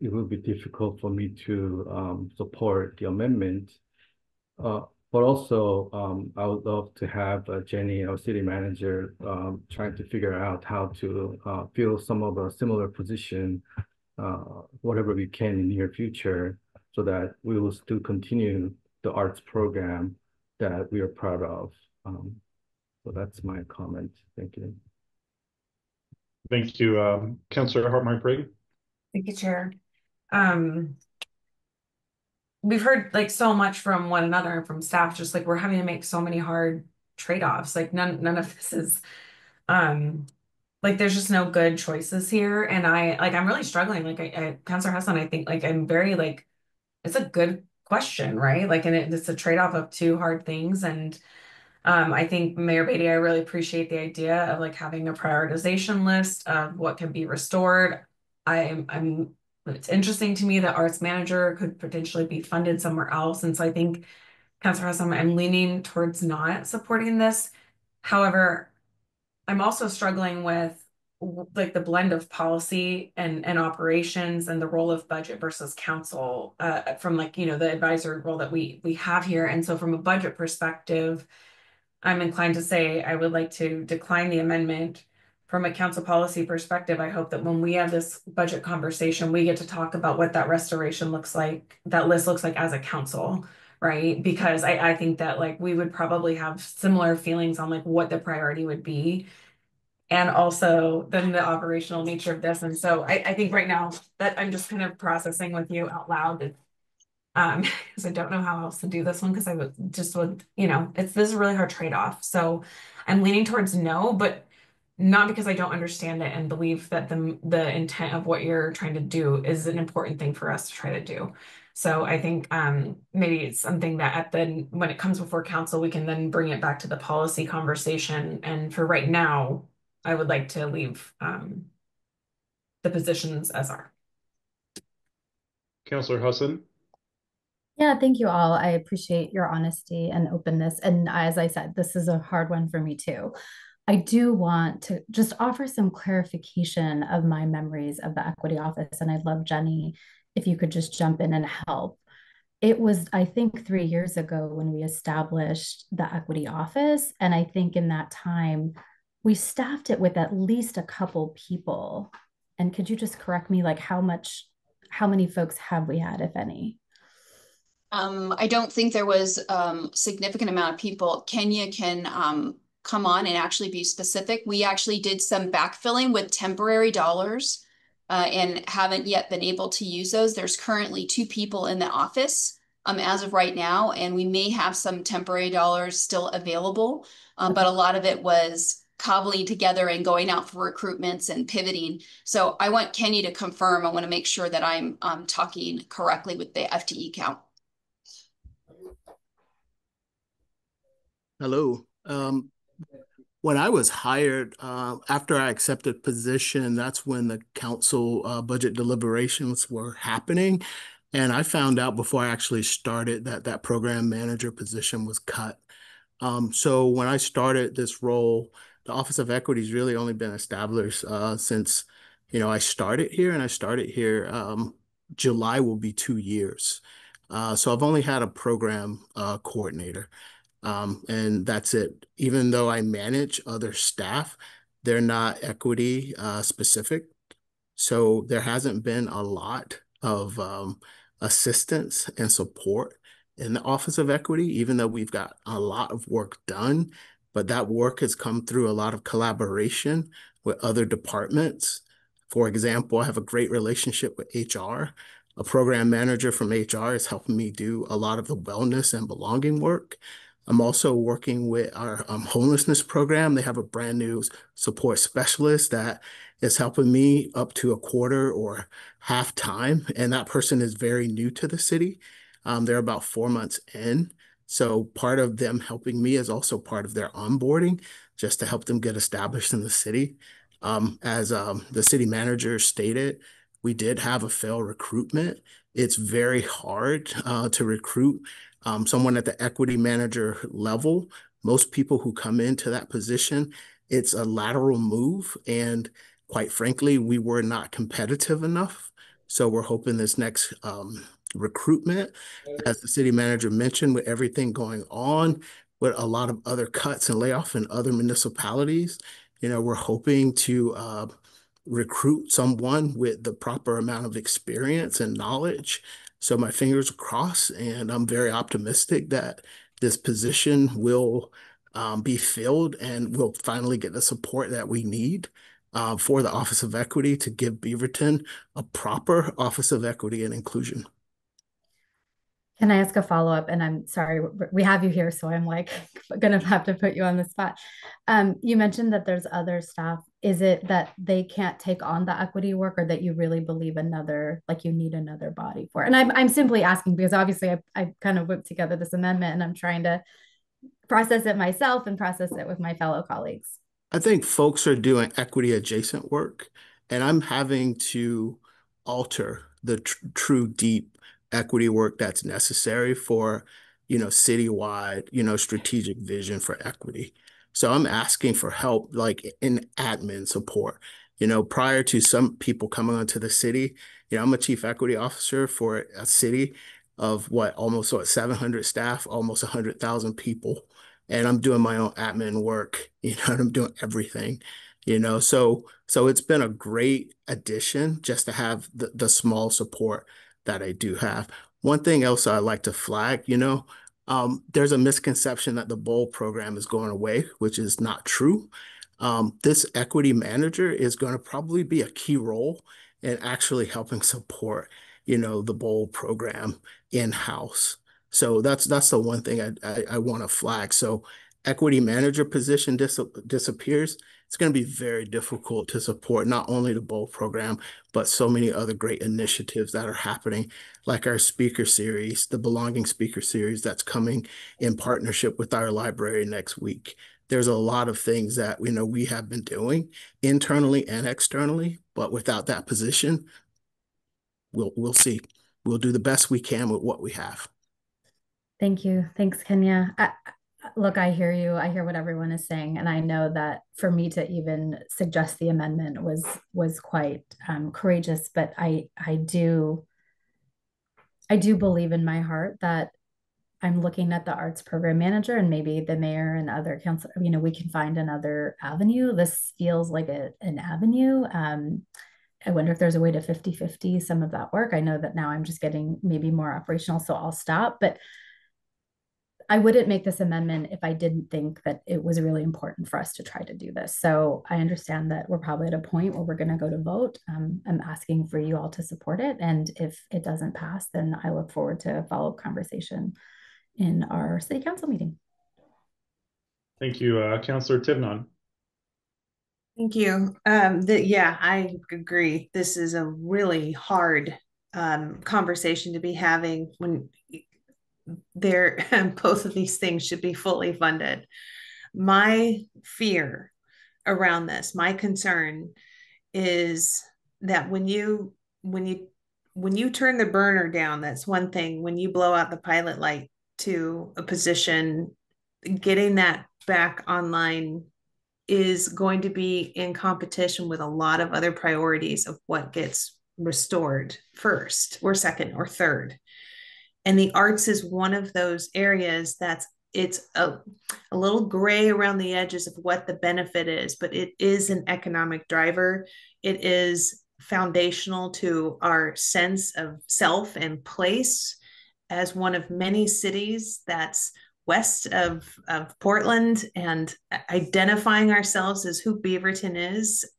it will be difficult for me to support the amendment. But also, I would love to have Jenny, our city manager, trying to figure out how to fill some of a similar position, whatever we can in the near future, so that we will still continue the arts program that we are proud of. So that's my comment. Thank you. Thank you, Councillor Hartmark-Brigg. Thank you, Chair. We've heard like so much from one another and from staff, just like we're having to make so many hard trade-offs. Like none of this is like there's just no good choices here. And I'm really struggling. Like Councillor Hassan, I think like I'm very like it's a good question, right? Like and it's a trade-off of two hard things. And I think Mayor Beatty, I really appreciate the idea of like having a prioritization list of what can be restored. It's interesting to me that arts manager could potentially be funded somewhere else. And so I think, Councilor Hassan, I'm leaning towards not supporting this. However, I'm also struggling with like the blend of policy and operations and the role of budget versus council from like, you know, the advisory role that we have here. And so from a budget perspective, I'm inclined to say I would like to decline the amendment. From a council policy perspective, I hope that when we have this budget conversation, we get to talk about what that restoration looks like, that list looks like as a council, right? Because I think that like we would probably have similar feelings on like what the priority would be. And also then the operational nature of this. And so I think right now that I'm just kind of processing with you out loud because I don't know how else to do this one because you know, this is a really hard trade-off. So I'm leaning towards no, but not because I don't understand it and believe that the intent of what you're trying to do is an important thing for us to try to do. So I think maybe it's something that when it comes before council, we can then bring it back to the policy conversation. And for right now, I would like to leave the positions as are. Councillor Hassan. Yeah, thank you all. I appreciate your honesty and openness. And as I said, this is a hard one for me too. I do want to just offer some clarification of my memories of the equity office. And I'd love, Jenny, if you could just jump in and help. It was, I think, 3 years ago when we established the equity office. And I think in that time, we staffed it with at least a couple people. And could you just correct me, like how many folks have we had, if any? I don't think there was significant amount of people. Kenya can come on and actually be specific. We actually did some backfilling with temporary dollars and haven't yet been able to use those. There's currently 2 people in the office as of right now, and we may have some temporary dollars still available, but a lot of it was cobbling together and going out for recruitments and pivoting. So I want Kenya to confirm. I want to make sure that I'm talking correctly with the FTE count. Hello. When I was hired, after I accepted position, that's when the council budget deliberations were happening. And I found out before I actually started that program manager position was cut. So when I started this role, the Office of Equity has really only been established since, I started here, and I started here, July will be 2 years. So I've only had a program coordinator. And that's it. Even though I manage other staff, they're not equity specific. So there hasn't been a lot of assistance and support in the Office of Equity, even though we've got a lot of work done. But that work has come through a lot of collaboration with other departments. For example, I have a great relationship with HR. A program manager from HR is helping me do a lot of the wellness and belonging work. I'm also working with our homelessness program. They have a brand new support specialist that is helping me up to a quarter or half time. And that person is very new to the city. They're about 4 months in. So part of them helping me is also part of their onboarding, just to help them get established in the city. As the city manager stated, we did have a failed recruitment. It's very hard to recruit someone at the equity manager level. Most people who come into that position, it's a lateral move. And quite frankly, we were not competitive enough. So we're hoping this next recruitment. As the city manager mentioned, with everything going on, with a lot of other cuts and layoffs in other municipalities, we're hoping to recruit someone with the proper amount of experience and knowledge. So my fingers are crossed, and I'm very optimistic that this position will be filled and we'll finally get the support that we need for the Office of Equity to give Beaverton a proper Office of Equity and Inclusion. Can I ask a follow-up? And I'm sorry, we have you here, so I'm like gonna have to put you on the spot. You mentioned that there's other staff. Is it that they can't take on the equity work, or that you really believe you need another body for it? And I'm simply asking because obviously I kind of whipped together this amendment and I'm trying to process it myself and process it with my fellow colleagues. I think folks are doing equity adjacent work, and I'm having to alter the true deep equity work that's necessary for, citywide, strategic vision for equity. So I'm asking for help, like in admin support. Prior to some people coming onto the city, I'm a chief equity officer for a city of almost 700 staff, almost 100,000 people. And I'm doing my own admin work, and I'm doing everything, so it's been a great addition just to have the small support that I do have. One thing else I'd like to flag, there's a misconception that the BOLD program is going away, which is not true. This equity manager is going to probably be a key role in actually helping support, the BOLD program in-house. So that's the one thing I want to flag. So equity manager position disappears. It's going to be very difficult to support not only the BOLD program, but so many other great initiatives that are happening, like our speaker series, the Belonging Speaker Series that's coming in partnership with our library next week. There's a lot of things that we have been doing internally and externally, but without that position, we'll see. We'll do the best we can with what we have. Thank you. Thanks, Kenya. Look, I hear you. I hear what everyone is saying. And I know that for me to even suggest the amendment was quite courageous, but I do believe in my heart that I'm looking at the arts program manager and maybe the mayor and other council, we can find another avenue. This feels like an avenue. I wonder if there's a way to 50-50 some of that work. I know that now I'm just getting maybe more operational, so I'll stop, but I wouldn't make this amendment if I didn't think that it was really important for us to try to do this. So I understand that we're probably at a point where we're going to go to vote. I'm asking for you all to support it. And if it doesn't pass, then I look forward to a follow-up conversation in our city council meeting. Thank you, Councilor Tivnon. Thank you. Yeah, I agree. This is a really hard conversation to be having when both of these things should be fully funded. My fear around this, my concern is that when you turn the burner down, that's one thing. When you blow out the pilot light to a position, getting that back online is going to be in competition with a lot of other priorities of what gets restored first or second or third. And the arts is one of those areas it's a little gray around the edges of what the benefit is, but it is an economic driver. It is foundational to our sense of self and place as one of many cities that's west of Portland, and identifying ourselves as who Beaverton is.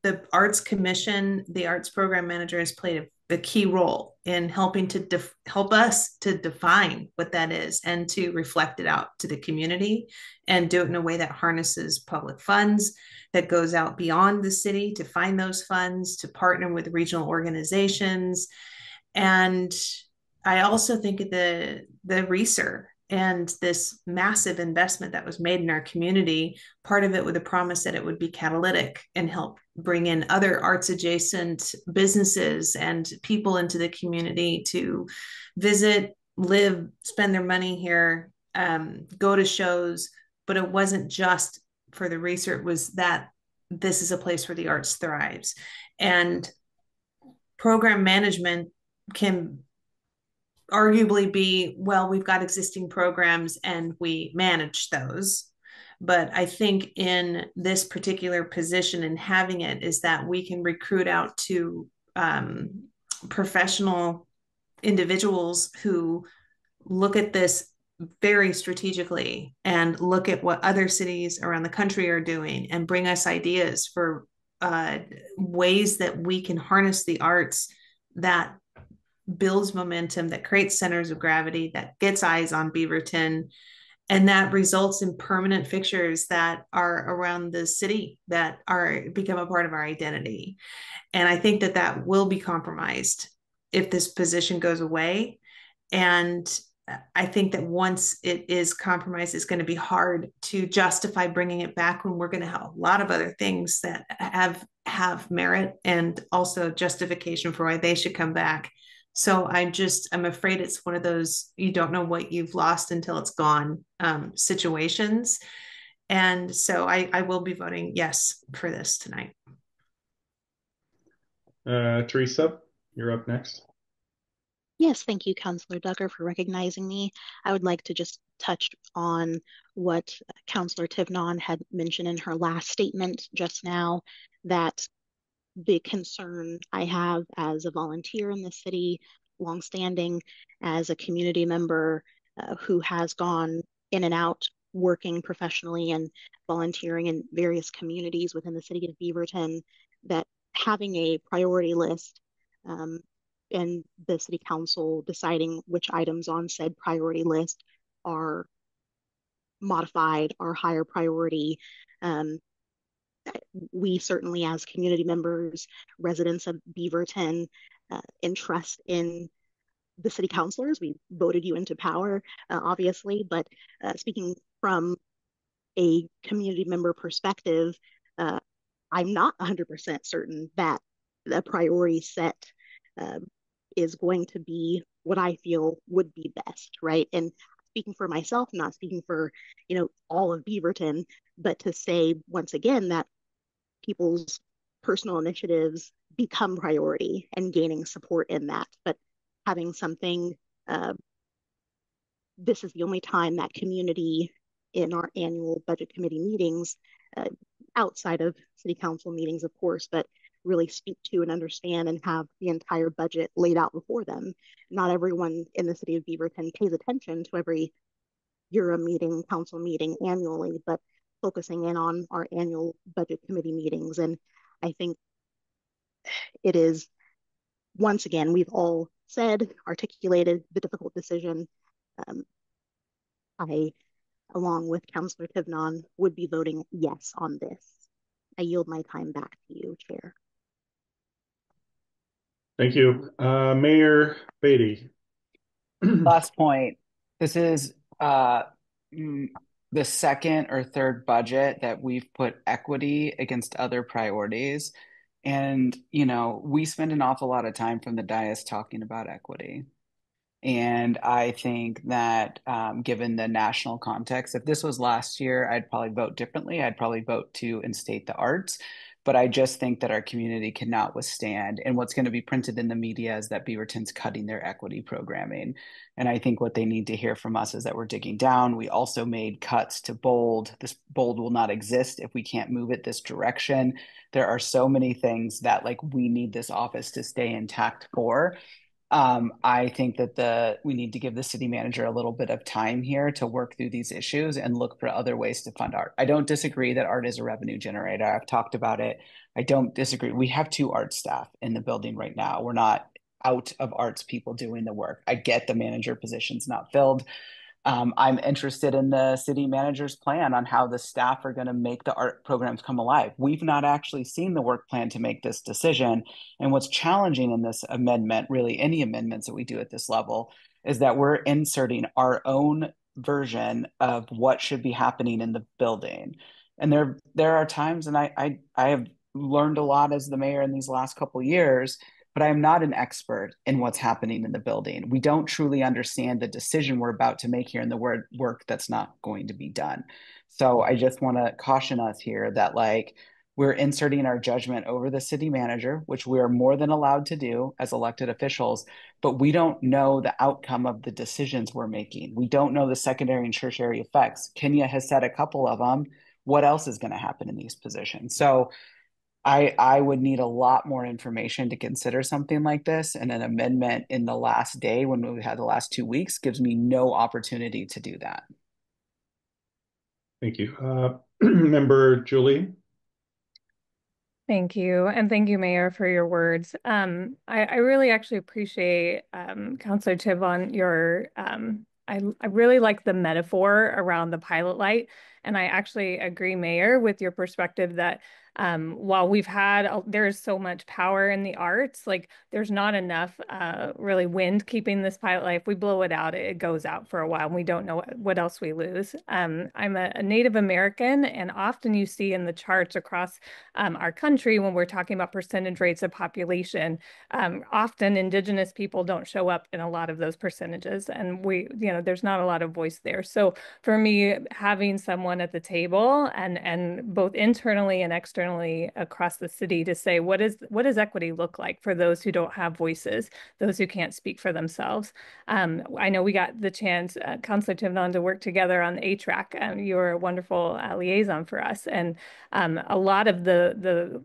The Arts Commission, the Arts Program Manager, has played a key role in helping to help us to define what that is and to reflect it out to the community and do it in a way that harnesses public funds, that goes out beyond the city to find those funds, to partner with regional organizations. And I also think of the RESER and this massive investment that was made in our community, part of it with a promise that it would be catalytic and help bring in other arts adjacent businesses and people into the community to visit, live, spend their money here, go to shows. But it wasn't just for the research, was that this is a place where the arts thrives. And program management can arguably be, well, we've got existing programs and we manage those. But I think in this particular position and having it is that we can recruit out to professional individuals who look at this very strategically and look at what other cities around the country are doing and bring us ideas for ways that we can harness the arts that builds momentum, that creates centers of gravity, that gets eyes on Beaverton, and that results in permanent fixtures that are around the city that are become a part of our identity. And I think that that will be compromised if this position goes away. And I think that once it is compromised, it's going to be hard to justify bringing it back when we're going to have a lot of other things that have merit and also justification for why they should come back. So I'm afraid it's one of those, you don't know what you've lost until it's gone situations. And so I will be voting yes for this tonight. Teresa, you're up next. Yes, thank you, Councillor Duggar, for recognizing me. I would like to just touch on what Councillor Tivnon had mentioned in her last statement just now, that the concern I have as a volunteer in the city, longstanding, as a community member who has gone in and out working professionally and volunteering in various communities within the city of Beaverton, that having a priority list and the city council deciding which items on said priority list are modified, are higher priority. We certainly, as community members, residents of Beaverton, entrust in the city councilors. We voted you into power, obviously, but speaking from a community member perspective, I'm not 100% certain that the priority set is going to be what I feel would be best, right? And speaking for myself, not speaking for, all of Beaverton, but to say once again that people's personal initiatives become priority and gaining support in that. But having something, this is the only time that community in our annual budget committee meetings, outside of city council meetings, of course, but really speak to and understand and have the entire budget laid out before them. Not everyone in the city of Beaverton pays attention to every Euro meeting, council meeting annually, but focusing in on our annual budget committee meetings. And I think it is, once again, we've all said, articulated the difficult decision. I, along with Councillor Tivnon, would be voting yes on this. I yield my time back to you, Chair. Thank you. Mayor Beatty. Last point. This is the second or third budget that we've put equity against other priorities. And, we spend an awful lot of time from the dais talking about equity. And I think that given the national context, if this was last year, I'd probably vote differently. I'd probably vote to instate the arts. But I just think that our community cannot withstand. And what's going to be printed in the media is that Beaverton's cutting their equity programming. And I think what they need to hear from us is that we're digging down. We also made cuts to BOLD. This BOLD will not exist if we can't move it this direction. There are so many things that we need this office to stay intact for. I think that we need to give the city manager a little bit of time here to work through these issues and look for other ways to fund art. I don't disagree that art is a revenue generator. I've talked about it. I don't disagree. We have 2 art staff in the building right now. We're not out of arts people doing the work. I get the manager position's not filled. I'm interested in the city manager's plan on how the staff are going to make the art programs come alive. We've not actually seen the work plan to make this decision. And what's challenging in this amendment, really any amendments that we do at this level, is that we're inserting our own version of what should be happening in the building. And there are times, and I have learned a lot as the mayor in these last couple of years, but I am not an expert in what's happening in the building. We don't truly understand the decision we're about to make here and the work that's not going to be done. So I just want to caution us here that We're inserting our judgment over the city manager, which we are more than allowed to do as elected officials, but we don't know the outcome of the decisions we're making. We don't know the secondary and tertiary effects. Kenya has said a couple of them. What else is going to happen in these positions? So I would need a lot more information to consider something like this, and an amendment in the last day when we had the last 2 weeks gives me no opportunity to do that. Thank you. Member Julie? Thank you. And thank you, Mayor, for your words. I really actually appreciate Councilor Tivon, your, I really like the metaphor around the pilot light. And I actually agree, Mayor, with your perspective that while we've had, there's so much power in the arts, like there's not enough really wind keeping this pilot light. If we blow it out, it goes out for a while and we don't know what else we lose. I'm a Native American, and often you see in the charts across our country when we're talking about percentage rates of population, often Indigenous people don't show up in a lot of those percentages, and there's not a lot of voice there. So for me, having someone at the table and both internally and externally across the city to say, what does equity look like for those who don't have voices, those who can't speak for themselves? I know we got the chance, Councilor Tivon, to work together on the HRAC. You're a wonderful liaison for us. And a lot of the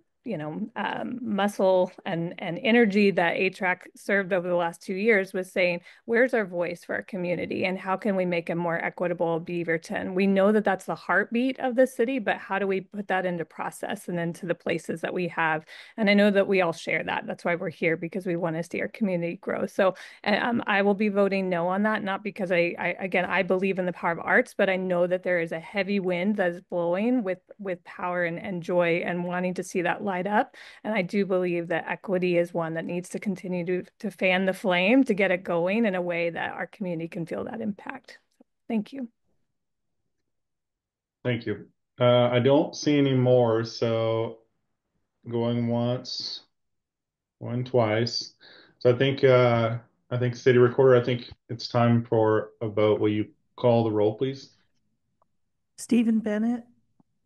muscle and energy that HRAC served over the last 2 years was saying, where's our voice for our community and how can we make a more equitable Beaverton? We know that that's the heartbeat of the city, but how do we put that into process and into the places that we have? And I know that we all share that. That's why we're here, because we want to see our community grow. So I will be voting no on that, not because I believe in the power of arts, but I know that there is a heavy wind that is blowing with power and joy and wanting to see that light up. And I do believe that equity is one that needs to continue to fan the flame to get it going in a way that our community can feel that impact. Thank you. Thank you. I don't see any more, so going once, going twice. So I think City Recorder, I think it's time for a vote. Will you call the roll, please? Stephen Bennett,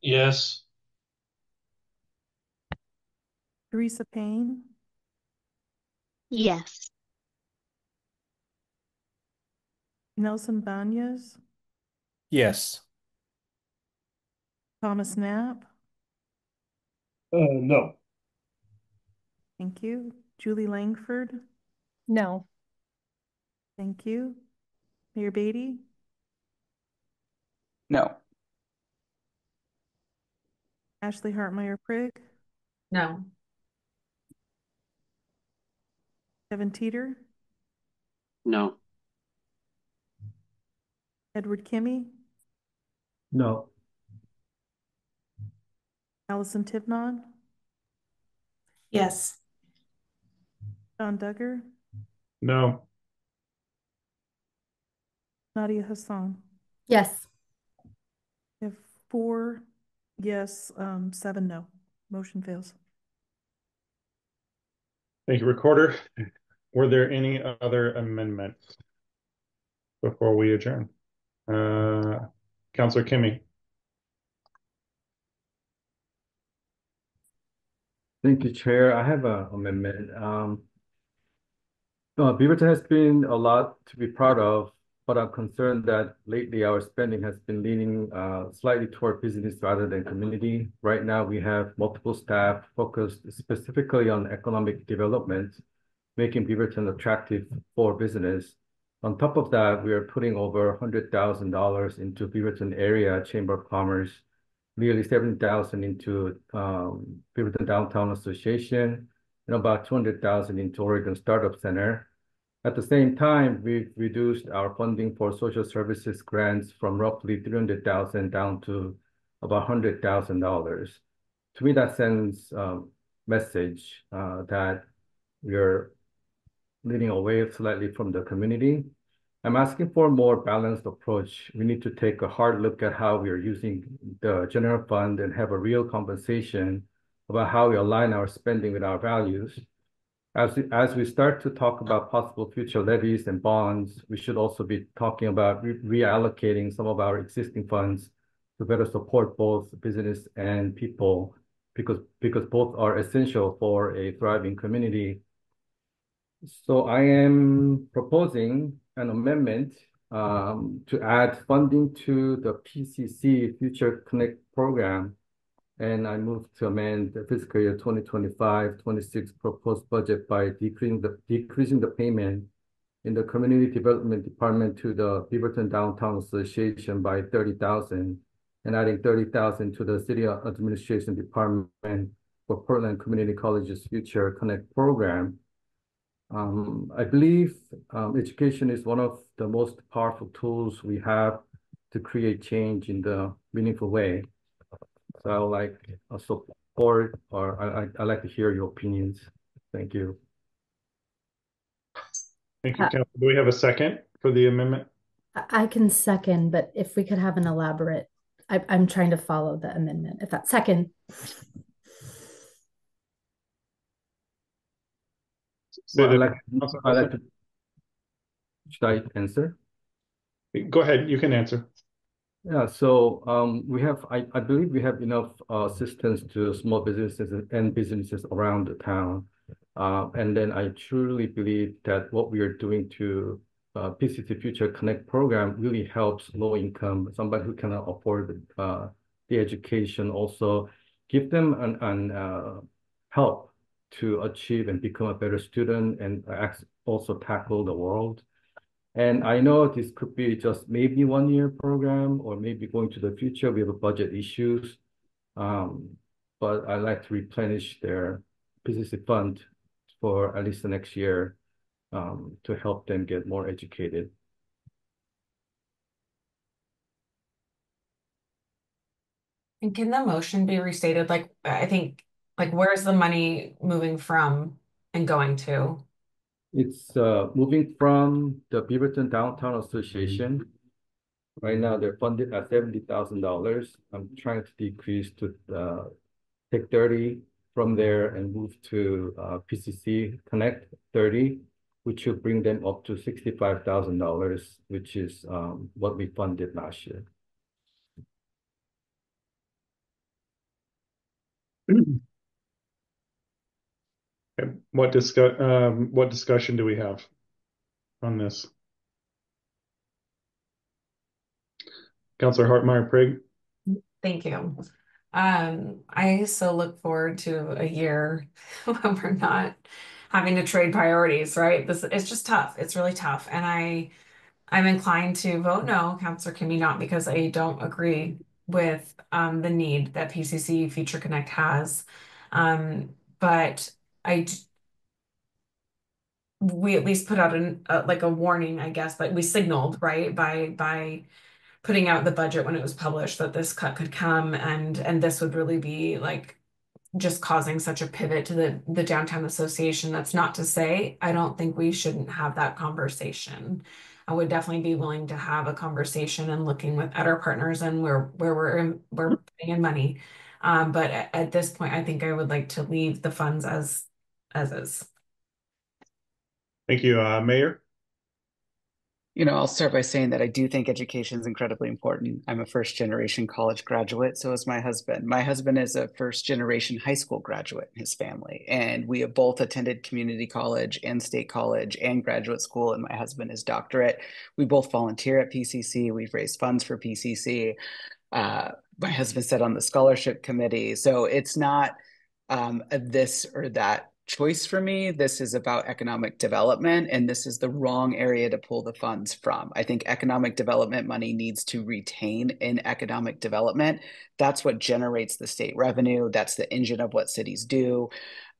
Yes. Teresa Payne, Yes. Nelson Banyas, Yes. Thomas Knapp. No. Thank you. Julie Langford. No. Thank you. Mayor Beatty. No. Ashley Hartmeyer Prigg. No. Kevin Teeter. No. Edward Kimmy. No. Allison Tivnon. Yes. John Duggar. No. Nadia Hassan. Yes. We have 4 yes, 7 no. Motion fails. Thank you, Recorder. Were there any other amendments before we adjourn? Councilor Kimmy. Thank you, Chair. I have an amendment. Beaverton has been a lot to be proud of, but I'm concerned that lately our spending has been leaning slightly toward business rather than community. Right now, we have multiple staff focused specifically on economic development, making Beaverton attractive for business. On top of that, we are putting over $100,000 into Beaverton Area Chamber of Commerce, nearly $70,000 into Beaverton Downtown Association, and about $200,000 into Oregon Startup Center. At the same time, we've reduced our funding for social services grants from roughly $300,000 down to about $100,000. To me, that sends a message that we're leading away slightly from the community. I'm asking for a more balanced approach. We need to take a hard look at how we are using the general fund and have a real conversation about how we align our spending with our values. As we start to talk about possible future levies and bonds, we should also be talking about reallocating some of our existing funds to better support both business and people because both are essential for a thriving community. So I am proposing an amendment to add funding to the PCC Future Connect program. And I move to amend the fiscal year 2025-26 proposed budget by decreasing the payment in the Community Development Department to the Beaverton Downtown Association by $30,000 and adding $30,000 to the City Administration Department for Portland Community College's Future Connect program. I believe education is one of the most powerful tools we have to create change in the meaningful way. So I would like a support, or I'd like to hear your opinions. Thank you. Thank you, Council. Do we have a second for the amendment? I can second, but if we could have an elaborate, I'm trying to follow the amendment. If that second. Well, should I answer? Go ahead, you can answer. Yeah, so we have, I believe we have enough assistance to small businesses and businesses around the town. And then I truly believe that what we are doing to PCC Future Connect program really helps low income, somebody who cannot afford the education, also give them an help to achieve and become a better student and also tackle the world. And I know this could be just maybe 1 year program or maybe going to the future. We have budget issues, but I'd like to replenish their PCC fund for at least the next year to help them get more educated. And can the motion be restated? Like, I think, like, where's the money moving from and going to? It's moving from the Beaverton Downtown Association. Right now, they're funded at $70,000. I'm trying to decrease to take 30 from there and move to PCC Connect 30, which will bring them up to $65,000, which is what we funded last year. Okay. What discussion do we have on this? Councilor Hartmeyer-Prig. Thank you. I so look forward to a year when we're not having to trade priorities, right? It's just tough. It's really tough. And I'm inclined to vote no, Councilor Kimmy, not because I don't agree with the need that PCC Future Connect has. But we at least put out like a warning, I guess, but we signaled, right, by putting out the budget when it was published that this cut could come, and this would really be like just causing such a pivot to the downtown association. That's not to say I don't think we shouldn't have that conversation. I would definitely be willing to have a conversation and looking at our partners and where we're putting in money. But at this point, I think I would like to leave the funds as is. Thank you, Mayor. You know, I'll start by saying that I do think education is incredibly important. I'm a first-generation college graduate, so is my husband. My husband is a first-generation high school graduate in his family, and we have both attended community college and state college and graduate school, and my husband is doctorate. We both volunteer at PCC. We've raised funds for PCC. My husband sat on the scholarship committee, so it's not a this or that choice for me. This is about economic development, and this is the wrong area to pull the funds from. I think economic development money needs to retain in economic development. That's what generates the state revenue. That's the engine of what cities do.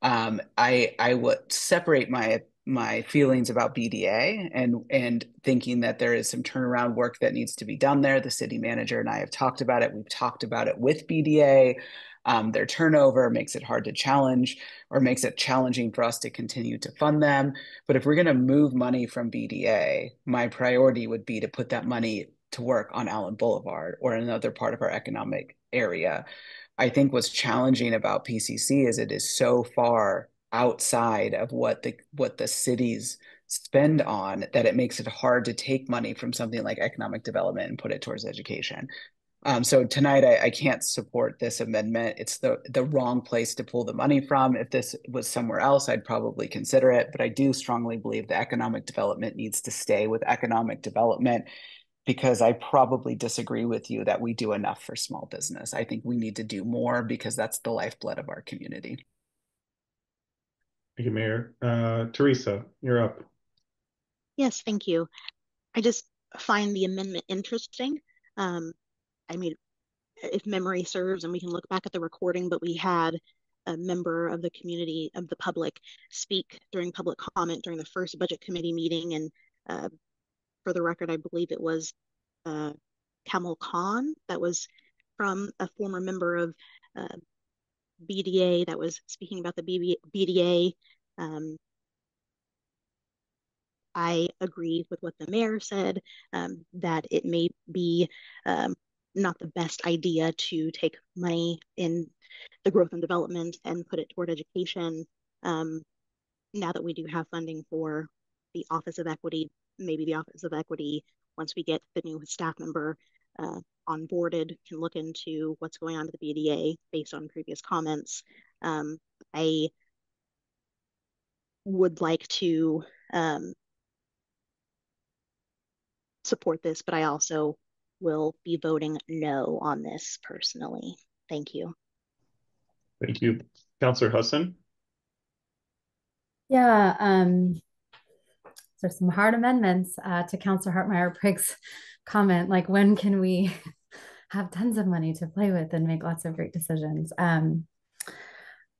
I would separate my feelings about BDA and thinking that there is some turnaround work that needs to be done there. The city manager and I have talked about it. We've talked about it with BDA. Their turnover makes it hard to challenge, or makes it challenging for us to continue to fund them. But if we're going to move money from BDA, my priority would be to put that money to work on Allen Boulevard or another part of our economic area. I think what's challenging about PCC is it is so far outside of what the cities spend on that it makes it hard to take money from something like economic development and put it towards education. So tonight I can't support this amendment. It's the wrong place to pull the money from. If this was somewhere else, I'd probably consider it. But I do strongly believe the economic development needs to stay with economic development, because I probably disagree with you that we do enough for small business. I think we need to do more because that's the lifeblood of our community. Thank you, Mayor. Teresa, you're up. Yes, thank you. I just find the amendment interesting. I mean, if memory serves, and we can look back at the recording, but we had a member of the community, of the public, speak during public comment during the first budget committee meeting. And for the record, I believe it was Kamal Khan, that was from a former member of BDA, that was speaking about the BDA. I agree with what the mayor said, that it may be not the best idea to take money in the growth and development and put it toward education. Now that we do have funding for the Office of Equity, maybe the Office of Equity, once we get the new staff member onboarded, can look into what's going on with the BDA based on previous comments. I would like to support this, but I also will be voting no on this personally. Thank you. Thank you. Councillor Hussain? Yeah, there's some hard amendments to Councillor Hartmeyer-Briggs' comment, like when can we have tons of money to play with and make lots of great decisions.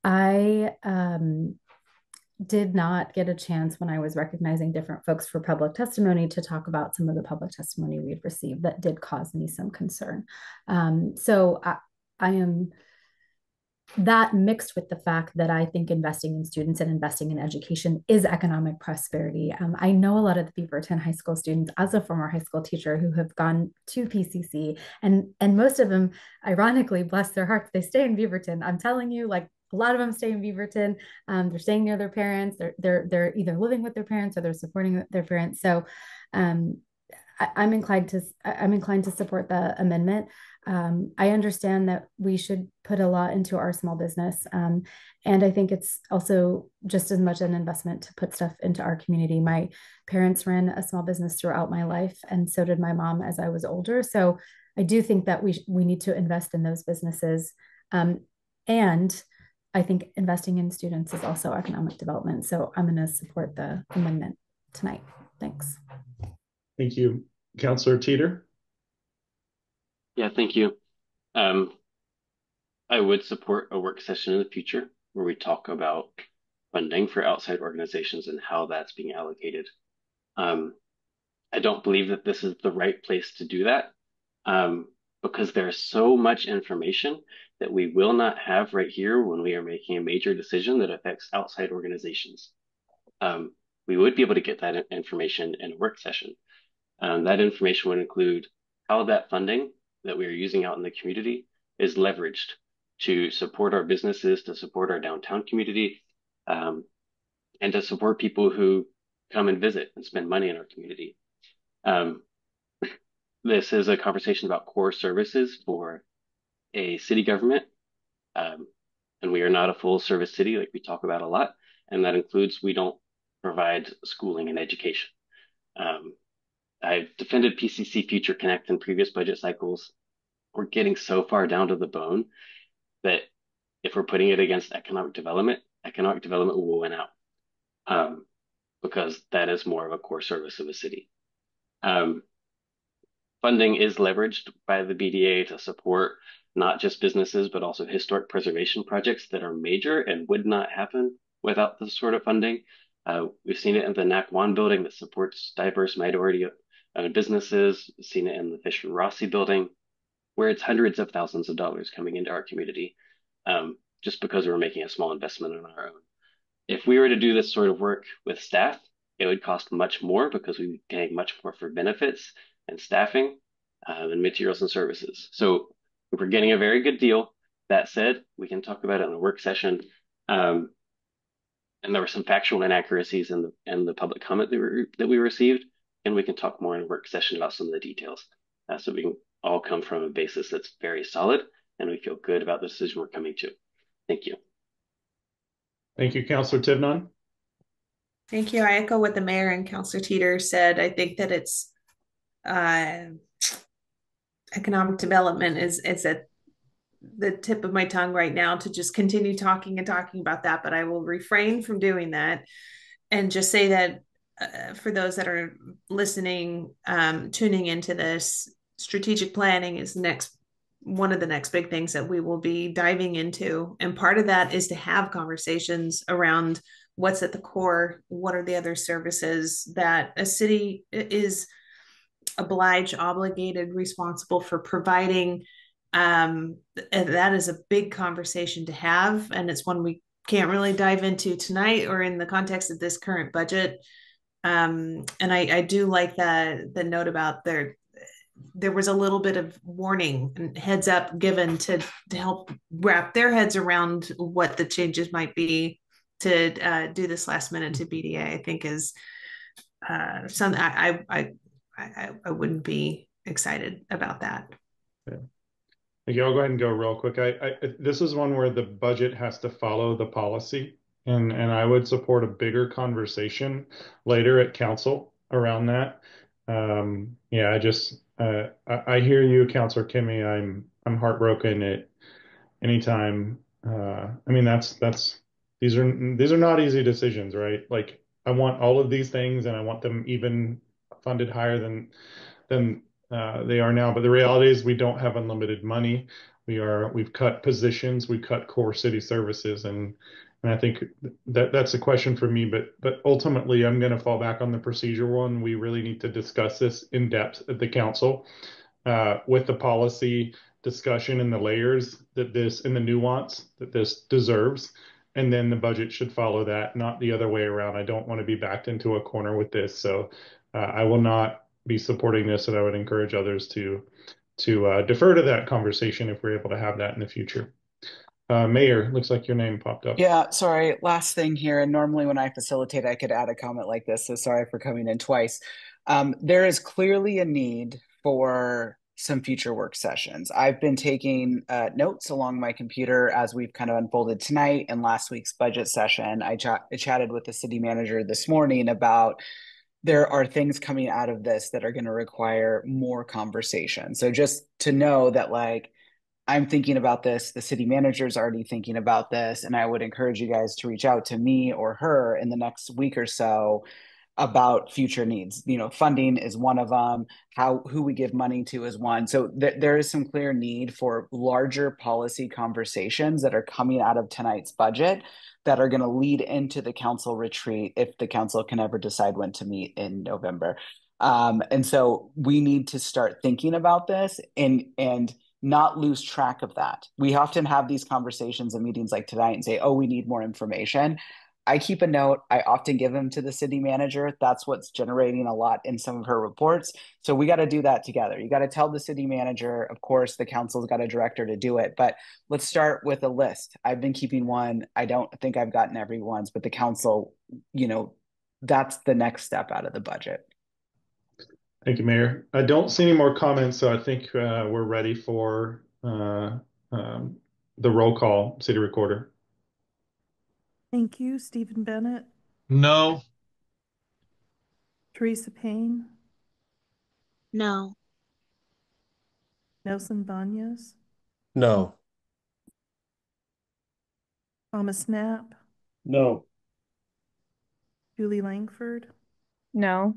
I did not get a chance when I was recognizing different folks for public testimony to talk about some of the public testimony we've received that did cause me some concern. So I am that mixed with the fact that I think investing in students and investing in education is economic prosperity. I know a lot of the Beaverton High School students, as a former high school teacher, who have gone to PCC, and most of them, ironically, bless their hearts, they stay in Beaverton. I'm telling you, like, a lot of them stay in Beaverton. They're staying near their parents. They're either living with their parents or they're supporting their parents. So I'm inclined to support the amendment. I understand that we should put a lot into our small business. And I think it's also just as much an investment to put stuff into our community. My parents ran a small business throughout my life, and so did my mom as I was older. So I do think that we need to invest in those businesses. And I think investing in students is also economic development. So I'm going to support the amendment tonight. Thanks. Thank you. Councillor Teeter? Yeah, thank you. I would support a work session in the future where we talk about funding for outside organizations and how that's being allocated. I don't believe that this is the right place to do that, because there's so much information that we will not have right here when we are making a major decision that affects outside organizations. We would be able to get that information in a work session. That information would include how that funding that we are using out in the community is leveraged to support our businesses, to support our downtown community, and to support people who come and visit and spend money in our community. This is a conversation about core services for a city government, and we are not a full service city like we talk about a lot, and that includes we don't provide schooling and education. I've defended PCC Future Connect in previous budget cycles. We're getting so far down to the bone that if we're putting it against economic development will win out, because that is more of a core service of a city. Funding is leveraged by the BDA to support not just businesses, but also historic preservation projects that are major and would not happen without this sort of funding. We've seen it in the NAC1 building that supports diverse minority-owned businesses. We've seen it in the Fisher Rossi building, where it's hundreds of thousands of dollars coming into our community, just because we're making a small investment on our own. If we were to do this sort of work with staff, it would cost much more because we would be paying much more for benefits and staffing and materials and services. So we're getting a very good deal. That said, we can talk about it in a work session. And there were some factual inaccuracies in the public comment that we received, and we can talk more in a work session about some of the details. So we can all come from a basis that's very solid, and we feel good about the decision we're coming to. Thank you. Thank you, Councilor Tivnon. Thank you. I echo what the mayor and Councilor Teeter said. I think that it's economic development is at the tip of my tongue right now to just continue talking and talking about that, but I will refrain from doing that and just say that for those that are listening, tuning into this, strategic planning is one of the next big things that we will be diving into. And part of that is to have conversations around what's at the core, what are the other services that a city is obliged, obligated, responsible for providing. And that is a big conversation to have, and it's one we can't really dive into tonight or in the context of this current budget. And I do like the note about there was a little bit of warning and heads up given to help wrap their heads around what the changes might be to do this last minute to BDA. I think is something I wouldn't be excited about that. Yeah. Okay, I'll go ahead and go real quick. This is one where the budget has to follow the policy, and I would support a bigger conversation later at council around that. Yeah, I hear you, Councilor Kimmy. I'm heartbroken at any time. I mean, these are not easy decisions, right? Like, I want all of these things, and I want them even funded higher than they are now. But the reality is we don't have unlimited money. We've cut positions, we cut core city services, and I think that's a question for me. But ultimately, I'm going to fall back on the procedure one. We really need to discuss this in depth at the council with the policy discussion and the layers that this and the nuance that this deserves. And then the budget should follow that, not the other way around. I don't want to be backed into a corner with this. So I will not be supporting this, and I would encourage others to defer to that conversation if we're able to have that in the future. Mayor, looks like your name popped up. Yeah, sorry. Last thing here. And normally when I facilitate, I could add a comment like this. So sorry for coming in twice. There is clearly a need for some future work sessions. I've been taking notes along my computer as we've kind of unfolded tonight and last week's budget session. I chatted with the city manager this morning about there are things coming out of this that are going to require more conversation. So just to know that, like, I'm thinking about this, the city manager is already thinking about this, and I would encourage you guys to reach out to me or her in the next week or so about future needs. You know, funding is one of them. Who we give money to is one. So there is some clear need for larger policy conversations that are coming out of tonight's budget that are going to lead into the council retreat if the council can ever decide when to meet in November. And so we need to start thinking about this and not lose track of that. We often have these conversations in meetings like tonight and say, oh, we need more information. I keep a note. I often give them to the city manager. That's what's generating a lot in some of her reports. So we got to do that together. You got to tell the city manager. Of course, the council's got a director to do it, but let's start with a list. I've been keeping one. I don't think I've gotten everyone's, but the council, that's the next step out of the budget. Thank you, Mayor. I don't see any more comments, so I think we're ready for the roll call, City Recorder. Thank you. Stephen Bennett. No. Teresa Payne. No. Nelson Banyas. No. Thomas Knapp. No. Julie Langford. No.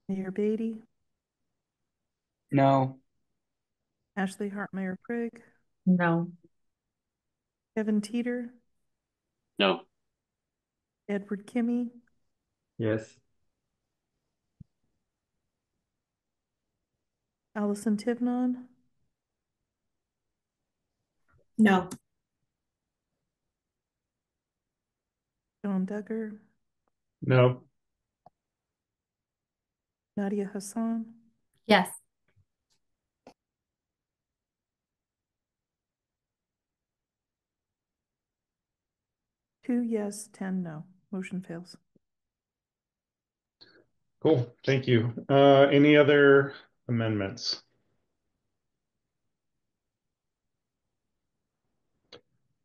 Mayor Beatty. No. Ashley Hartmeyer Prigg. No. Kevin Teeter. No. Edward Kimmy. Yes. Allison Tivnon. No. John Duggar. No. Nadia Hassan. Yes. Two yes, 10 no. Motion fails. Cool. Thank you. Any other amendments?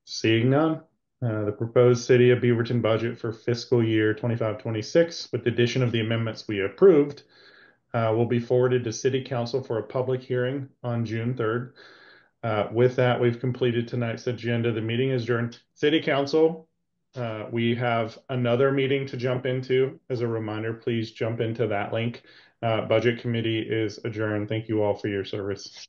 Seeing none, the proposed City of Beaverton budget for fiscal year 25-26, with the addition of the amendments we approved, will be forwarded to City Council for a public hearing on June 3rd. With that, we've completed tonight's agenda. The meeting is adjourned. City Council, we have another meeting to jump into. As a reminder, please jump into that link. Budget Committee is adjourned. Thank you all for your service.